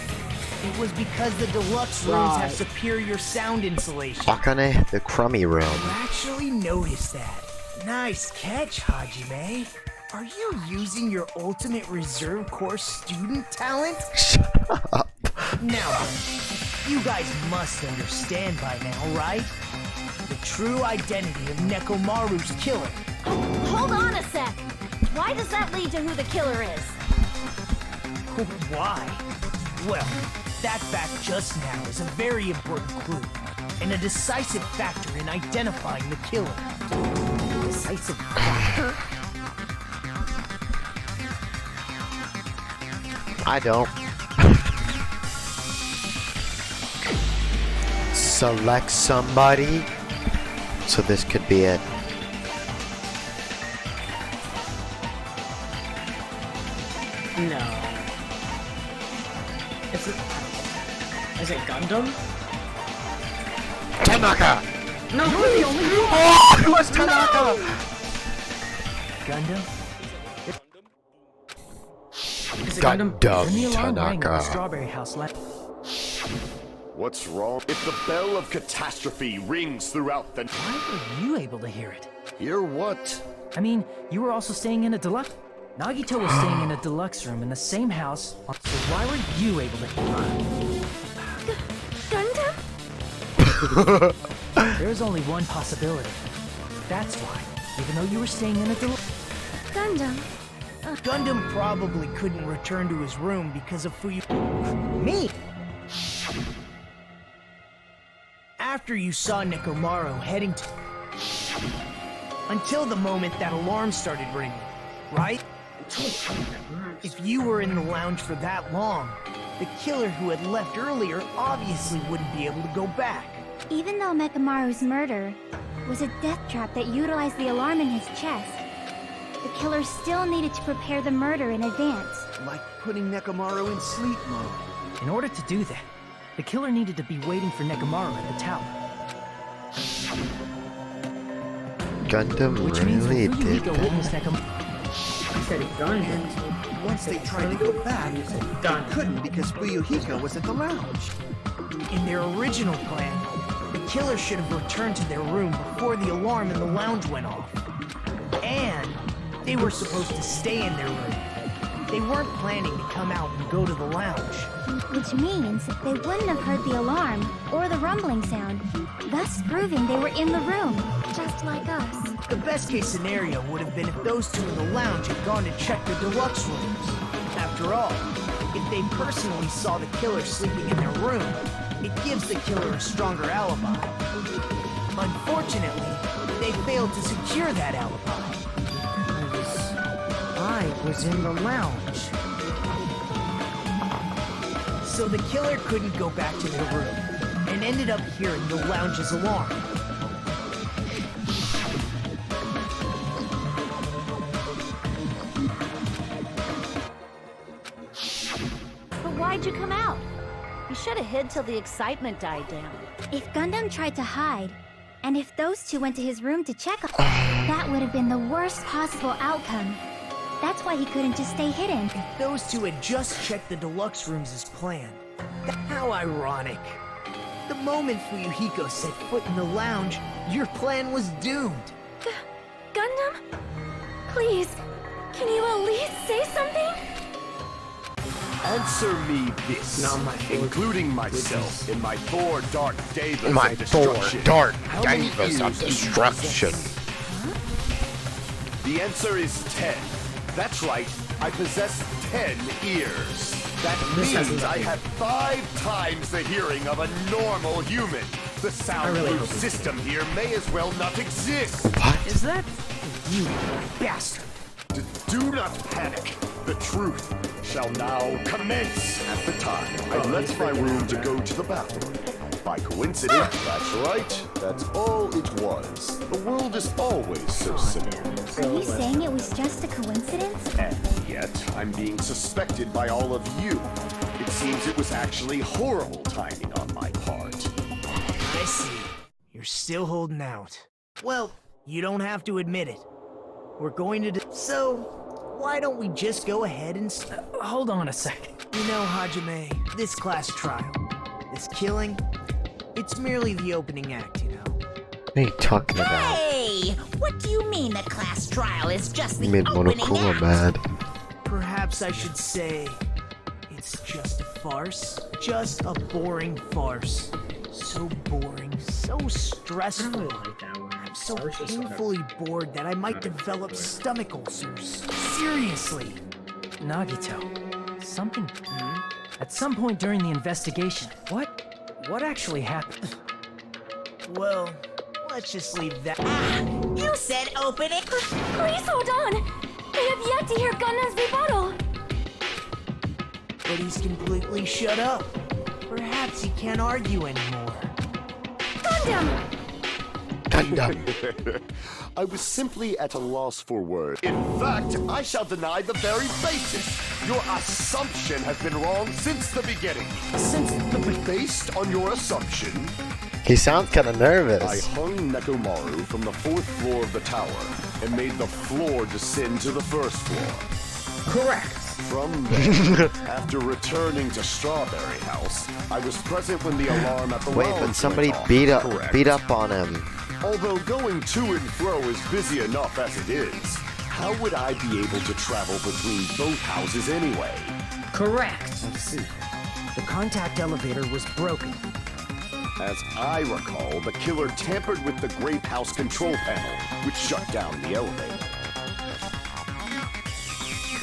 It was because the deluxe rooms have superior sound insulation. Akane, the crummy room. I actually noticed that. Nice catch, Hajime. Are you using your ultimate reserve corps student talent? Shut up. Now then, you guys must understand by now, right? The true identity of Nekomaru's killer. Hold on a sec. Why does that lead to who the killer is? Why? Well, that fact just now is a very important clue, and a decisive factor in identifying the killer. Decisive factor? I don't. Select somebody. So this could be it. No. Is it Gundam? Tanaka! No, we're the only one! Oh, it was Tanaka! Gundam? Is it Gundam? When the alarm rang at the Tanaka. Strawberry House last... What's wrong? If the bell of catastrophe rings throughout the... Why were you able to hear it? Hear what? I mean, you were also staying in a deluxe... Nagito was staying in a deluxe room in the same house, so why were you able to... Gundam? There's only one possibility. That's why, even though you were staying in a deluxe... Gundam. Gundam probably couldn't return to his room because of Me! After you saw Nekomaru heading to... Until the moment that alarm started ringing, right? If you were in the lounge for that long, the killer who had left earlier obviously wouldn't be able to go back. Even though Nekomaru's murder was a death trap that utilized the alarm in his chest, the killer still needed to prepare the murder in advance. Like putting Nekomaru in sleep mode. In order to do that, the killer needed to be waiting for Nekomaru at the tower. Gundam Which means really when did Fuyuhiko that. witnessed Nekomaru... I said Gundam. Once they tried to go back, Done. they couldn't because Fuyuhiko was at the lounge. In their original plan, the killer should have returned to their room before the alarm in the lounge went off. And they were supposed to stay in their room. They weren't planning to come out and go to the lounge. Which means they wouldn't have heard the alarm or the rumbling sound, thus proving they were in the room, just like us. The best case scenario would have been if those two in the lounge had gone to check the deluxe rooms. After all, if they personally saw the killer sleeping in their room, it gives the killer a stronger alibi. Unfortunately, they failed to secure that alibi. I was in the lounge. So the killer couldn't go back to their room, and ended up hearing the lounge's alarm. But why'd you come out? You should have hid till the excitement died down. If Gundam tried to hide, and if those two went to his room to check on him, that would have been the worst possible outcome. That's why he couldn't just stay hidden. If those two had just checked the deluxe rooms as planned. How ironic. The moment Fuyuhiko set foot in the lounge, your plan was doomed. Gundam? Please, can you at least say something? Answer me this, including myself in my 4 dark devas My of 4 destruction. dark How many divas of ears do you destruction. possess? The answer is 10. That's right, I possess 10 ears. That means I have 5 times the hearing of a normal human. The soundproof system here may as well not exist. Is that... You bastard! Do not panic. The truth shall now commence. At the time, I left my room to go to the bathroom. By coincidence, that's right. That's all it was. The world is always so simple. Are you saying it was just a coincidence? And yet, I'm being suspected by all of you. It seems it was actually horrible timing on my part. I see. You're still holding out. Well, you don't have to admit it. we're going to so, why don't we just go ahead and Hold on a second. You know, Hajime, this class trial, this killing, it's merely the opening act, you know? What are you talking about? Hey! What do you mean the class trial is just the Made opening Monokuma act? mad. Perhaps I should say, it's just a farce. Just a boring farce. So boring, so stressful. I'm so painfully bored that I might develop stomach ulcers. Seriously. Nagito, something... At some point during the investigation, what actually happened? Well, let's just leave that. You said opening. Please hold on! I have yet to hear Gundam's rebuttal! But he's completely shut up. Perhaps he can't argue anymore. Gundam! I was simply at a loss for words. In fact, I shall deny the very basis. Your assumption has been wrong since the beginning. Based on your assumption, He sounds kind of I nervous. hung Nekomaru from the 4th floor of the tower and made the floor descend to the 1st floor. Correct. From there, after returning to Strawberry House, I was present when the alarm at the Wait, lounge but somebody went off. Correct. beat up on him. Although going to and fro is busy enough as it is, how would I be able to travel between both houses anyway? Correct. I see. The contact elevator was broken. As I recall, the killer tampered with the Grape House control panel, which shut down the elevator.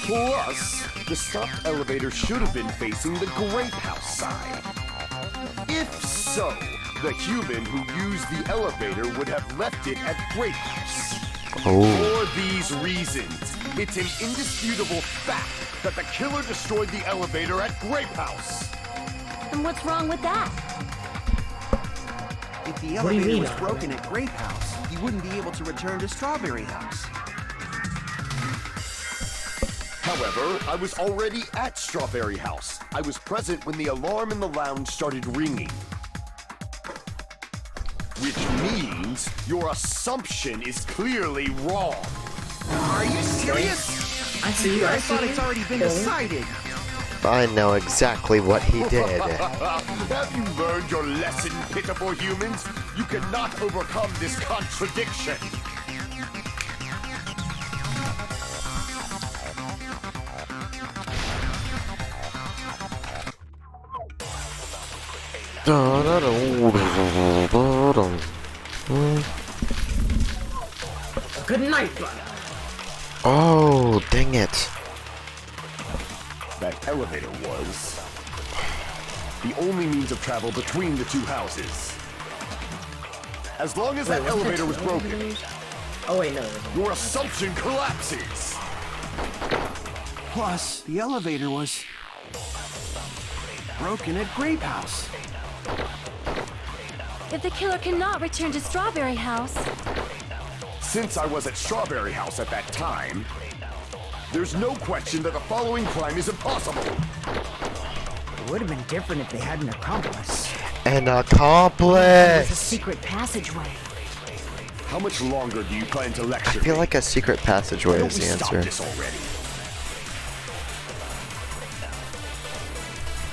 Plus, the stopped elevator should have been facing the Grape House side. If so, the human who used the elevator would have left it at Grape House. For these reasons, it's an indisputable fact that the killer destroyed the elevator at Grape House. And what's wrong with that? If the What do you elevator mean, was Alfred? broken at Grape House, he wouldn't be able to return to Strawberry House. However, I was already at Strawberry House. I was present when the alarm in the lounge started ringing. Which means your assumption is clearly wrong. Are you serious? I see you. I thought it's already been decided. I know exactly what he did. Have you learned your lesson, pitiful humans? You cannot overcome this contradiction. Good night, brother. Oh, dang it. That elevator was the only means of travel between the two houses. As long as that elevator was broken, Oh wait, no. It wasn't. your assumption collapses. Plus, the elevator was broken at Grape House. If the killer cannot return to Strawberry House, Since I was at Strawberry House at that time, there's no question that the following crime is impossible. It would have been different if they had an accomplice. An There's a accomplice! secret passageway. How much longer do you plan to I lecture feel me? like a secret passageway Don't is we the stop answer. this already?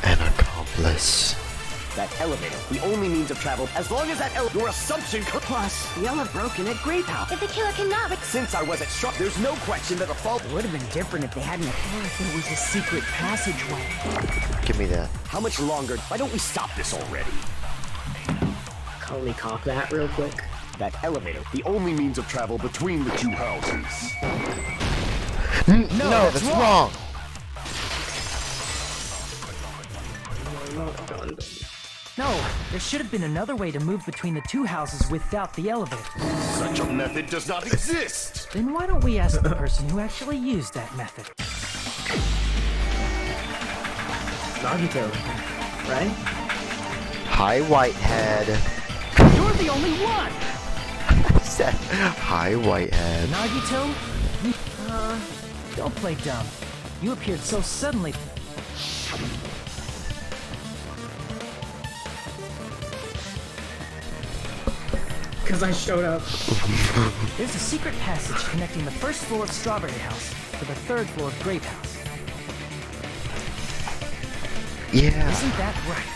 An accomplice. That elevator, the only means of travel, as long as that your assumption Plus, the elevator broken at Grape House. if the killer cannot Since I was at there's no question that the fault. It would have been different if they hadn't. There was a secret passageway. Give me that. How much longer? Why don't we stop this already? Can we cock that real quick? That elevator, the only means of travel between the two houses. No, that's wrong. No, there should have been another way to move between the two houses without the elevator. Such a method does not exist. Then why don't we ask the person who actually used that method? Nagito, right? Hi, Whitehead. You're the only one! I said, hi, Whitehead. Nagito, you, don't play dumb. You appeared so suddenly. because I showed up. There's a secret passage connecting the first floor of Strawberry House to the third floor of Grape House. Yeah. Isn't that right?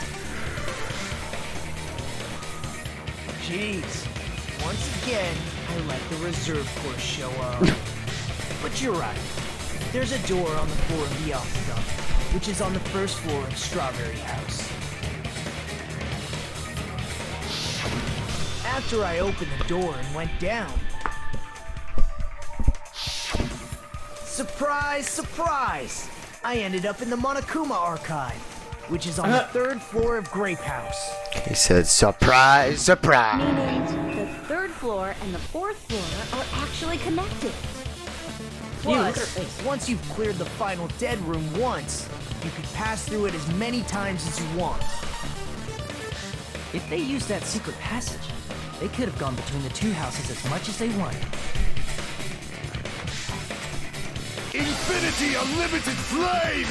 Jeez. Once again, I let the reserve course show up. But you're right. There's a door on the floor of the Octagon, which is on the first floor of Strawberry House. After I opened the door and went down... Surprise, surprise! I ended up in the Monokuma Archive, which is on the third floor of Grape House. He said, surprise, surprise. Meaning the third floor and the fourth floor are actually connected. Plus, once you've cleared the final dead room once, you can pass through it as many times as you want. If they used that secret passage, they could have gone between the two houses as much as they wanted. Infinity Unlimited Flame!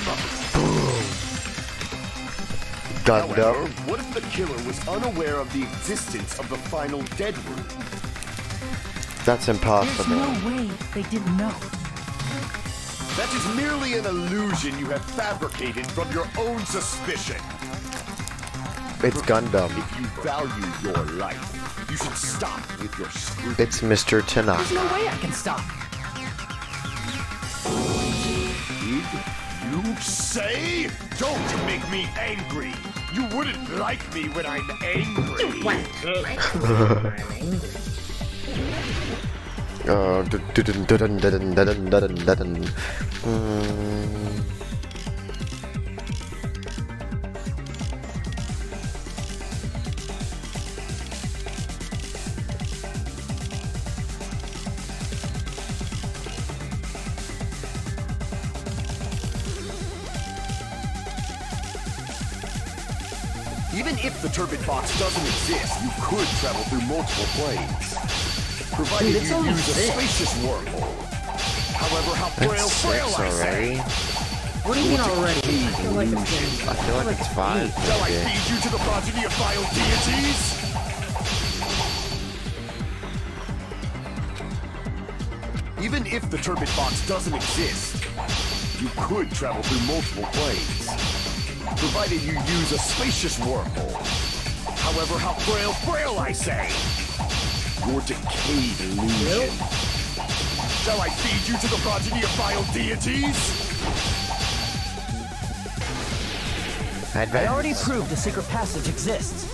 Gunned up. However, what if the killer was unaware of the existence of the final dead room? That's There's impossible. no way they didn't know. That is merely an illusion you have fabricated from your own suspicion. It's Gundam. If you value your life, you should stop with your scrutiny. It's Mr. There's no Tanaka. way I can stop. Did you say? Don't make me angry. You wouldn't like me when I'm angry. Even if the turbid box doesn't exist, you could travel through multiple planes. Provided Dude, it's you only use a 6. spacious wormhole. However, how That's frail 6 I say. already. What do you mean already? I feel like it's getting... I feel like it's 5. Shall I maybe. feed you to the progeny of vile deities? Even if the turbid box doesn't exist, you could travel through multiple planes. Provided you use a spacious wormhole. However, how frail I say. Your decayed illusion. Shall I feed you to the progeny of vile deities? I already proved the secret passage exists.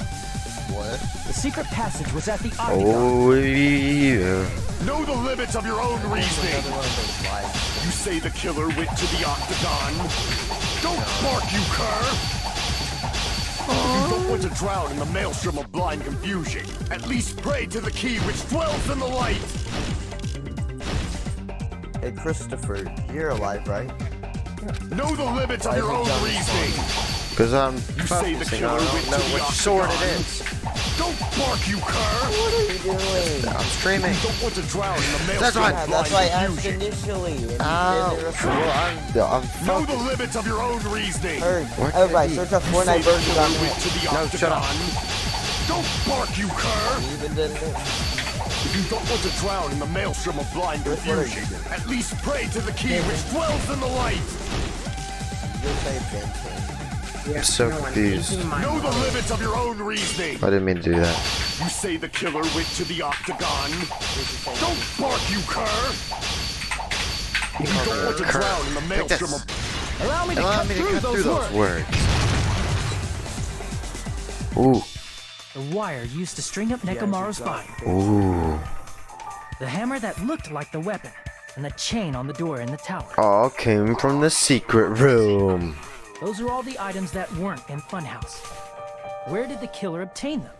What? The secret passage was at the Octagon. Oh, yeah. Know the limits of your own reasoning. Another one of those lies. You say the killer went to the Octagon. Don't bark, you cur! You don't want to drown in the maelstrom of blind confusion. At least pray to the key which dwells in the light. Hey, Christopher, you're alive, right? Know the limits of your own reasoning. Because I'm You say the focusing killer on, I went don't know to the which sword it Octagon. is. Don't bark, you cur! What are you doing? I'm streaming. You don't want to drown in the That's maelstrom right. of Yeah, blind that's why I asked confusion. initially. And you Oh, didn't well, I'm Know the focused. limits of your own reasoning. Heard. What Everybody, did he- search up You say Fortnite the version killer on went it. to the No, shut up. Octagon. Don't bark, you cur! Even didn't it. If you don't want to drown in the maelstrom of blind What are you confusion, doing? at least pray to the key which dwells in the light. Just say Ben 10. I'm so confused. Know the limits of your own reasoning. I didn't mean to do that. You say the killer went to the Octagon. Don't bark, you cur! If you don't want to Cur. drown in the Take this. maelstrom of... Allow me to Allow cut me to through cut through those those words. words. Ooh. The wire used to string up Nekomaru's body. Ooh. The hammer that looked like the weapon. And the chain on the door in the tower. All came from the secret room. Those are all the items that weren't in Funhouse. Where did the killer obtain them?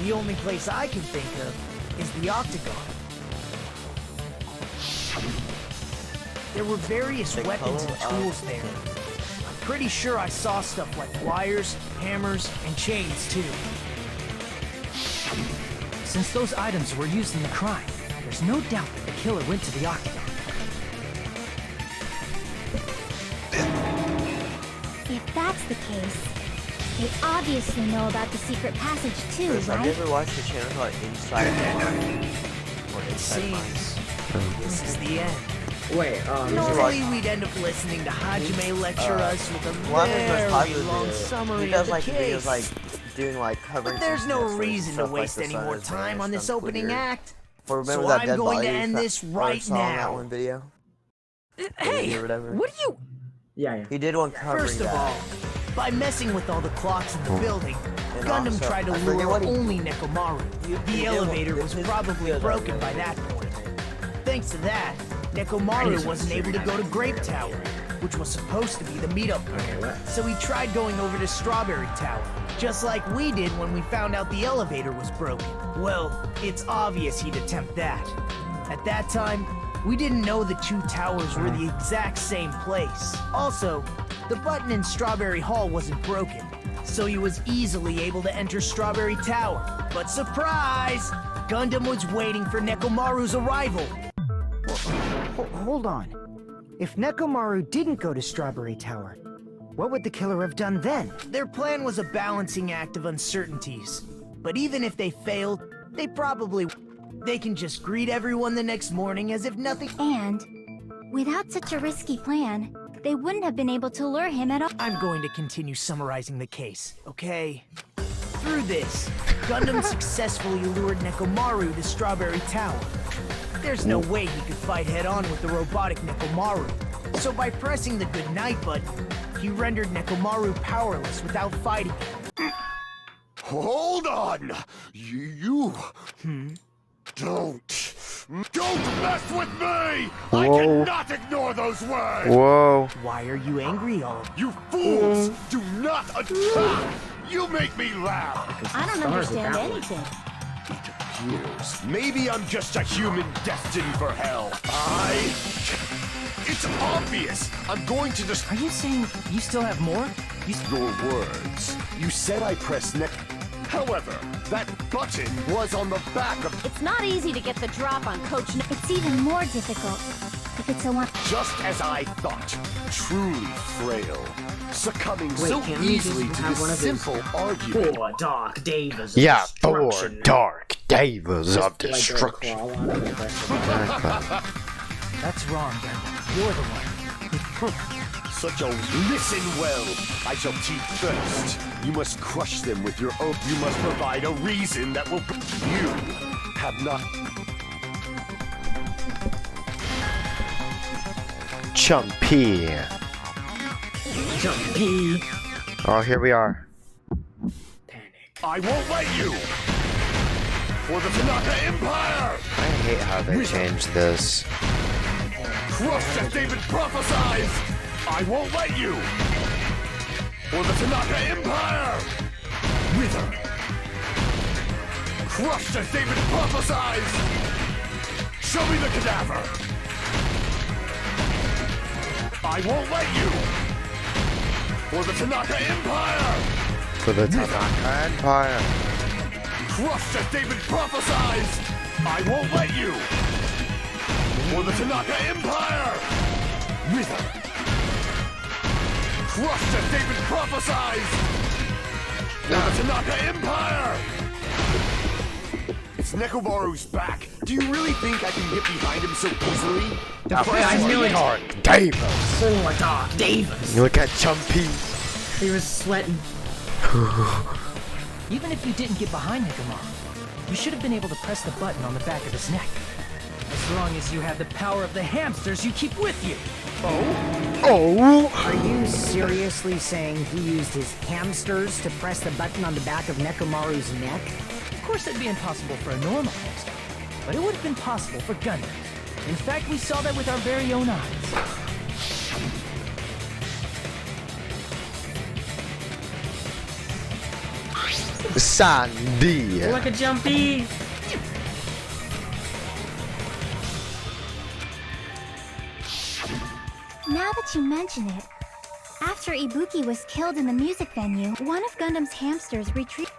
The only place I can think of is the Octagon. There were various The weapons and color of tools there. I'm pretty sure I saw stuff like wires, hammers, and chains too. Since those items were used in the crime, there's no doubt that the killer went to the Octagon. If that's the case, They obviously know about the secret passage too, Have you right? ever watched a channel called Inside Mind? Or It Inside Mind? seems this is the end. Wait, Normally we'd end up listening to Hajime lecture us with a One of his most very popular long videos. summary He does of the like case. videos like doing like covering. But there's some no wrestlers and reason to stuff like waste the any Sun more is time on Vanished this opening Twitter. act. For remember So that I'm dead going to body end this right song, that now. one video? Hey, Or whatever. what are you? yeah. He did one covering First of that. all, by messing with all the clocks in the building, And Gundam also, tried to I forget lure what he- only Nekomaru. He The did elevator one- was his probably videos are broken really by that good. point. Thanks to that, Nekomaru wasn't able to go to Grape Tower, which was supposed to be the meetup point. So he tried going over to Strawberry Tower, just like we did when we found out the elevator was broken. Well, it's obvious he'd attempt that. At that time, we didn't know the two towers were the exact same place. Also, the button in Strawberry Hall wasn't broken, so he was easily able to enter Strawberry Tower. But surprise! Gundam was waiting for Nekomaru's arrival. Hold on. If Nekomaru didn't go to Strawberry Tower, what would the killer have done then? Their plan was a balancing act of uncertainties. But even if they failed, they can just greet everyone the next morning as if nothing. And without such a risky plan, they wouldn't have been able to lure him at all. I'm going to continue summarizing the case, okay? Through this, Gundam successfully lured Nekomaru to Strawberry Tower. There's no way he could fight head-on with the robotic Nekomaru. So by pressing the goodnight button, he rendered Nekomaru powerless without fighting him. Hold on! You... Don't mess with me! I cannot ignore those words! Whoa. Why are you angry, all of you? You fools! Do not attack! You make me laugh! I don't understand anything. It appears maybe I'm just a human destined for hell. It's obvious! I'm going to Are you saying you still have more? Your words. You said I pressed neck. However, that button was on the back of... It's not easy to get the drop on Coach Nick. It's even more difficult if it's a one. Just as I thought. Truly frail. Succumbing Wait, so can't we easily just to have one this of those simple argument. Four dark davas of Yeah, four destruction. dark davas of Just like a destruction. claw on it and press the button. That's wrong, Gundam. You're the one. Such a... Listen well. I shall teach first. You must crush them with your oath. You must provide a reason that will... You have not... Chumpy. Jumpy. Oh, here we are. Panic. I won't let you! For the Tanaka Empire! I hate how they changed this. Crushed as David prophesies! I won't let you! For the Tanaka Empire! Wither! Crushed as David prophesies! Show me the cadaver! I won't let you! For the Tanaka Empire! For the Tanaka Empire. Crushed as David prophesies! I won't let you! For the Tanaka Empire! Wither! Crushed as David prophesies! For the Tanaka Empire! It's Nekomaru's back. Do you really think I can get behind him so easily? I knew it. Dark Davas. Four dark davas. Look at Chumpy. He was sweating. Even if you didn't get behind Nekomaru, you should have been able to press the button on the back of his neck. As long as you have the power of the hamsters you keep with you. Oh. Are you seriously saying he used his hamsters to press the button on the back of Nekomaru's neck? Of course, that'd be impossible for a normal hamster, but it would have been possible for Gundam. In fact, we saw that with our very own eyes. Sandy. Look at Jumpy. Now that you mention it, after Ibuki was killed in the music venue, one of Gundam's hamsters retrieved.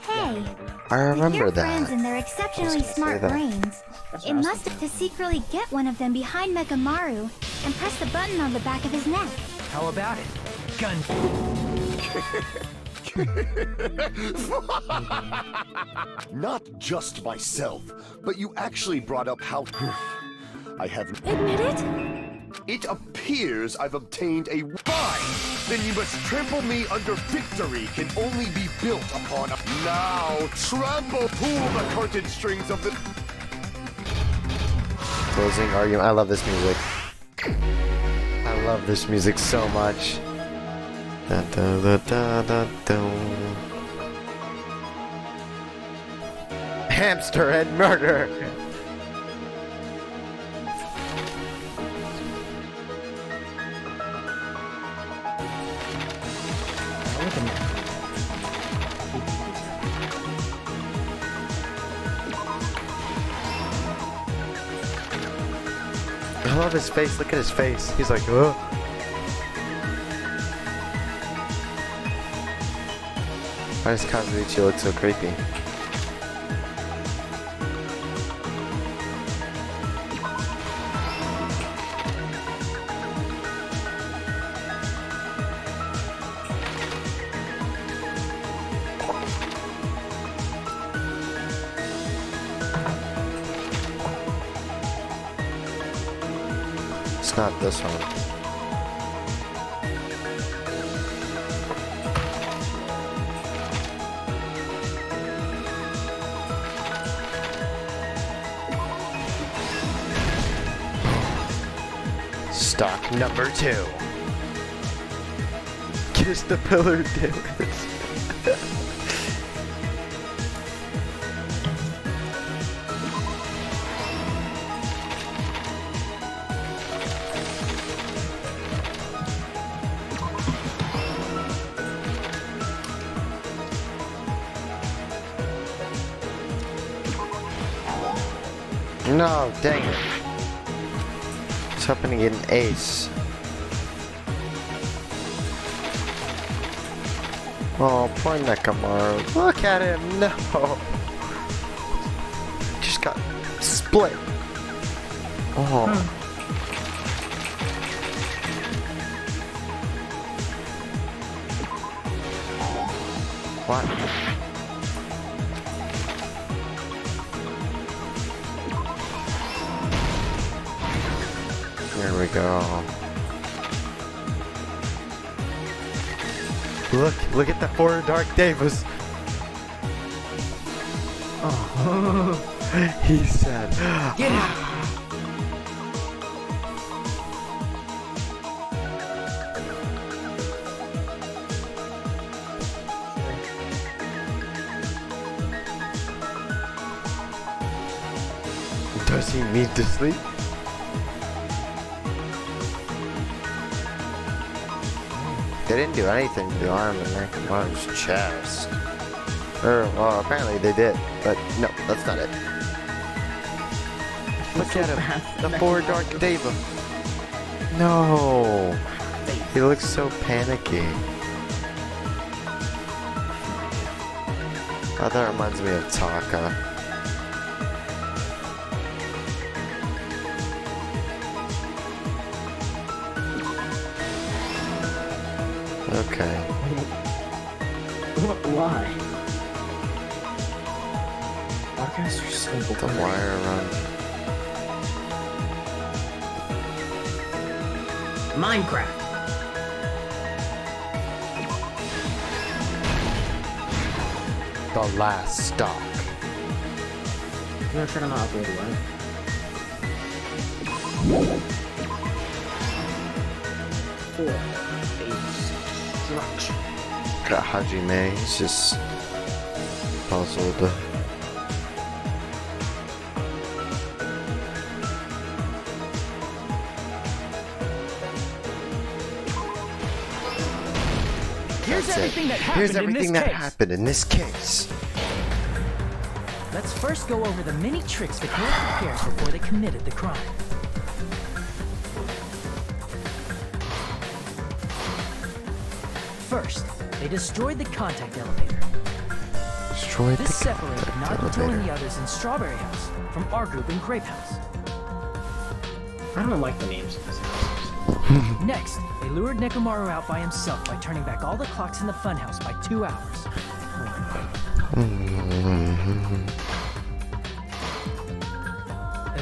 Hey, I with remember your friends that. and their exceptionally say smart that. brains, it must have to secretly get one of them behind Mekamaru and press the button on the back of his neck. How about it? Gundam. Not just myself, but you actually brought up how I have. Admit it? It appears I've obtained a fine. Then you must trample me under victory can only be built upon a. Now, trample, pull the curtain strings of the. Closing argument. I love this music. I love this music so much. Da, da, da, da, da, da. Hamster head murder. I love his face. Look at his face. He's like, oh. Why does Kazuichi look so creepy? It's not this one. Stock number 2. Kiss the pillar, Davis. No, dang it. I was hoping to get an ace. Oh, poor Nekomaru. Look at him, no! Just got split. Oh. What? There we go. Look at the poor Dark Davis. Oh, he said, Get it! Does he need to sleep? They didn't do anything to the arm and Nekomaru's chest. Well, apparently they did, but no, that's not it. Look at him, the poor Dark Deva. No, he looks so panicky. Oh, that reminds me of Taka. Okay. Why? Why guys are so The wire run. Minecraft. The last stock. You wanna check on the upload, right? Structure. Got Hajime, he's just puzzled. Here's everything that happened Here's everything in that this case. happened in this case. Let's first go over the many tricks the girls prepared before they committed the crime. First, they destroyed the contact elevator. Destroyed This the separated contact Naruto and the elevator. others in Strawberry House from our group in Grape House. I don't like the names of these houses. Next, they lured Nekomaru out by himself by turning back all the clocks in the funhouse by 2 hours.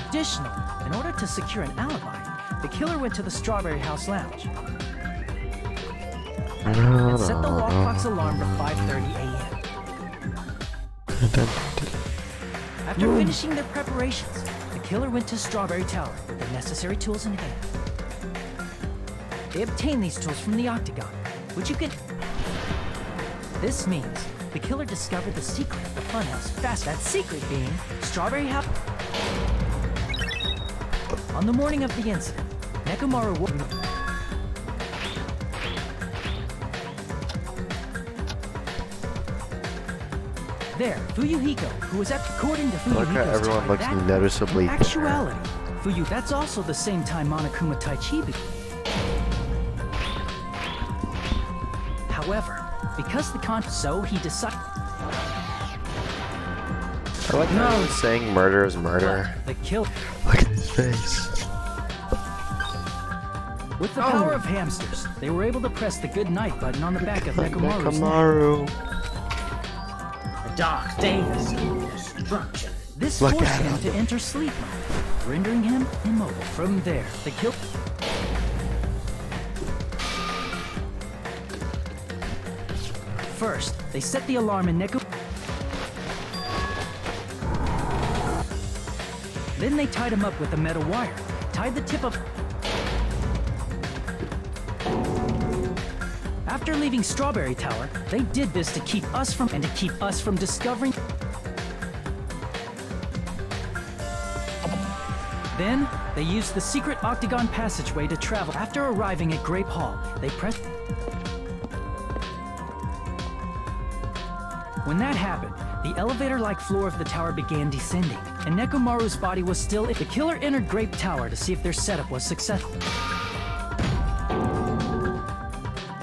Additionally, in order to secure an alibi, the killer went to the Strawberry House Lounge and set the wall clock's alarm to 5:30 a.m. After finishing their preparations, the killer went to Strawberry Tower with the necessary tools in hand. They obtained these tools from the Octagon, which you can... This means the killer discovered the secret of the funhouse fast. That secret being Strawberry House. On the morning of the incident, Nekomaru woke up. There, Fuyuhiko, who was according to Fuyuhiko's Look at everyone time, looks that, noticeably in actuality, Fuyu, that's also the same time Monokuma Taichi began. However, because so he decided. I like how he's saying murder is murder. The kill. Look at his face. With the power of hamsters, they were able to press the good night button on the back of Nekomaru's Nekomaru. The Dark Days of Destruction. This Look forced at him him. to enter sleep mode, rendering him immobile. From there, the kill. First, they set the alarm in Neko. Then they tied him up with a metal wire, tied the tip of. After leaving Strawberry Tower, they did this to keep us from discovering. Then, they used the secret Octagon passageway to travel. After arriving at Grape Hall, they pressed. When that happened, the elevator-like floor of the tower began descending, and Nekomaru's body was still. The killer entered Grape Tower to see if their setup was successful,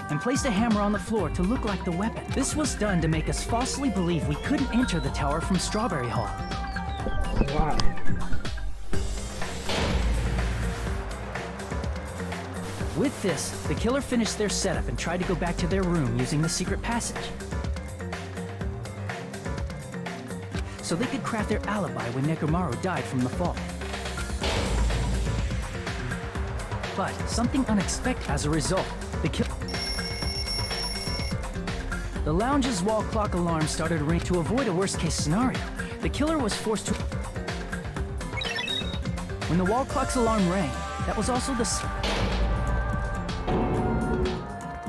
and placed a hammer on the floor to look like the weapon. This was done to make us falsely believe we couldn't enter the tower from Strawberry Hall. Wow. With this, the killer finished their setup and tried to go back to their room using the secret passage, so they could craft their alibi when Nekomaru died from the fall. But something unexpected as a result. The lounge's wall clock alarm started ringing. To avoid a worst-case scenario, the killer was forced to. When the wall clock's alarm rang, that was also the.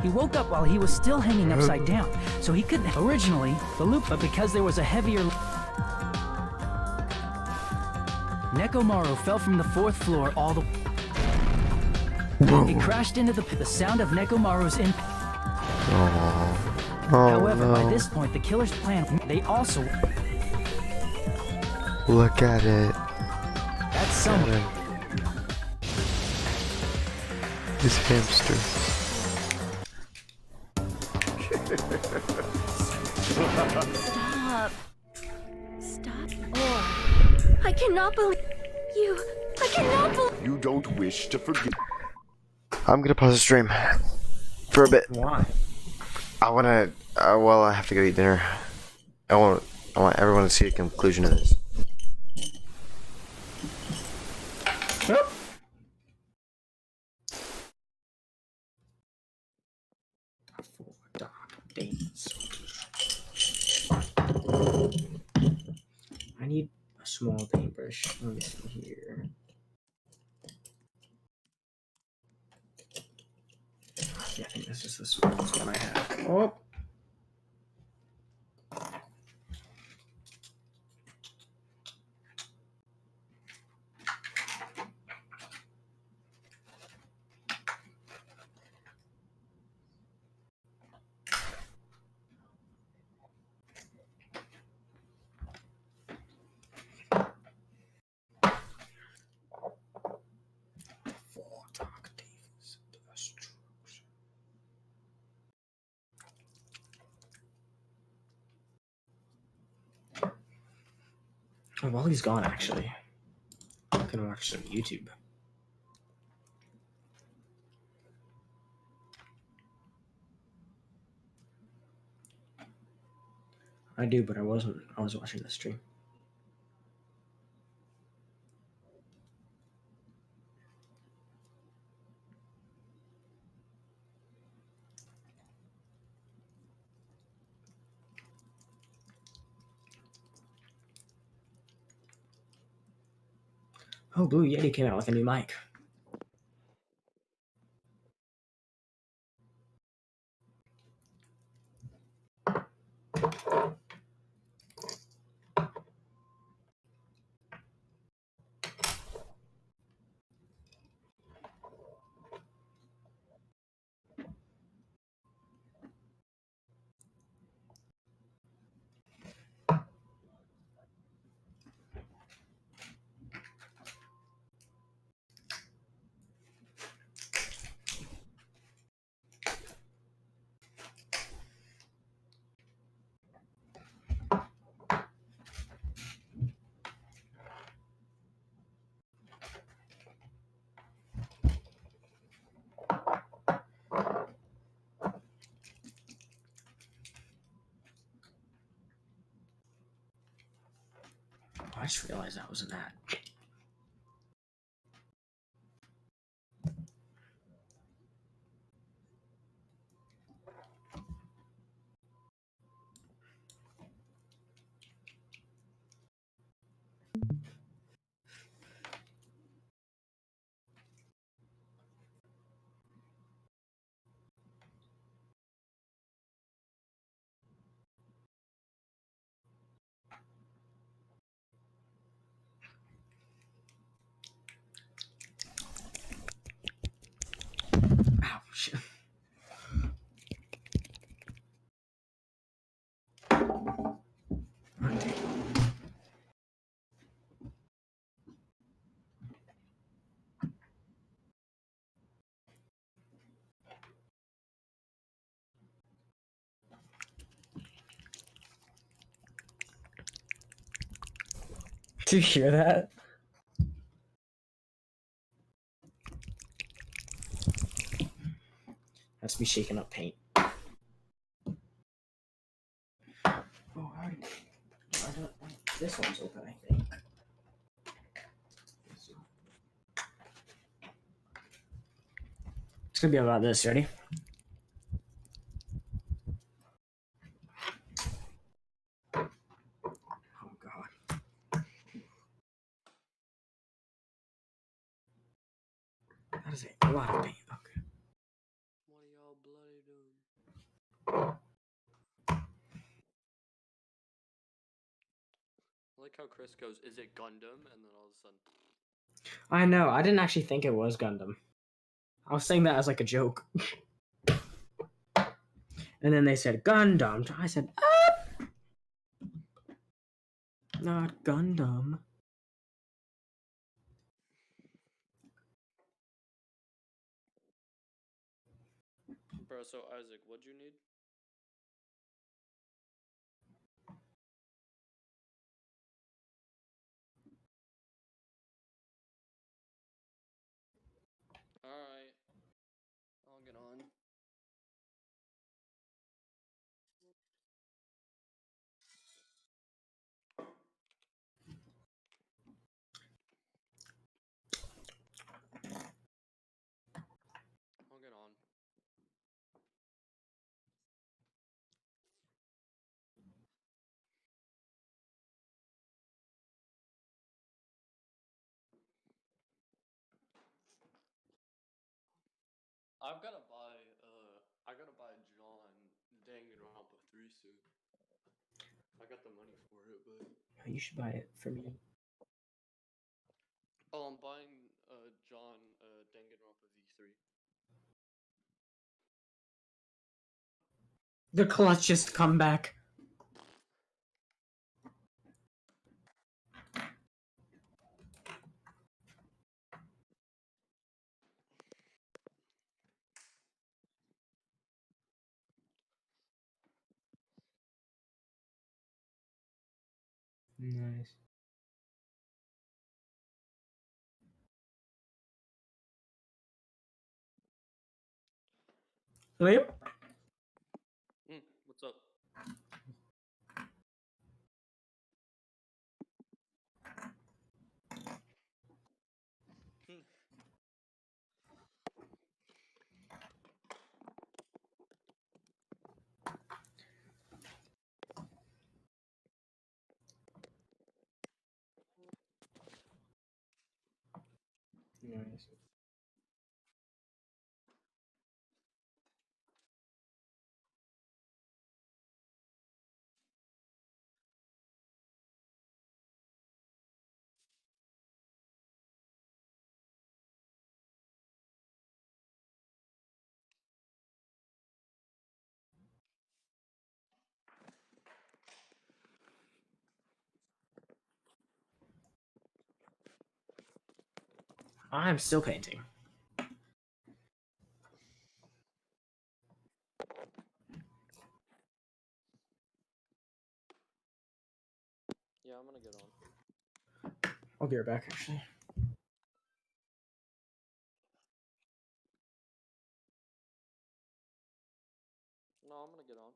He woke up while he was still hanging upside down, so he couldn't. Originally, the loop, but because there was a heavier. Nekomaru fell from the 4th floor all the. He crashed into the sound of Nekomaru's in. However, by this point, the killer's plan. They also. Look at it. That's someone. His hamster. Stop. Stop. Or. I cannot believe you. I cannot believe. You don't wish to forgive. I'm gonna pause the stream for a bit. Why? I wanna. Well, I have to go eat dinner. I want everyone to see the conclusion of this. I need a small paintbrush. Let me see here. Yeah, I think this is the smallest one I have. Oh. Oh, while he's gone, actually, I can watch some YouTube. I do, but I wasn't. I was watching the stream. Oh, Blue Yeti came out with a new mic. I just realized that wasn't that. Ouch. Do you hear that? That's me shaking up paint. Oh, this one's open, I think. It's gonna be about this. Ready? Oh God. That is a lot of paint. Okay. What are y'all bloody doing? I like how Chris goes, is it Gundam? And then all of a sudden... I know. I didn't actually think it was Gundam. I was saying that as like a joke. And then they said Gundam. I said, ah! Not Gundam. Bro, so Isaac, what'd you need? Alright. I'll get on. I'll get on. I gotta buy John Danganronpa 3 soon. I got the money for it, but... You should buy it for me. Oh, I'm buying John Danganronpa V3. The clutch just come back. Nice. Yep. What's up? Nice. I'm still painting. Yeah, I'm gonna get on. I'll be right back, actually. No, I'm gonna get on.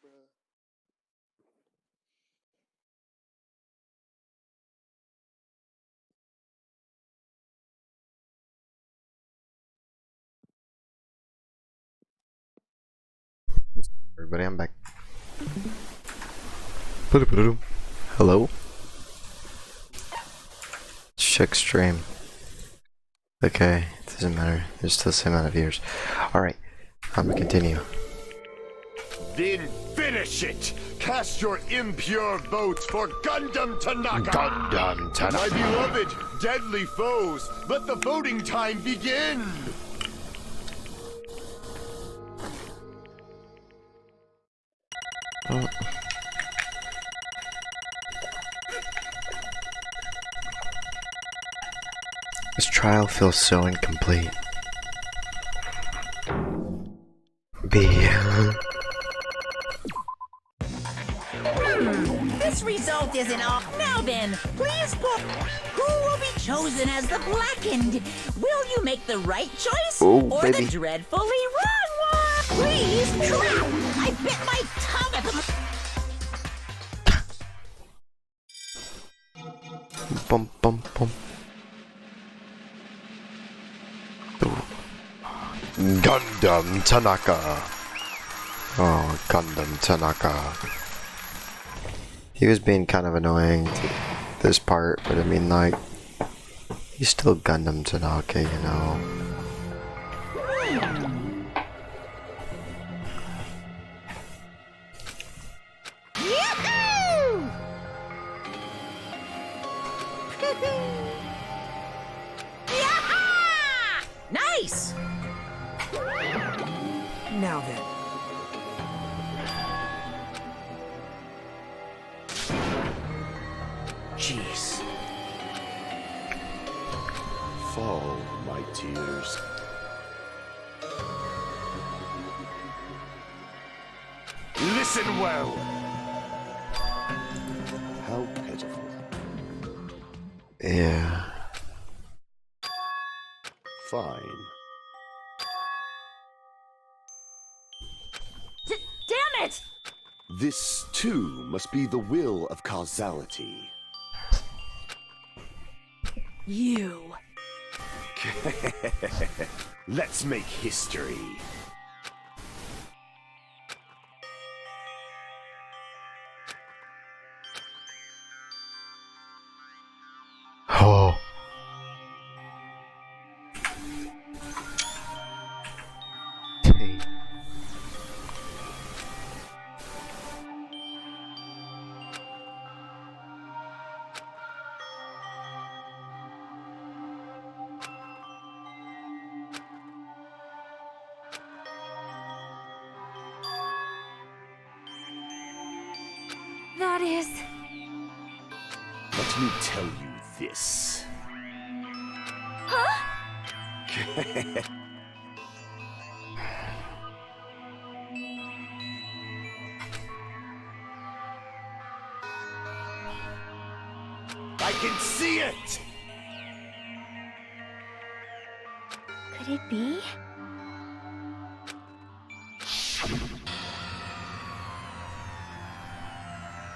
Bruh. Everybody, I'm back. Hello? Check stream. Okay, it doesn't matter. There's still the same amount of viewers. Alright, I'm gonna continue. Then finish it! Cast your impure votes for Gundam Tanaka! Gundam Tanaka. My beloved, deadly foes, let the voting time begin! Oh. This trial feels so incomplete. This result isn't all. Now then, please put who will be chosen as the blackened. Will you make the right choice or baby. the dreadfully wrong one? Please, crap! I bit my tongue at the. Bum bum bum. Gundam Tanaka. Oh, Gundam Tanaka. He was being kind of annoying this part, but I mean, like, he's still Gundam Tanaka, you know. Yahoo! Yaha! Nice! Now then. Jeez. Fall, my tears. Listen well! How pitiful. Yeah. Fine. Damn it! This, too, must be the will of causality. You. Let's make history. Oh. That is... Let me tell you this. I can see it! Could it be?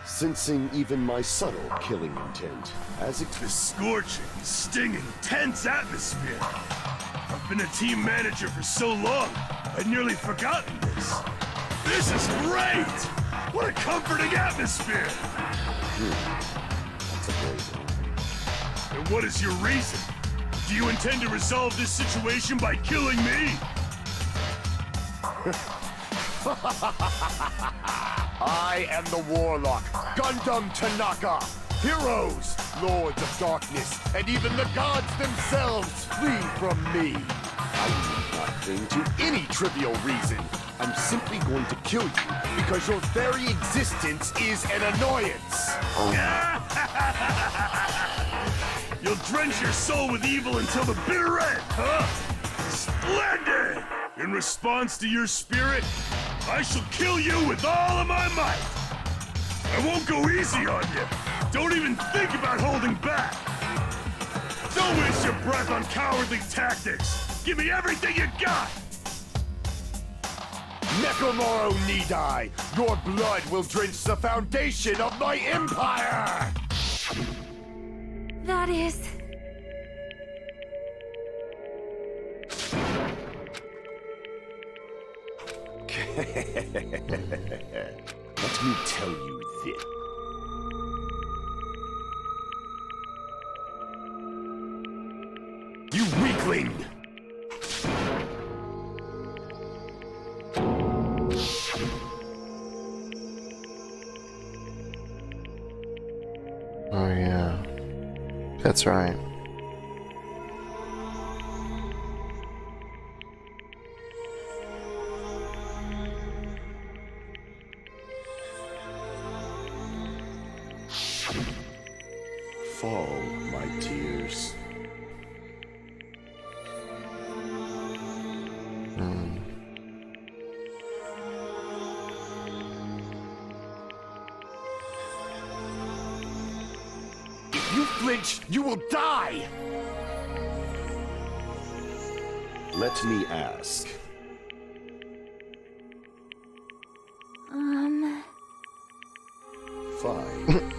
Sensing even my subtle killing intent, as The scorching, stinging, tense atmosphere. I've been a team manager for so long, I'd nearly forgotten this. This is great! What a comforting atmosphere! That's amazing. And what is your reason? Do you intend to resolve this situation by killing me? I am the Warlock, Gundam Tanaka. Heroes, Lords of Darkness, and even the gods themselves flee from me. I do not cling to any trivial reason. I'm simply going to kill you because your very existence is an annoyance. You'll drench your soul with evil until the bitter end, huh? Splendid! In response to your spirit, I shall kill you with all of my might. I won't go easy on you. Don't even think about holding back. Don't waste your breath on cowardly tactics. Give me everything you got. Nekomaru Nidai, your blood will drench the foundation of my empire! That is... Let me tell you this. You weakling! Oh yeah. That's right. Fall, my tears. If you flinch, you will die! Let me ask. Fine.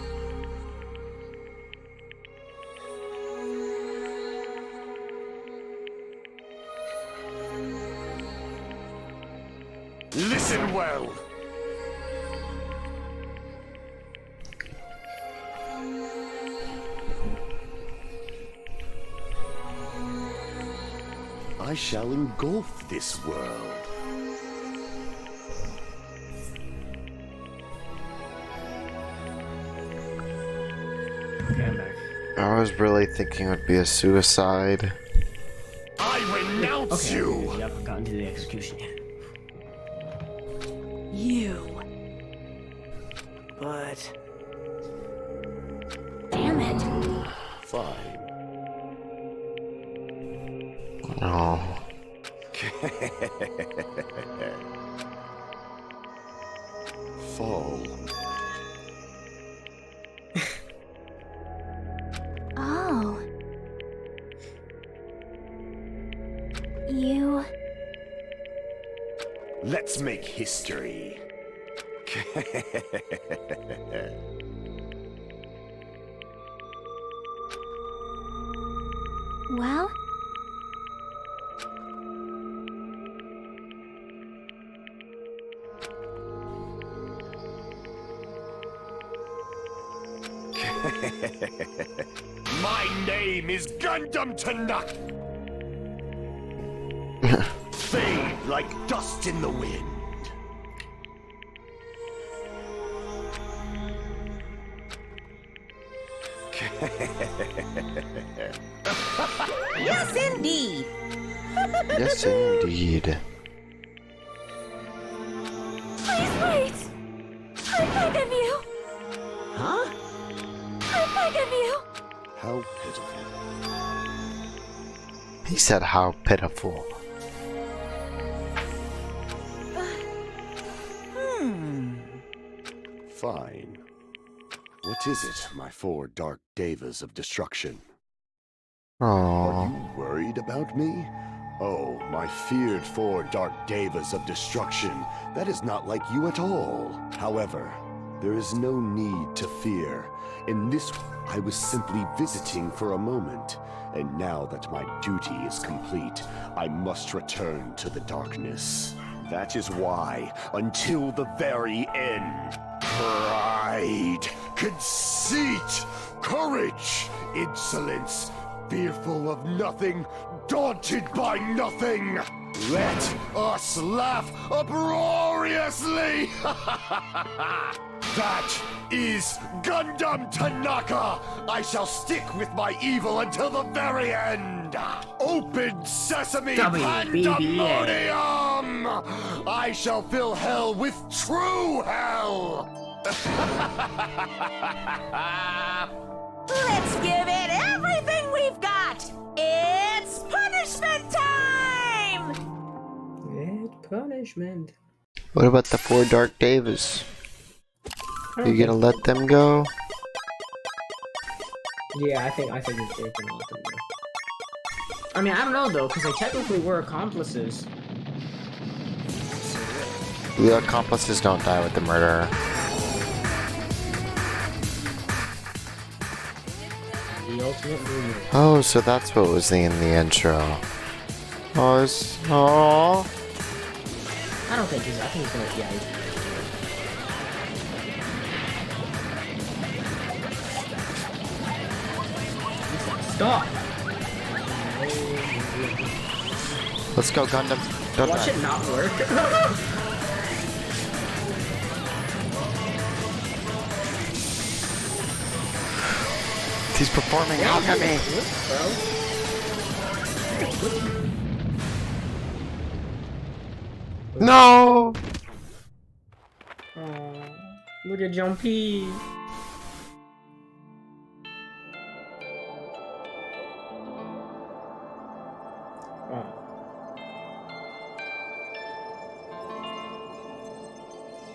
Listen well. I shall engulf this world. Okay, I'm back. I was really thinking it would be a suicide. I renounce you! You haven't gotten to the execution yet. You. But... Damn it. Fine. No. Fall. Oh. You... Let's make history. Well? My name is Gundam Tanaka. Fade like dust in the wind. Yes, indeed. Yes, indeed. Please wait! I beg of you! Huh? I beg of you! How pitiful. He said, how pitiful. Fine. What is it, my four dark devas of destruction? Are Aww. you worried about me? Oh, my feared four dark devas of destruction. That is not like you at all. However, there is no need to fear. In this, I was simply visiting for a moment. And now that my duty is complete, I must return to the darkness. That is why, until the very end, pride, conceit, courage, insolence, fearful of nothing, daunted by nothing. Let us laugh uproariously! That is Gundam Tanaka! I shall stick with my evil until the very end! Open sesame pandemonium! I shall fill hell with true hell! Let's give it everything we've got! It's punishment time! It's punishment. What about the four dark devas? You gonna let them go? Yeah, I think it's they can let them go. I mean, I don't know though, because they technically were accomplices. The accomplices don't die with the murderer. The ultimate bleeder. Oh, so that's what was in the intro. Oh, it's... Aww. I don't think he's. I think he's gonna. Yeah. Stop! Let's go, Gundam. Don't Watch die. it not work. He's performing alchemy. No! Oh, look at Jumpy.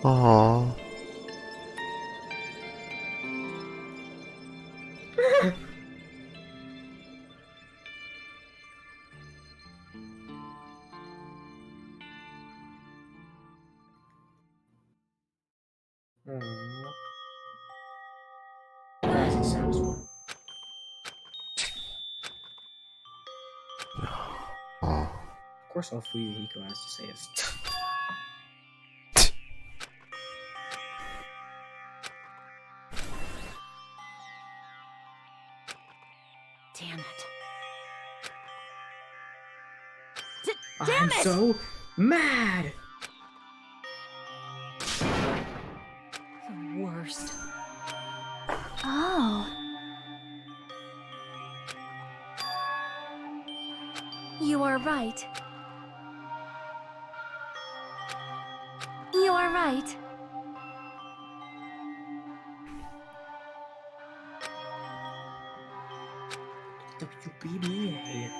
Aww. Of course, all Fuyuhiko has to say is. Damn it. Damn I'm so mad! The worst. Oh. You are right. You are right. WBBA.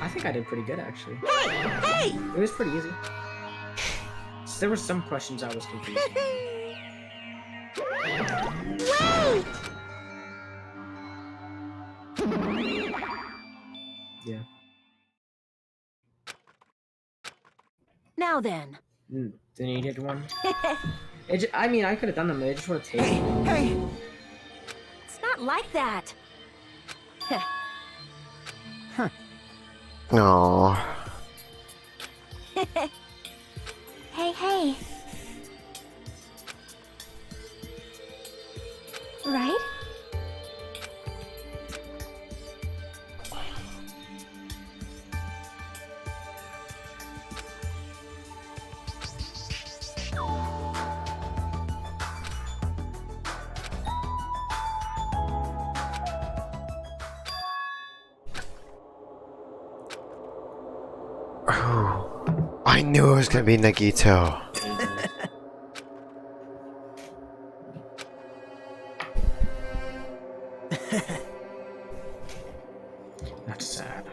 I think I did pretty good actually. Hey! It was pretty easy. There were some questions I was confused. Wait! Yeah. Now then. Didn't you hit one? I mean, I could have done them, but I just would have taken. Hey! It's not like that. Aww. Hey, hey. Right? Oh, I knew it was gonna be Nagito. That's sad.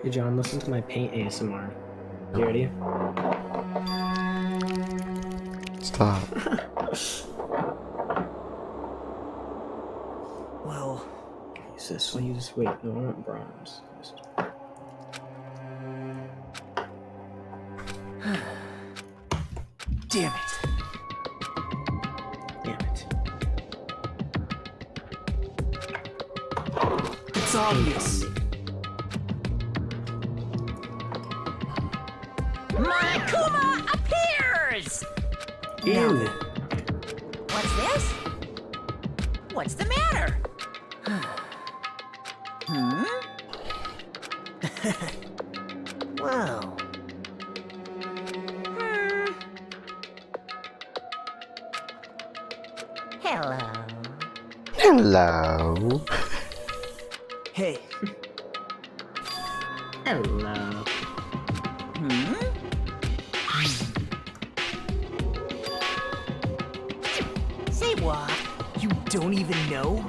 Hey John, listen to my paint ASMR. You ready? Stop. Well, Use this. I'll use wait, no, I want bronze. damn it. Damn it. It's obvious. Monokuma appears! Now then. What's this? What's the matter? Hmm? Wow. Hello. Hello. Hey, Hello. Hmm? Say what? you don't even know?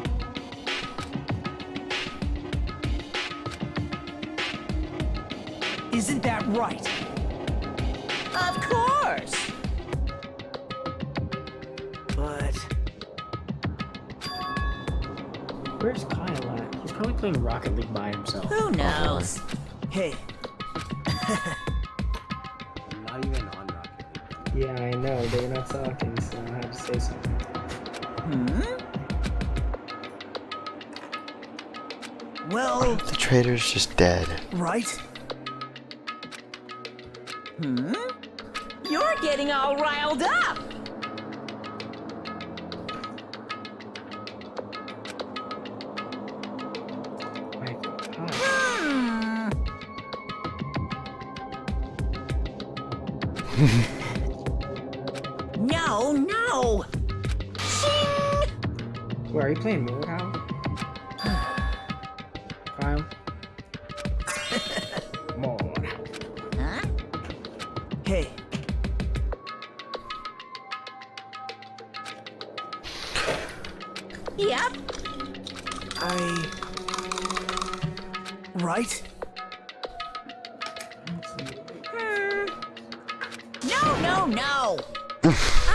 Isn't that right? Of course! But Where's Kyle at? He's probably playing Rocket League by himself. Who knows? hey, I'm not even on Rocket League. Yeah, I know. They were not talking, so I had to say something. Hmm? well, The trader's just dead. right? Hmm? You're getting all riled up! My God. Hmm. No, no! Shing! Wait, are you playing Mirror Kyle? Kyle? More. Huh? Hey, Yep. right? No, no, no!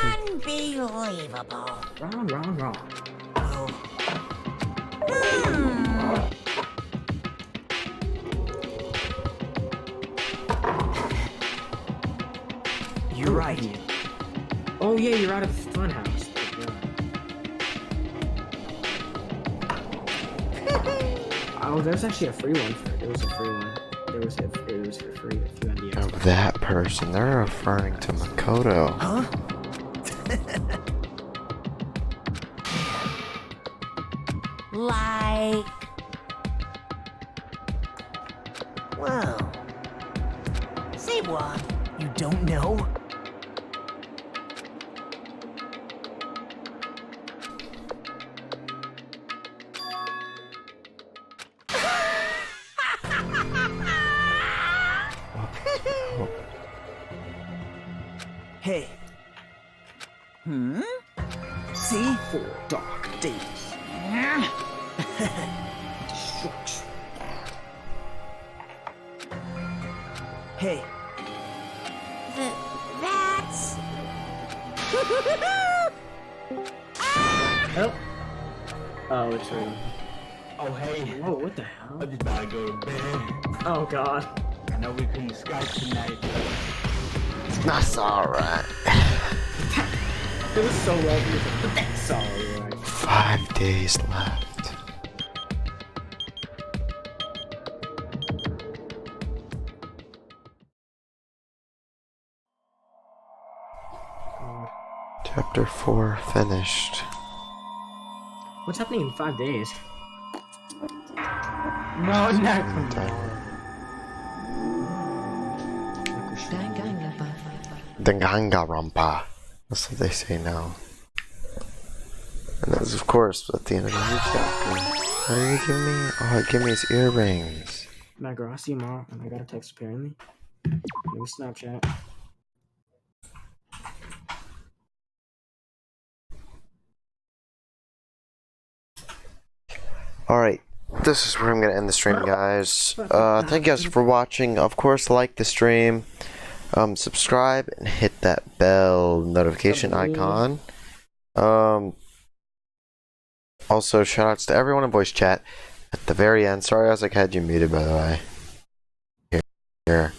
Unbelievable. Wrong. Well, Hmm. you're right. Oh yeah, you're out of Funhouse. Oh, there's actually a free one. There was a free one. It was for free if you had the Of Xbox. that person, they're referring to Makoto. Huh? Like... Well, Say what? you don't know? Hey, Hmm? see? 4 dark days. Destruction. Hey, That's... Oh. Oh, it's real. Oh, hey. Whoa, what the hell? I'm just about to go to bed. Oh god. I know we couldn't Skype tonight. That's alright. It was so lovely, but that's alright. 5 days left. Chapter 4 finished. What's happening in 5 days? No, Danganronpa. That's what they say now. And that was, of course, at the end of the new chapter. What are you giving me? Oh, give me his earrings. Matt girl, I see you tomorrow, and I got a text apparently. New Snapchat. Alright, this is where I'm gonna end the stream, guys. Thank you guys for watching. Of course, like the stream, subscribe, and hit that bell notification icon. Also, shoutouts to everyone in voice chat at the very end. Sorry, I had you muted, by the way. Here.